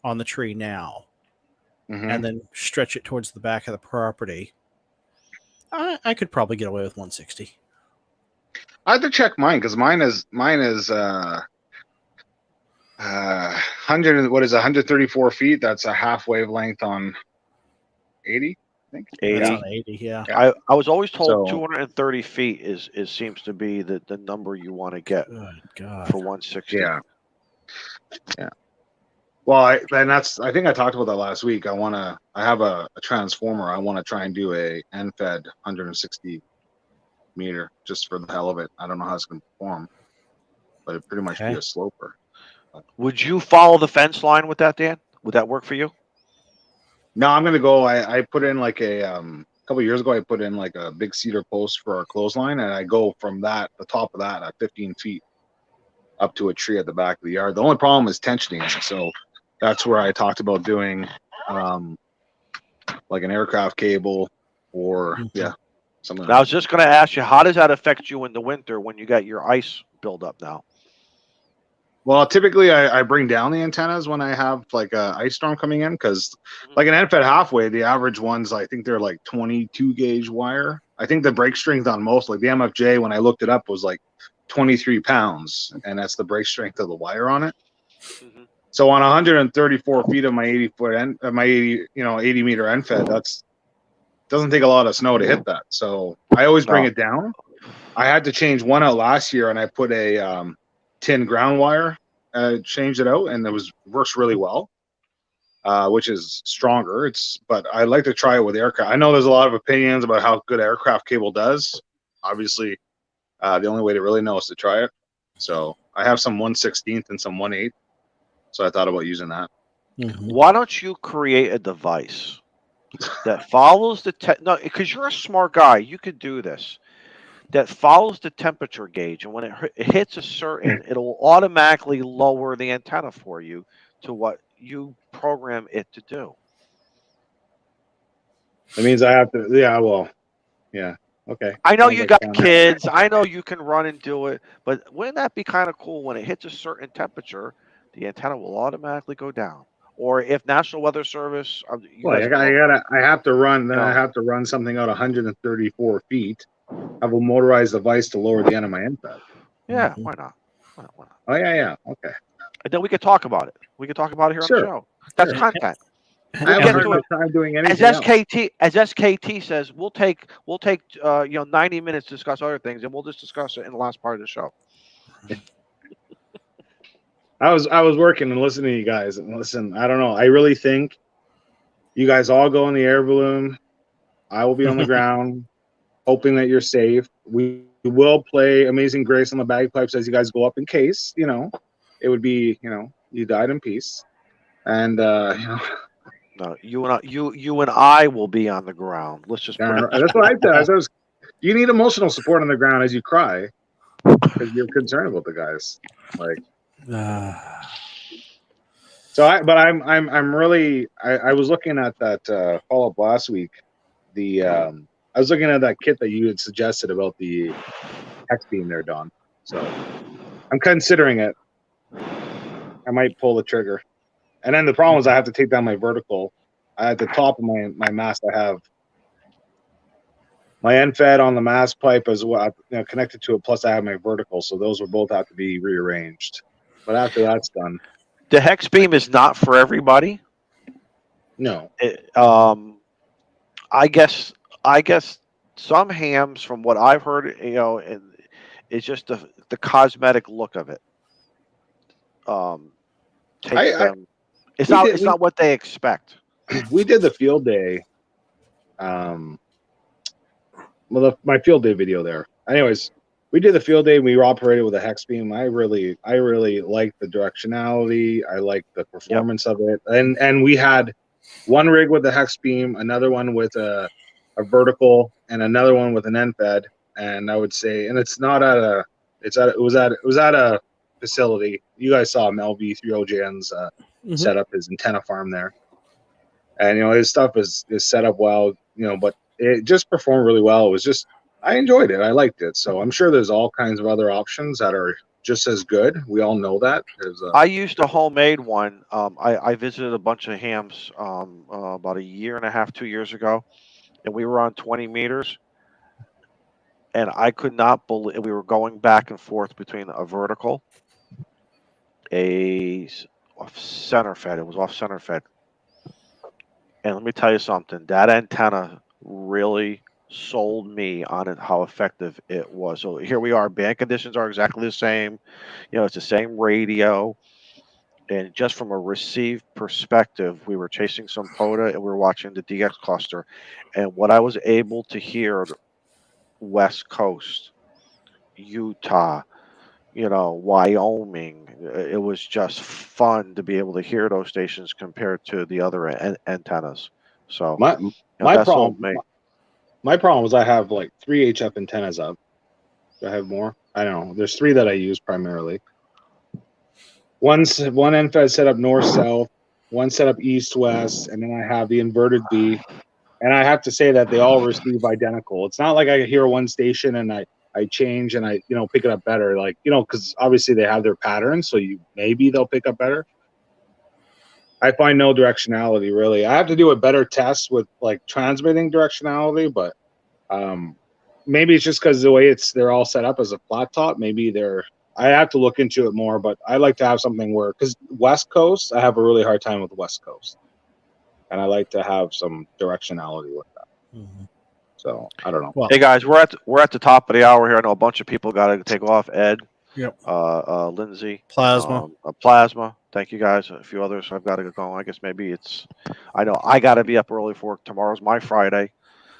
on the tree now, and then stretch it towards the back of the property. I could probably get away with 160. I have to check mine, because mine is 134 feet. That's a half wavelength on 80. I think 80. That's on 80, yeah. I was always told 230 feet is seems to be the number you want to get for 160. Yeah. Well, I think I talked about that last week. I have a transformer. I want to try and do a end-fed 160 meter just for the hell of it. I don't know how it's going to perform, but it pretty much be a sloper. Would you follow the fence line with that, Dan? Would that work for you? No, I'm going to go. I put in like a couple of years ago. I put in like a big cedar post for our clothesline, and I go from the top of that at 15 feet up to a tree at the back of the yard. The only problem is tensioning, so that's where I talked about doing like an aircraft cable or something. I was just going to ask you, how does that affect you in the winter when you got your ice build up now? Well, typically I bring down the antennas when I have like a ice storm coming in, because like an end-fed halfway, the average ones, I think they're like 22 gauge wire. I think the brake strength on most, like the MFJ, when I looked it up, was like 23 pounds, and that's the brake strength of the wire on it. So on 134 feet of my 80 meter end-fed, doesn't take a lot of snow to hit that. So I always bring it down. I had to change one out last year, and I put a tin ground wire, changed it out, and works really well, which is stronger. But I like to try it with aircraft. I know there's a lot of opinions about how good aircraft cable does. Obviously, the only way to really know is to try it. So I have some 1/16 and some 1/8. So I thought about using that. Why don't you create a device that follows the no, because you're a smart guy, you could do this. that follows the temperature gauge, and when it hits a certain, it'll automatically lower the antenna for you to what you program it to do. That means I have to. Yeah. Well. Yeah. Okay. I know Sounds you like got fun. kids. I know you can run and do it, but wouldn't that be kind of cool when it hits a certain temperature, the antenna will automatically go down? Or if National Weather Service, you Well, guys, I have to run. Then Yeah. I have to run something out 134 feet. Have a motorized device to lower the end of my infrared. yeah, why not? Why not? Oh yeah. Okay. And then we could talk about it. We could talk about it here on the Sure. show. That's Sure. content. I We'll haven't get heard to enough it. time doing As anything else. SKT says, we'll take 90 minutes to discuss other things, and we'll just discuss it in the last part of the show. I was working and listening to you guys, and listen, I don't know. I really think you guys all go in the air balloon. I will be on the ground, hoping that you're safe. We will play Amazing Grace on the bagpipes as you guys go up, in case it would be you died in peace, and No, you and I will be on the ground. Let's just put it. that's what I said. You need emotional support on the ground as you cry because you're concerned about the guys. Like, I'm really. I was looking at that follow up last week. I was looking at that kit that you had suggested about the hex beam there, Don. So I'm considering it. I might pull the trigger. And then the problem is I have to take down my vertical. At the top of my mast, I have my end fed on the mast pipe as well, connected to it. Plus, I have my vertical, so those will both have to be rearranged. But after that's done, The hex beam is not for everybody. no. I guess some hams, from what I've heard, it's just the cosmetic look of it. It's not what they expect. We did the field day. My field day video there. Anyways, we did the field day. We operated with a hex beam. I really liked the directionality. I liked the performance of it. And we had one rig with the hex beam, another one with a vertical, and another one with an end fed. And I would say, and it was at a facility. You guys saw LV3OJN's set up his antenna farm there. And his stuff is set up well, but it just performed really well. It was just, I enjoyed it. I liked it. So I'm sure there's all kinds of other options that are just as good. We all know that. I used a homemade one. I visited a bunch of hams about a year and a half, 2 years ago, and we were on 20 meters. And I could not believe we were going back and forth between a vertical, a center fed. It was off center fed. And let me tell you something. That antenna really sold me on it, how effective it was. So here we are. Band conditions are exactly the same. It's the same radio. And just from a received perspective, we were chasing some POTA and we were watching the DX cluster. And what I was able to hear, West Coast, Utah, Wyoming, it was just fun to be able to hear those stations compared to the other antennas. So my problem is I have like 3 HF antennas up. Do I have more? I don't know. There's 3 that I use primarily. One end fed set up north-south, one set up east-west, and then I have the inverted B. And I have to say that they all receive identical. It's not like I hear one station and I change and I pick it up better, like because obviously they have their patterns, so maybe they'll pick up better. I find no directionality really. I have to do a better test with like transmitting directionality, but maybe it's just because the way they're all set up as a flat top. Maybe I have to look into it more, but I like to have something where, because West Coast, I have a really hard time with West Coast, and I like to have some directionality with that. So I don't know. Well, hey guys, we're at the top of the hour here. I know a bunch of people got to take off. Ed, yep, Lindsay, Plasma, Plasma. Thank you guys. A few others. I've got to get going. I guess maybe I know I got to be up early for work. Tomorrow's my Friday.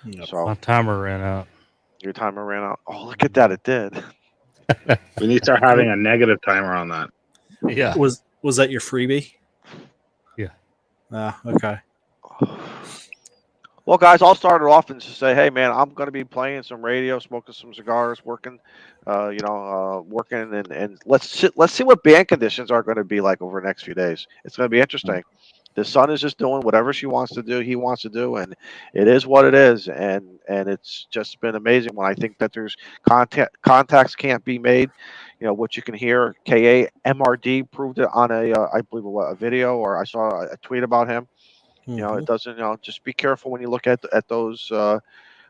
Yep. So my timer ran out. Your timer ran out. Oh, look at that! It did. We need to start having a negative timer on that. Yeah. Was that your freebie? Yeah. Okay. Well, guys, I'll start it off and just say, hey, man, I'm going to be playing some radio, smoking some cigars, working, working, and let's see what band conditions are going to be like over the next few days. It's going to be interesting. The son is just doing whatever she wants to do, he wants to do, and it is what it is. And it's just been amazing when I think that there's contacts can't be made. What you can hear, KAMRD proved it on I believe a video, or I saw a tweet about him. It doesn't. Just be careful when you look at those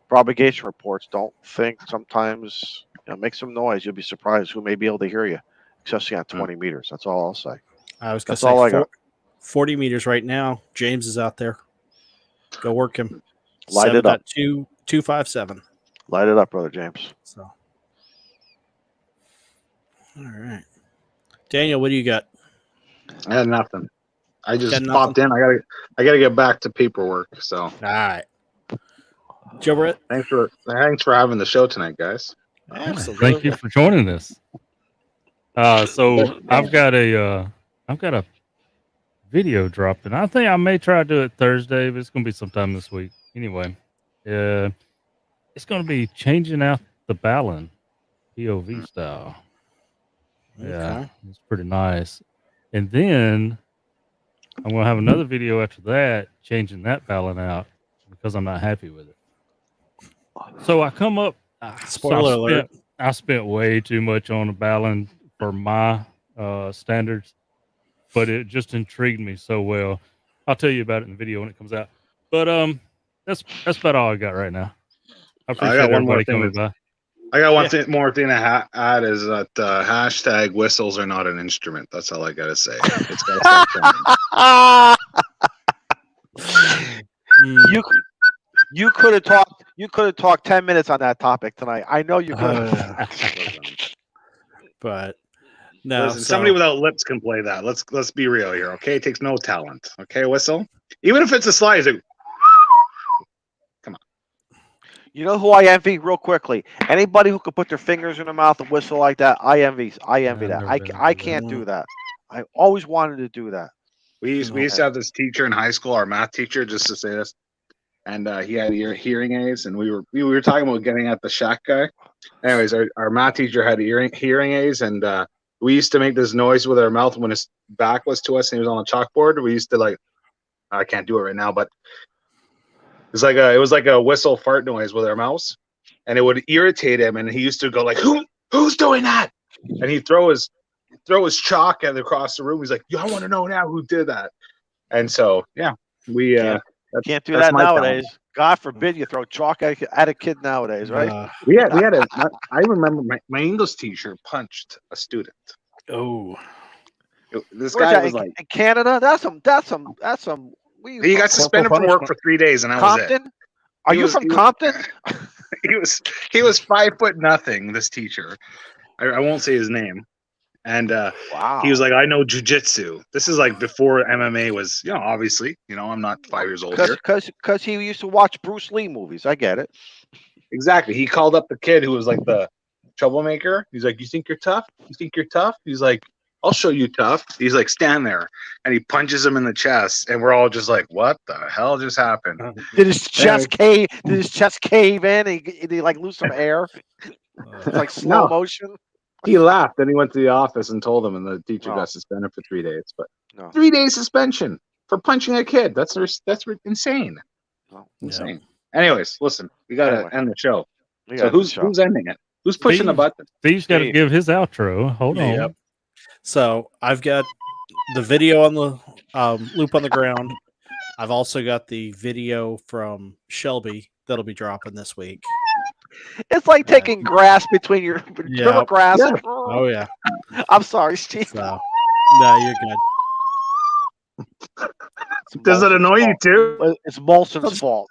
propagation reports. Don't think sometimes. Make some noise. You'll be surprised who may be able to hear you, especially on 20 meters. That's all I'll say. I was going to say 40 meters right now. James is out there. Go work him. Light it up. 257. Light it up, brother James. So, all right, Daniel, what do you got? I had nothing. I just popped in. I gotta get back to paperwork. So, all right, Joe Brett. Thanks for having the show tonight, guys. Absolutely. Thank you for joining us. So I've got a video dropping. I think I may try to do it Thursday, but it's gonna be sometime this week. Anyway, it's gonna be changing out the ballon, POV style. Yeah, Okay. it's pretty nice. And then I'm gonna have another video after that, changing that ballon out because I'm not happy with it. So I come up. Spoiler alert. I spent way too much on a ballon for my standards, but it just intrigued me so well. I'll tell you about it in the video when it comes out. But that's about all I got right now. I appreciate everybody coming by. I got one more thing to add is that hashtag whistles are not an instrument. That's all I gotta say. It's gotta You could have talked. You could have talked 10 minutes on that topic tonight. I know you could. But no, listen, somebody without lips can play that. Let's be real here, okay? It takes no talent, okay? Whistle, even if it's a slide, it's like, come on. You know who I envy real quickly? Anybody who could put their fingers in their mouth and whistle like that. I envy that. I can't do that. I always wanted to do that. We used to have this teacher in high school, our math teacher, just to say this, and he had hearing aids, and we were talking about getting at the shack guy. Anyways, our math teacher had hearing aids, and we used to make this noise with our mouth when his back was to us and he was on the chalkboard. We used to I can't do it right now, but it was like a whistle fart noise with our mouths, and it would irritate him, and he used to go like, who's doing that? And he'd throw his chalk across the room. He's like, I want to know now who did that. And so we can't do that nowadays. Talent. God forbid you throw chalk at a kid nowadays, right? We had I remember my English teacher punched a student. Oh, this guy was like in Canada. That's some. He got suspended from work for 3 days, and that was it. Are you from Compton? He was 5'0". This teacher, I won't say his name. And wow. He was like, I know jujitsu. This is like before MMA was, obviously, I'm not 5 years old here. Because he used to watch Bruce Lee movies. I get it. Exactly. He called up the kid who was like the troublemaker. He's like, you think you're tough? You think you're tough? He's like, I'll show you tough. He's like, stand there. And he punches him in the chest. And we're all just like, what the hell just happened? Did his chest cave? Did his chest cave in? Did he like lose some air? Like slow motion? He laughed, and he went to the office and told him, and the teacher got suspended for 3 days. But 3 days suspension for punching a kid. That's insane. Insane. Anyways, listen, we got to end the show. So who's ending it? Who's pushing the button? Steve's got to give his outro. Hold on. Yep. So I've got the video on the loop on the ground. I've also got the video from Shelby that'll be dropping this week. It's like taking grass between your grass. Yeah. Oh yeah. I'm sorry, Steve. So, no, you're good. Does it annoy you too? It's Molson's fault.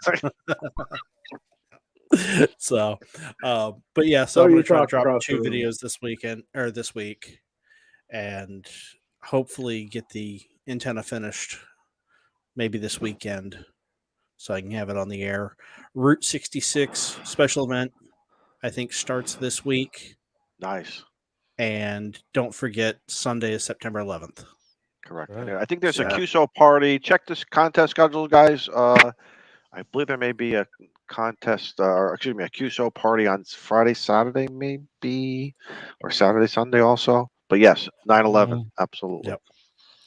So, but yeah, so I'm going to try to drop 2 videos this week, and hopefully get the antenna finished maybe this weekend, so I can have it on the air. Route 66 special event, I think, starts this week. Nice. And don't forget, Sunday is September 11th. Correct. Right. I think there's a QSO party. Check this contest schedule, guys. I I believe there may be a contest, or excuse me, a QSO party on Friday, Saturday, maybe, or Saturday, Sunday also. But yes, 9/11, absolutely. Yep.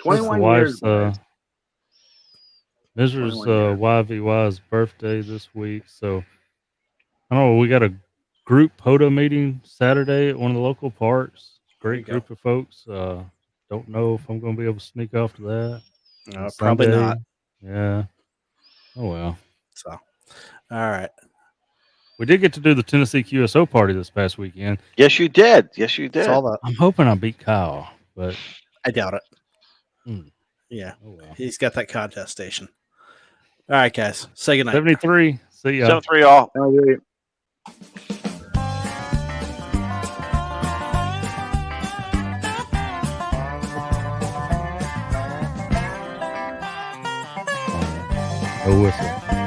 21 years, guys. Mrs. 21 years. YVY's birthday this week, so I don't know. We got a group POTA meeting Saturday at one of the local parks. Great go. group of folks. Don't know if I'm going to be able to sneak off to that. On Probably Sunday. not. Yeah. Oh well. So, all right. We did get to do the Tennessee QSO party this past weekend. Yes, you did. Yes, you did. Saw that. I'm hoping I beat Kyle, but I doubt it. Yeah. Oh, well. He's got that contest station. All right, guys. Say goodnight. 73. See ya. 73 all. No whistle.